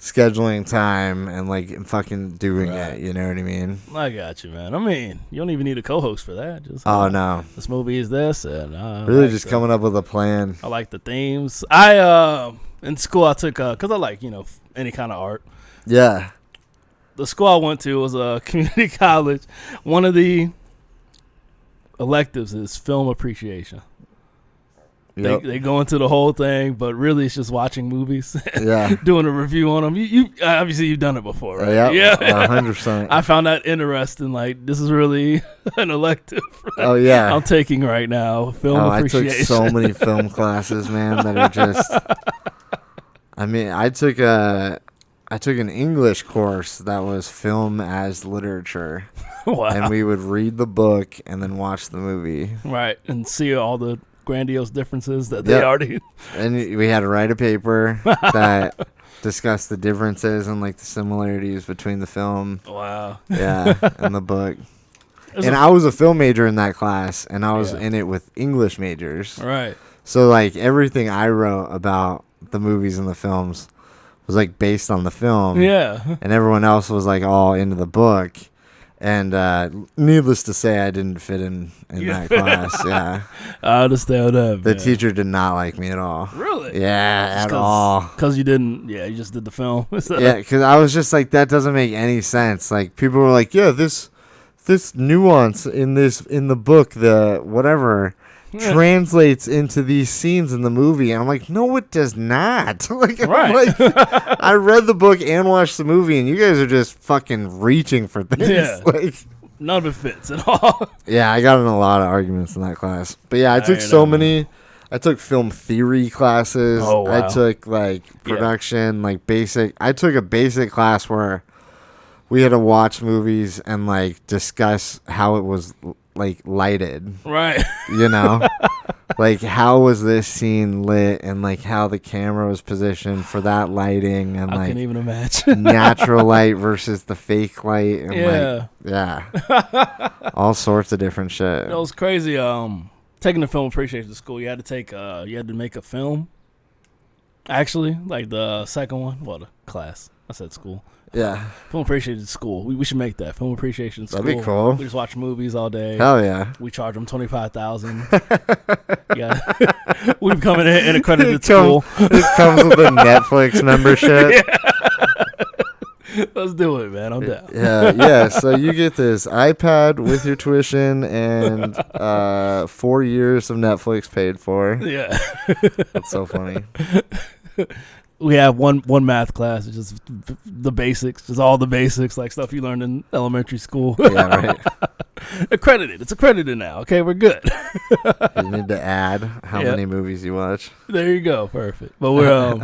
A: scheduling time and like fucking doing it, you know what I mean?
B: I got you, man. I mean, you don't even need a co-host for that. Just
A: no,
B: this movie is this, and
A: really just coming up with a plan.
B: I like the themes. I in school I took because I like any kind of art.
A: Yeah.
B: The school I went to was a community college. One of the electives is film appreciation. Yep. They go into the whole thing, but really it's just watching movies. Yeah. Doing a review on them. You obviously you've done it before, right?
A: Yeah. 100%.
B: I found that interesting. Like, this is really an elective.
A: Oh yeah.
B: I'm taking right now. Film appreciation.
A: I took so many film classes, man, that are just I mean, I took an English course that was film as literature. Wow. And we would read the book and then watch the movie.
B: Right. And see all the grandiose differences that they already.
A: And we had to write a paper that discussed the differences and like the similarities between the film.
B: Wow.
A: Yeah, and the book. And I was a film major in that class, and I was in it with English majors.
B: Right.
A: So like everything I wrote about the movies and the films was like based on the film.
B: Yeah.
A: And everyone else was like all into the book. And needless to say, I didn't fit in that class. Yeah,
B: I understand that.
A: The teacher did not like me at all.
B: Really?
A: Yeah, at all.
B: Because you didn't. Yeah, you just did the film.
A: Yeah, because I was just like, that doesn't make any sense. Like, people were like, yeah, this nuance in the book, the whatever, translates into these scenes in the movie, and I'm like, no, it does not. Like, right. I read the book and watched the movie, and you guys are just fucking reaching for things. Yeah. Like,
B: none of it fits at all.
A: Yeah, I got in a lot of arguments in that class, but yeah, I took so many. I took film theory classes. Oh, wow. I took like production, like basic. I took a basic class where we had to watch movies and like discuss how it was like lighted.
B: Right.
A: You know? Like how was this scene lit and like how the camera was positioned for that lighting and
B: I can't even imagine.
A: natural light versus the fake light and
B: yeah.
A: All sorts of different shit.
B: It was crazy. Taking the film appreciation to school, you had to make a film. Actually, like the second one, the class. I said school.
A: Yeah.
B: Film appreciation school. We should make that film appreciation school.
A: That'd be cool.
B: We just watch movies all day.
A: Hell yeah.
B: We charge them $25,000. Yeah. We become an accredited school.
A: It comes with a Netflix membership.
B: Yeah. Let's do it, man. I'm down.
A: Yeah. So you get this iPad with your tuition and 4 years of Netflix paid for.
B: Yeah.
A: That's so funny.
B: We have one math class. It's just the basics, just all the basics, like stuff you learned in elementary school.
A: Yeah, right.
B: Accredited. It's accredited now. Okay, we're good.
A: You need to add how many movies you watch.
B: There you go. Perfect. But we're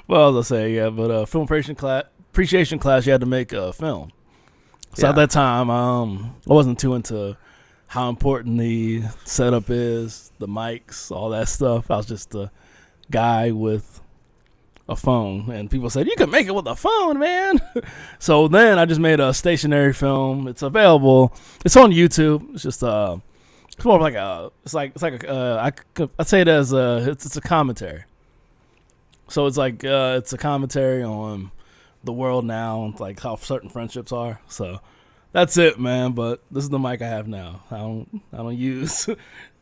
B: well, I'll say film appreciation class. You had to make a film. So at that time, I wasn't too into how important the setup is, the mics, all that stuff. I was just a guy with a phone, and people said you can make it with a phone, man. So then I just made a stationary film. It's available. It's on YouTube. It's just it's more like I'd say it as it's a commentary. So it's like it's a commentary on the world now and like how certain friendships are. So that's it, man. But this is the mic I have now. I don't use.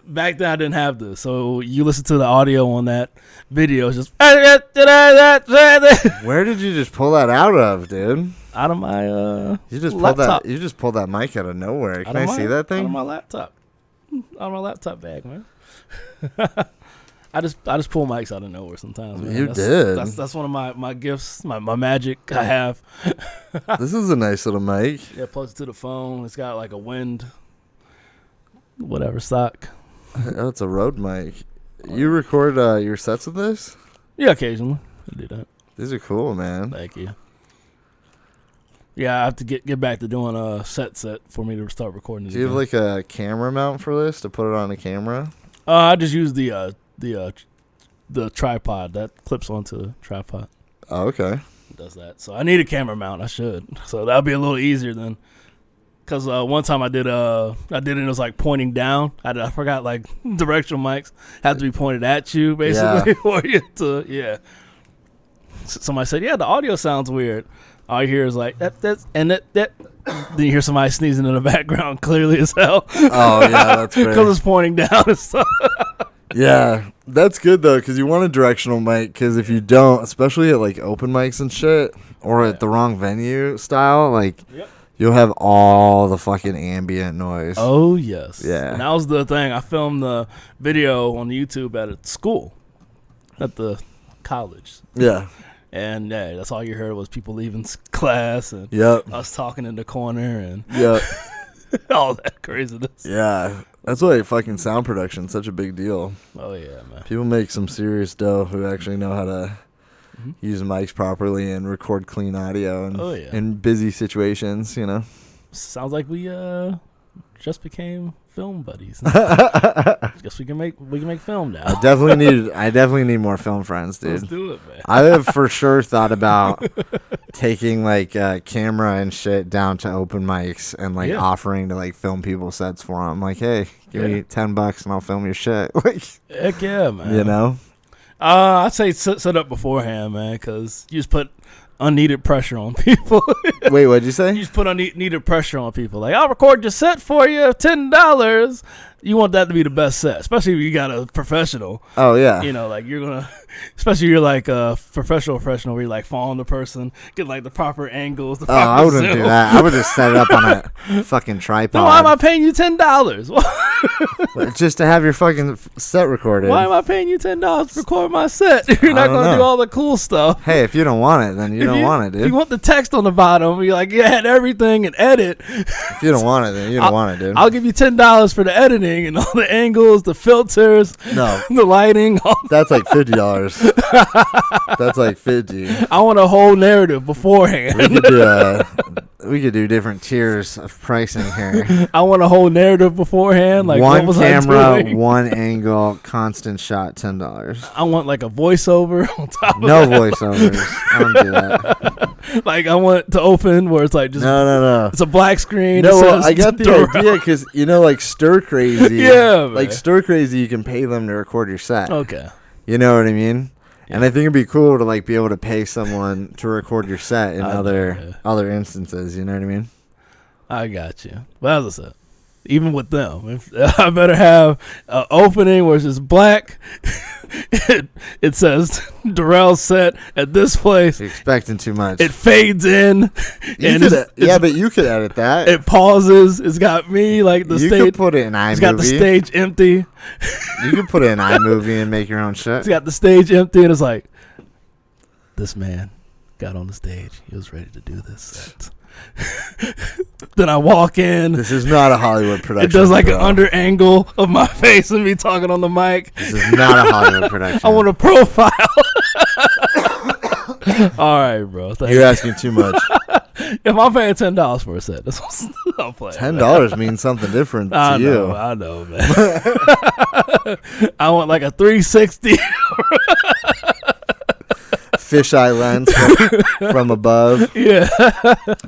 B: Back then I didn't have this, so you listen to the audio on that video. It's just
A: where did you just pull that out of, dude?
B: Out of my
A: you just
B: laptop.
A: You just pulled that mic out of nowhere. Can I see that thing?
B: Out of my laptop. Out of my laptop bag, man. I just pull mics out of nowhere sometimes, man. That's one of my gifts, my magic I have.
A: This is a nice little mic.
B: Yeah, plugs it to the phone. It's got like a wind stock.
A: Oh, it's a Rode mic. You record your sets with this?
B: Yeah, occasionally. I do that.
A: These are cool, man.
B: Thank you. Yeah, I have to get back to doing a set for me to start recording.
A: Do you have like a camera mount for this to put it on a camera?
B: I just use the tripod that clips onto the tripod.
A: Oh, okay.
B: It does that. So I need a camera mount. I should. So that'll be a little easier then. Because one time I did it, it was like pointing down. I forgot like directional mics have to be pointed at you basically.
A: Yeah.
B: Somebody said, the audio sounds weird. All you hear is like that. Then you hear somebody sneezing in the background clearly as hell.
A: Oh yeah, that's fair.
B: Because it's pointing down and stuff.
A: Yeah, that's good though, because you want a directional mic. Because if you don't, especially at like open mics and shit, or at the wrong venue style, like. Yep. You'll have all the fucking ambient noise.
B: Oh, yes.
A: Yeah.
B: And that was the thing. I filmed the video on YouTube at school, at the college.
A: Yeah.
B: And that's all you heard was people leaving class and us talking in the corner and all that craziness.
A: Yeah. That's why fucking sound production's such a big deal.
B: Oh, yeah, man.
A: People make some serious dough who actually know how to use mics properly and record clean audio in busy situations, you know.
B: Sounds like we just became film buddies. Guess we can make film now.
A: I definitely need more film friends, dude.
B: Let's do it, man.
A: I have for sure thought about taking like camera and shit down to open mics and like offering to like film people sets for them. Like, hey, give me $10 and I'll film your shit. Like,
B: heck yeah, man.
A: You know.
B: I'd say set up beforehand, man, because you just put unneeded pressure on people.
A: Wait, what'd you say?
B: You just put unneeded pressure on people. Like, I'll record your set for you, $10. You want that to be the best set, especially if you got a professional.
A: Oh, yeah.
B: You know, like you're going to, especially if you're like a professional where you like following the person, get like the proper angles.
A: I wouldn't do that. I would just set it up on a fucking tripod.
B: Then why am I paying you $10?
A: Just to have your fucking set recorded.
B: Why am I paying you $10 to record my set? You're not going to do all the cool stuff.
A: Hey, if you don't want it, then you don't want it, dude.
B: If you want the text on the bottom, you're like, yeah, everything and edit.
A: If you don't want it, then you don't want it, dude.
B: I'll give you $10 for the editing and all the angles, the filters, the lighting.
A: That's like $50. That's like $50.
B: I want a whole narrative beforehand.
A: We could do different tiers of pricing here.
B: I want a whole narrative beforehand. Like
A: one camera, one angle, constant shot, $10.
B: I want like a voiceover on top of
A: No voiceovers. I don't do that.
B: Like I want to open where it's like just
A: no.
B: It's a black screen.
A: No, well, I got the idea because like Stir Crazy.
B: Yeah, man.
A: Like Stir Crazy, you can pay them to record your set.
B: Okay.
A: You know what I mean? Yeah. And I think it'd be cool to like be able to pay someone to record your set in other instances. You know what I mean?
B: I got you. But as I said, even with them, I better have an opening where it's just black. It says Durrell set at this place.
A: You're expecting too much.
B: It fades in.
A: But you could edit that.
B: It pauses. It's got me like the stage.
A: You could put it in iMovie.
B: It's got the stage empty.
A: You could put it in iMovie and make your own shit.
B: It's got the stage empty, and it's like, this man got on the stage. He was ready to do this set. Then I walk in.
A: This is not a Hollywood production.
B: It does like an under angle of my face and me talking on the mic.
A: This is not a Hollywood production.
B: I want a profile. All right, bro.
A: You're asking too much.
B: If I'm paying $10 for a set, that's what I'm playing.
A: $10 means something different to you.
B: I know, man. I want like a 360.
A: Fisheye lens from above.
B: Yeah.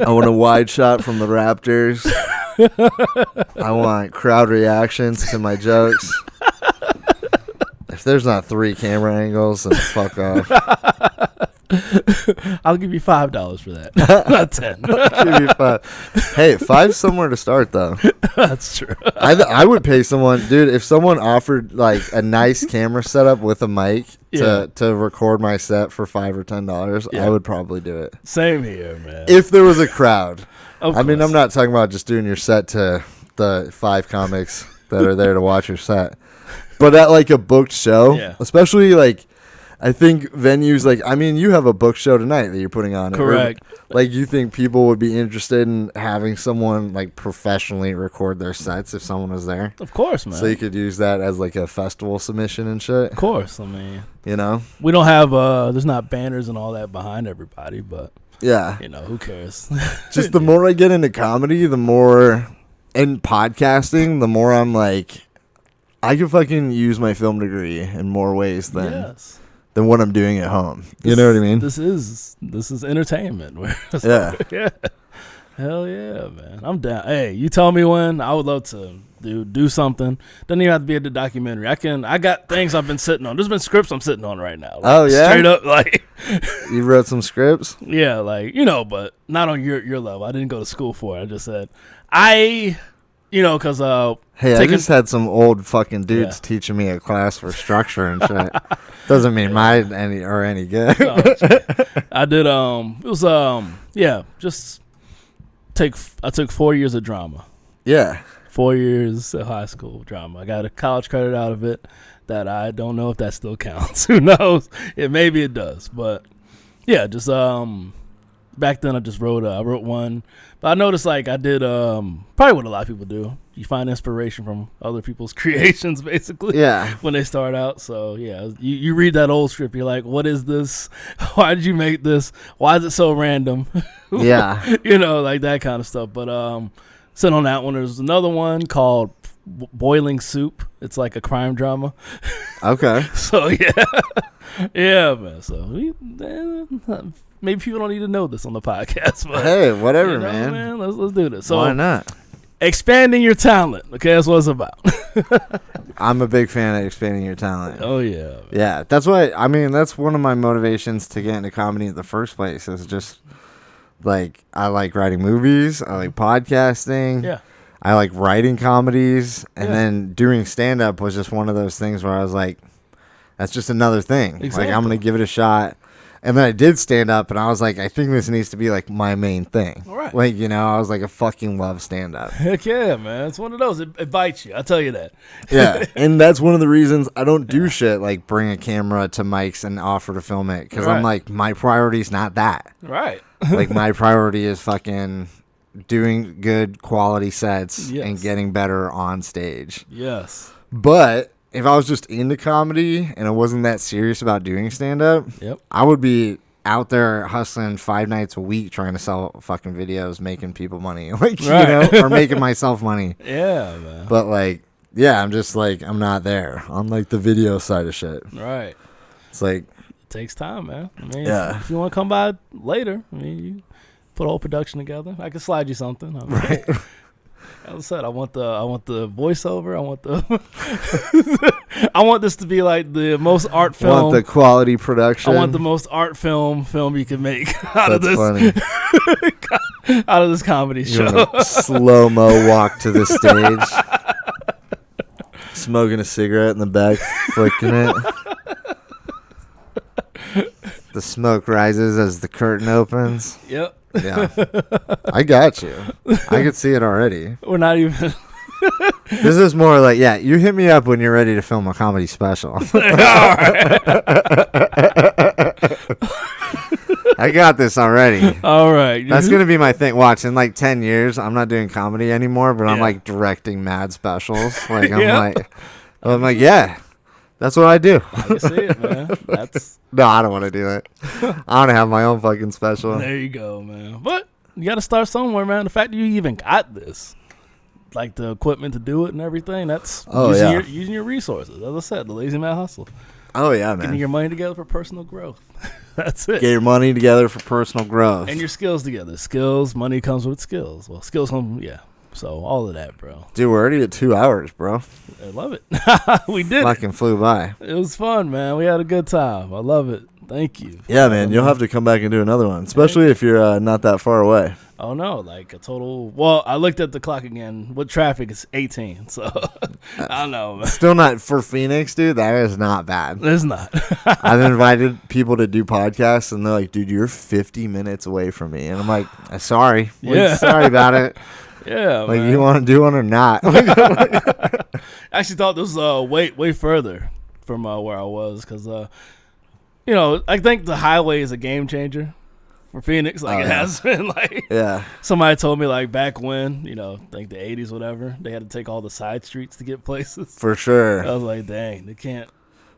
A: I want a wide shot from the Raptors. I want crowd reactions to my jokes. If there's not 3 camera angles, then fuck off.
B: I'll give you $5 for that. Not 10.
A: Give you 5. Hey, 5's somewhere to start though.
B: That's true.
A: I would pay someone, dude, if someone offered like a nice camera setup with a mic to record my set for $5 or $10, I would probably do it.
B: Same here, man.
A: If there was a crowd.
B: I
A: mean, I'm not talking about just doing your set to the 5 comics that are there to watch your set. But at like a booked show, especially like I think venues like, I mean, you have a book show tonight that you're putting on.
B: Correct.
A: Like, you think people would be interested in having someone like professionally record their sets if someone was there?
B: Of course, man.
A: So you could use that as like a festival submission and shit.
B: Of course. I mean,
A: you know,
B: we don't have there's not banners and all that behind everybody, but
A: yeah,
B: you know, who cares?
A: Just the more I get into comedy, the more, and podcasting, the more I'm like, I could fucking use my film degree in more ways than what I'm doing at home. You know what I mean?
B: This is entertainment.
A: Yeah.
B: Hell yeah, man. I'm down. Hey, you tell me when. I would love to do something. Doesn't even have to be a documentary. I got things I've been sitting on. There's been scripts I'm sitting on right now. Like,
A: oh yeah?
B: Straight up, like.
A: You wrote some scripts?
B: Yeah, like, you know, but not on your level. I didn't go to school for it. I just said, because
A: hey, I just had some old fucking dudes teaching me a class for structure and shit. Doesn't mean mine any good.
B: No, I did. It was I took 4 years of drama.
A: Yeah,
B: 4 years of high school drama. I got a college credit out of it that I don't know if that still counts. Who knows? Maybe it does, but yeah, just back then I just wrote one. But I noticed, like, I did probably what a lot of people do. You find inspiration from other people's creations, basically.
A: Yeah.
B: When they start out. So, yeah, you read that old script. You're like, what is this? Why did you make this? Why is it so random?
A: Yeah.
B: You know, like that kind of stuff. But sitting on that one, there's another one called Boiling Soup. It's like a crime drama.
A: Okay.
B: So, yeah. Yeah, man. So, maybe people don't need to know this on the podcast. But,
A: hey, whatever, man.
B: Let's do this. So,
A: why not?
B: Expanding your talent. Okay, that's what it's about.
A: I'm a big fan of expanding your talent.
B: Oh, yeah. Man.
A: Yeah, that's why, I mean, that's one of my motivations to get into comedy in the first place. Is just, like, I like writing movies. I like podcasting.
B: Yeah.
A: I like writing comedies. And then doing stand-up was just one of those things where I was like, that's just another thing.
B: Exactly.
A: Like, I'm going to give it a shot. And then I did stand up, and I was like, I think this needs to be like my main thing.
B: Right.
A: Like, you know, I was like, I fucking love stand up.
B: Heck yeah, man. It's one of those. It bites you. I'll tell you that.
A: Yeah. And that's one of the reasons I don't do shit like bring a camera to mics and offer to film it. Because I'm like, my priority is not that.
B: Right.
A: Like, my priority is fucking doing good quality sets and getting better on stage.
B: Yes.
A: But if I was just into comedy and I wasn't that serious about doing stand-up, I would be out there hustling 5 nights a week trying to sell fucking videos, making people money, like, you know, or making myself money.
B: Yeah, man.
A: But, like, yeah, I'm just, like, I'm not there on, like, the video side of shit.
B: Right.
A: It's like...
B: It takes time, man. I mean, if you want to come by later, I mean, you put a whole production together. I can slide you something. I mean, right. As I said, I want the voiceover. I want this to be like the most art film.
A: I want the quality production.
B: I want the most art film you can make out of this.
A: Funny.
B: Out of this comedy show.
A: Slow-mo walk to the stage, smoking a cigarette in the back, flicking it. The smoke rises as the curtain opens.
B: Yep.
A: Yeah, I got you. I could see it already.
B: We're not even.
A: This is more like, yeah, you hit me up when you're ready to film a comedy special. I got this already.
B: All right.
A: That's going to be my thing. Watch, in like 10 years, I'm not doing comedy anymore, but I'm like directing mad specials. Like, I'm like, yeah, that's what I do.
B: I can see it, man.
A: No, I don't want to do it. I want to have my own fucking special.
B: There you go, man. But you got to start somewhere, man. The fact that you even got this, like the equipment to do it and everything, that's using your resources. As I said, the lazy man hustle.
A: Oh, yeah, man.
B: Getting your money together for personal growth. That's it.
A: Get your money together for personal growth.
B: And your skills together. Money comes with skills. Well, skills come, So all of that, bro.
A: Dude, we're already at 2 hours, bro.
B: I love it. We did.
A: Fucking flew by.
B: It was fun, man. We had a good time. I love it. Thank you.
A: Yeah, man. You'll have to come back and do another one, especially if you're not that far away.
B: Oh, no. Like a total. Well, I looked at the clock again. With traffic, it's 18. So I don't know, man.
A: Still not for Phoenix, dude. That is not bad.
B: It's not.
A: I've invited people to do podcasts, and they're like, dude, you're 50 minutes away from me. And I'm like, sorry.
B: Yeah.
A: Sorry about it.
B: Yeah,
A: like,
B: man.
A: you want to do one or not?
B: I actually thought this was way further from where I was because, I think the highway is a game changer for Phoenix. Like, it has been. Like, somebody told me, like, back when, like the 80s, whatever, they had to take all the side streets to get places.
A: For sure.
B: I was like, dang, they can't.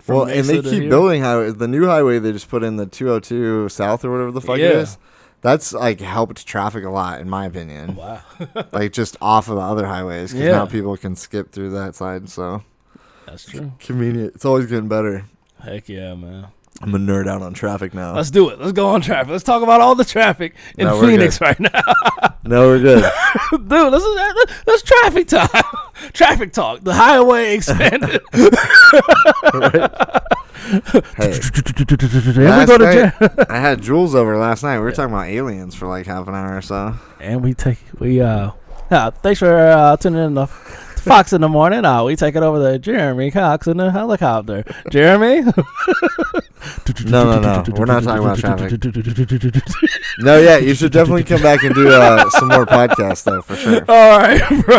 A: Well, and they keep building highways. The new highway they just put in, the 202 South or whatever the fuck it is. That's, like, helped traffic a lot, in my opinion.
B: Wow.
A: Like, just off of the other highways, because now people can skip through that side, so.
B: That's true.
A: Convenient. It's always getting better.
B: Heck yeah, man.
A: I'm a nerd out on traffic now.
B: Let's do it. Let's go on traffic. Let's talk about all the traffic in Phoenix right now.
A: No, we're good.
B: Dude, let's traffic time. Traffic talk. The highway expanded.
A: Hey, I had Jules over last night. We were talking about aliens for like half an hour or so.
B: And thanks for tuning in to Fox in the morning. We take it over to Jeremy Cox in the helicopter. Jeremy?
A: No. We're not talking about traffic. No, yeah, you should definitely come back and do some more podcasts, though, for sure.
B: All right, bro.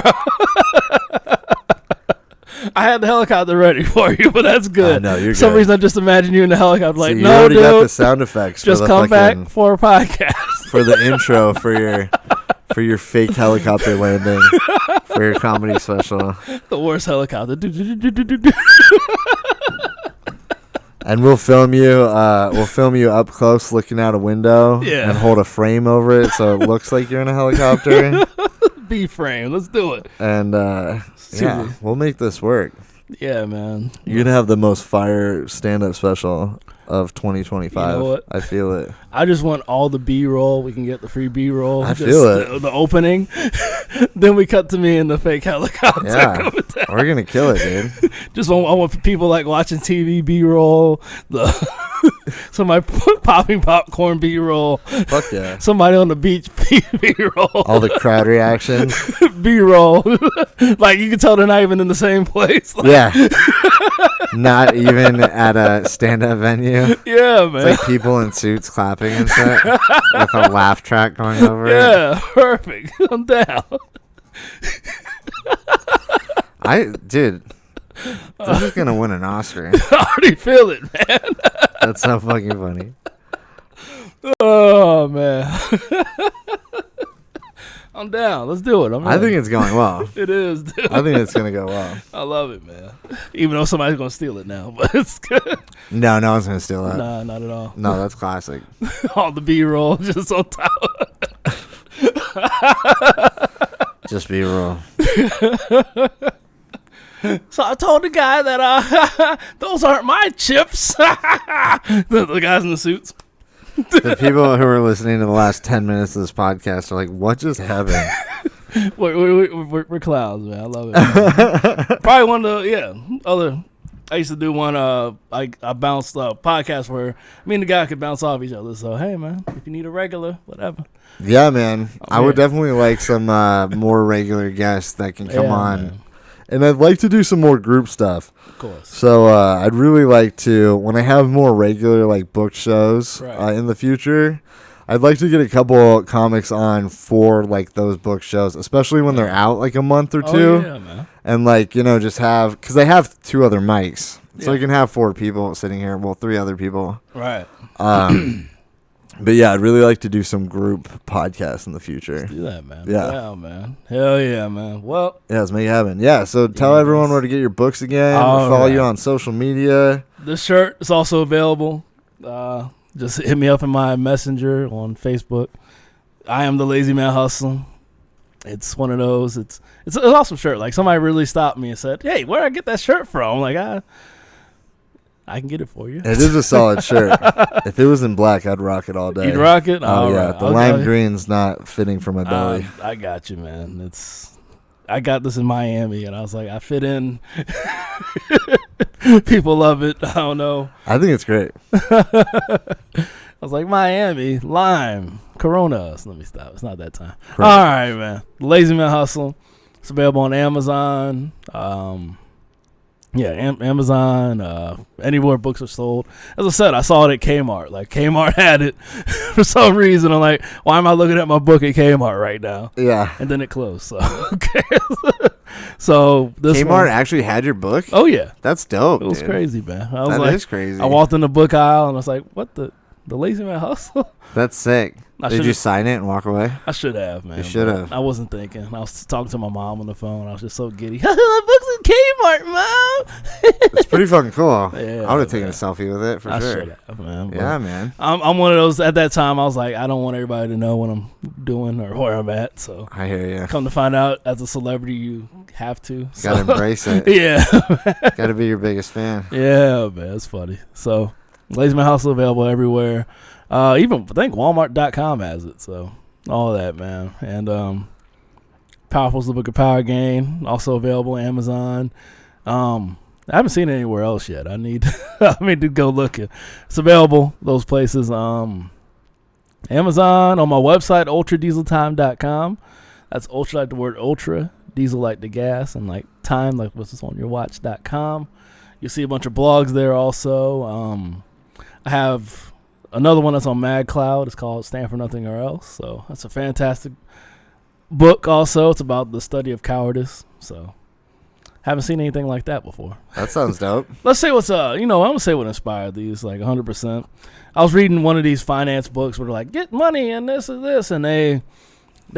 B: I had the helicopter ready for you, but that's good.
A: No, you're
B: For some
A: good.
B: reason, I just imagine you in the helicopter. Like,
A: you
B: no,
A: already
B: dude.
A: got the sound effects.
B: Just
A: for the
B: come back for a podcast.
A: For the intro for your fake helicopter landing for your comedy special.
B: The worst helicopter.
A: And we'll film you up close looking out a window and hold a frame over it so it looks like you're in a helicopter.
B: B-frame. Let's do it.
A: And we'll make this work.
B: Yeah, man.
A: You're going to have the most fire stand-up special of 2025.
B: You know what?
A: I feel it.
B: I just want all the B-roll. We can get the free B-roll.
A: I feel it.
B: The opening. Then we cut to me in the fake helicopter.
A: Yeah, we're going to kill it, dude.
B: I want people like watching TV B-roll. Somebody popping popcorn B-roll.
A: Fuck yeah.
B: Somebody on the beach B-roll.
A: All the crowd reactions.
B: B-roll. Like, you can tell they're not even in the same place. Like,
A: yeah. Not even at a stand-up venue.
B: Yeah, man.
A: It's like people in suits clapping and shit with a laugh track going over it.
B: Yeah, perfect. I'm down.
A: Dude, this is going to win an Oscar.
B: I already feel it, man.
A: That's so fucking funny.
B: Oh, man. I'm down. Let's do it.
A: I think it's going well.
B: It is, dude.
A: I think it's going to go well.
B: I love it, man. Even though somebody's going to steal it now, but it's good.
A: No one's going to steal that.
B: Nah, not at all.
A: No, that's classic.
B: All the B-roll just on top.
A: Just B-roll.
B: So I told the guy that those aren't my chips. the guys in the suits.
A: The people who are listening to the last 10 minutes of this podcast are like, what just happened?
B: We're clowns, man. I love it. Man. Probably one of the, other. I used to do one, I bounced podcast where me and the guy could bounce off each other. So, hey, man, if you need a regular, whatever.
A: Yeah, man. I would definitely like some more regular guests that can come on. Man. And I'd like to do some more group stuff.
B: Of course.
A: So I'd really like to, when I have more regular like book shows in the future, I'd like to get a couple comics on for like those book shows, especially when they're out like a month or two.
B: Yeah, man.
A: And like, just have, because they have 2 other mics. So you can have 4 people sitting here. Well, 3 other people.
B: Right.
A: But yeah, I'd really like to do some group podcasts in the future.
B: Let's do that, man.
A: Yeah,
B: man. Hell yeah, man. Well,
A: yeah, let's make it happen. Yeah, so tell everyone where to get your books again. Follow you on social media.
B: The shirt is also available. Just hit me up in my messenger on Facebook. I am the Lazy Man Hustle. It's one of those. It's an awesome shirt. Like, somebody really stopped me and said, "Hey, where did I get that shirt from?" I'm like, I can get it for you.
A: It is a solid shirt. If it was in black, I'd rock it all day.
B: You'd rock it?
A: Oh, yeah. Right. The lime green's not fitting for my belly.
B: I got you, man. I got this in Miami, and I was like, I fit in. People love it. I don't know.
A: I think it's great.
B: I was like, Miami, lime, Corona. So let me stop. It's not that time. Correct. All right, man. Lazy Man Hustle. It's available on Amazon. Amazon, anywhere books are sold. As I said, I saw it at Kmart. Like, Kmart had it for some reason. I'm like, why am I looking at my book at Kmart right now?
A: Yeah.
B: And then it closed. So, okay. So this
A: Kmart actually had your book?
B: Oh, yeah.
A: That's dope,
B: It was crazy, man. That
A: is crazy.
B: I walked in the book aisle, and I was like, what the Lazy Man Hustle?
A: That's sick. Did you sign it and walk away?
B: I should have, man.
A: You should have.
B: I wasn't thinking. I was talking to my mom on the phone. I was just so giddy. My book's in Kmart, Mom.
A: It's pretty fucking cool.
B: Yeah,
A: I would have taken a selfie with it for sure.
B: I should have, man.
A: Yeah, man.
B: I'm one of those. At that time, I was like, I don't want everybody to know what I'm doing or where I'm at. So
A: I hear you.
B: Come to find out, as a celebrity, you have to.
A: Gotta embrace it.
B: Yeah.
A: Gotta be your biggest fan.
B: Yeah, man. It's funny. So, Lazy Man Hustle available everywhere. Even I think Walmart.com has it, so all that, man. And Powerful's the Book of Power Game, also available on Amazon. I haven't seen it anywhere else yet. I need to go looking. It's available those places. Amazon, on my website, ultradieseltime.com. That's ultra like the word ultra, diesel like the gas, and like time like what's on your watch.com. You'll see a bunch of blogs there also. I have another one that's on MagCloud. It's called Stand for Nothing or Else. So that's a fantastic book also. It's about the study of cowardice. So haven't seen anything like that before.
A: That sounds dope.
B: Let's say what's I'm going to say what inspired these, like 100%. I was reading one of these finance books where they're like, get money and this and this. And they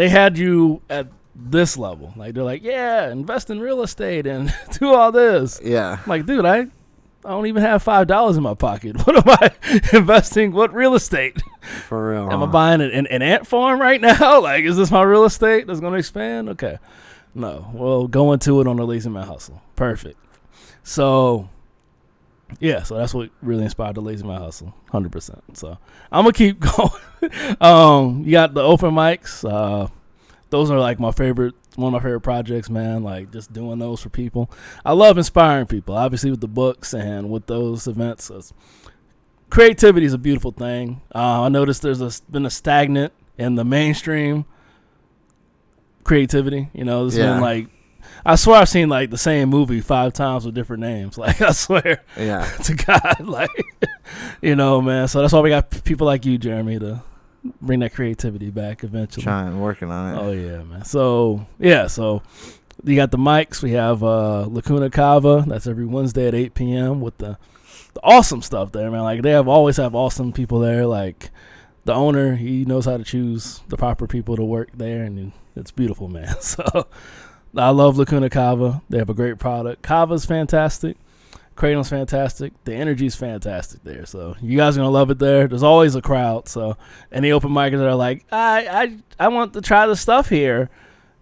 B: had you at this level. Like, they're like, yeah, invest in real estate and do all this.
A: Yeah.
B: I'm like, dude, I don't even have $5 in my pocket. What am I investing? What real estate?
A: For real.
B: Am I buying an ant farm right now? Like, is this my real estate that's going to expand? Okay. No. Well, go into it on the Lazy Man Hustle. Perfect. So, yeah. So that's what really inspired the Lazy Man Hustle. 100%. So I'm going to keep going. You got the open mics. Those are like one of my favorite projects, man. Like, just doing those for people. I love inspiring people, obviously, with the books and with those events. creativity is a beautiful thing. I noticed there's been a stagnant in the mainstream creativity. There's been like, I swear I've seen like the same movie 5 times with different names. Like, I swear to God, like, man. So that's why we got people like you, Jeremy, to bring that creativity back eventually.
A: Working on it.
B: Oh yeah, man. So you got the mics. We have Lacuna Cava. That's every Wednesday at 8 p.m. with the awesome stuff there, man. Like, they always have awesome people there. Like, the owner, he knows how to choose the proper people to work there, and it's beautiful, man. So I love Lacuna Cava. They have a great product. Cava's fantastic. Kratom's fantastic. The energy's fantastic there. So you guys are going to love it there. There's always a crowd. So any open micers that are like, I want to try the stuff here,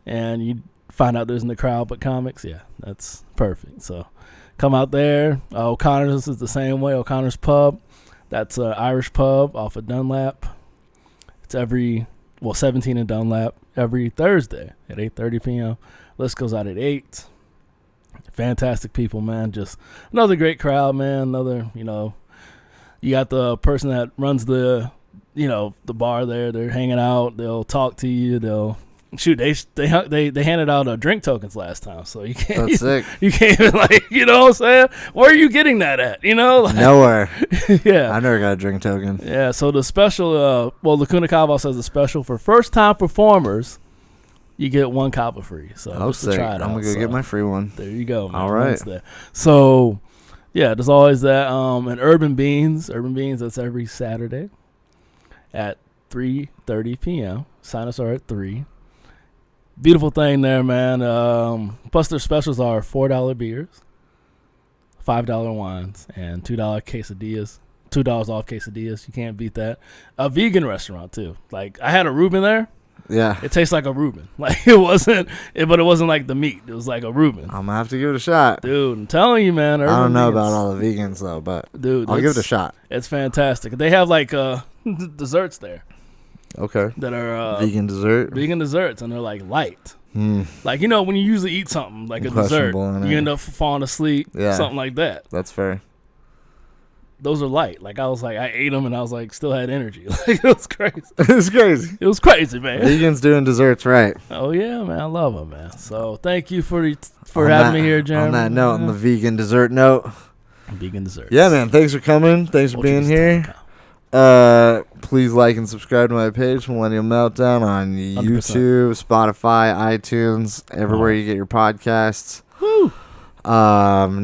B: and you find out there's in the crowd but comics, that's perfect. So come out there. O'Connor's is the same way. O'Connor's Pub. That's an Irish pub off of Dunlap. It's 17 in Dunlap, every Thursday at 8:30 p.m. List goes out at 8. Fantastic people, man. Just another great crowd, man. Another, you got the person that runs the bar there. They're hanging out. They'll talk to you. They'll shoot. They handed out drink tokens last time, so you can't.
A: That's sick.
B: You can't even what I'm saying. Where are you getting that at?
A: Nowhere.
B: Yeah,
A: I never got a drink token.
B: Yeah, so the special. Lacuna Cava says the special for first time performers. You get 1 Cava free. So
A: sick. I'm gonna go get my free one.
B: There you go, man.
A: All right.
B: So, there's always that. And Urban Beans, that's every Saturday at 3:30 p.m. Sign-ups are at 3. Beautiful thing there, man. Plus their specials are $4 beers, $5 wines, and $2 quesadillas. $2 off quesadillas. You can't beat that. A vegan restaurant too. Like, I had a Reuben there.
A: Yeah.
B: It tastes like a Reuben. Like, it wasn't like the meat. It was like a Reuben.
A: I'm gonna have to give it a shot.
B: Dude, I'm telling you, man.
A: I don't know about all the vegans though, but dude, I'll give it a shot.
B: It's fantastic. They have like desserts there.
A: Okay.
B: That are
A: vegan
B: desserts, and they're like light. Like, when you usually eat something like a dessert, you end up falling asleep. Yeah. Something like that.
A: That's fair.
B: Those are light. Like, I ate them and I was like, still had energy. Like, it was crazy.
A: It was crazy,
B: man.
A: Vegans doing desserts right.
B: Oh yeah, man. I love them, man. So thank you for having me here, Jeremy.
A: On that note, on the vegan dessert note.
B: Vegan desserts.
A: Yeah, man. Thanks for coming. Thanks for being here. Please like and subscribe to my page, Millennial Meltdown, on 100%. YouTube, Spotify, iTunes, everywhere you get your podcasts.
B: Woo!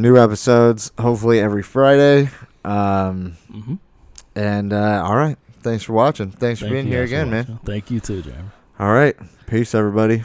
A: New episodes, hopefully every Friday. And all right. Thanks for watching. Thanks for being here again, man.
B: Thank you too, Jeremy.
A: All right. Peace, everybody.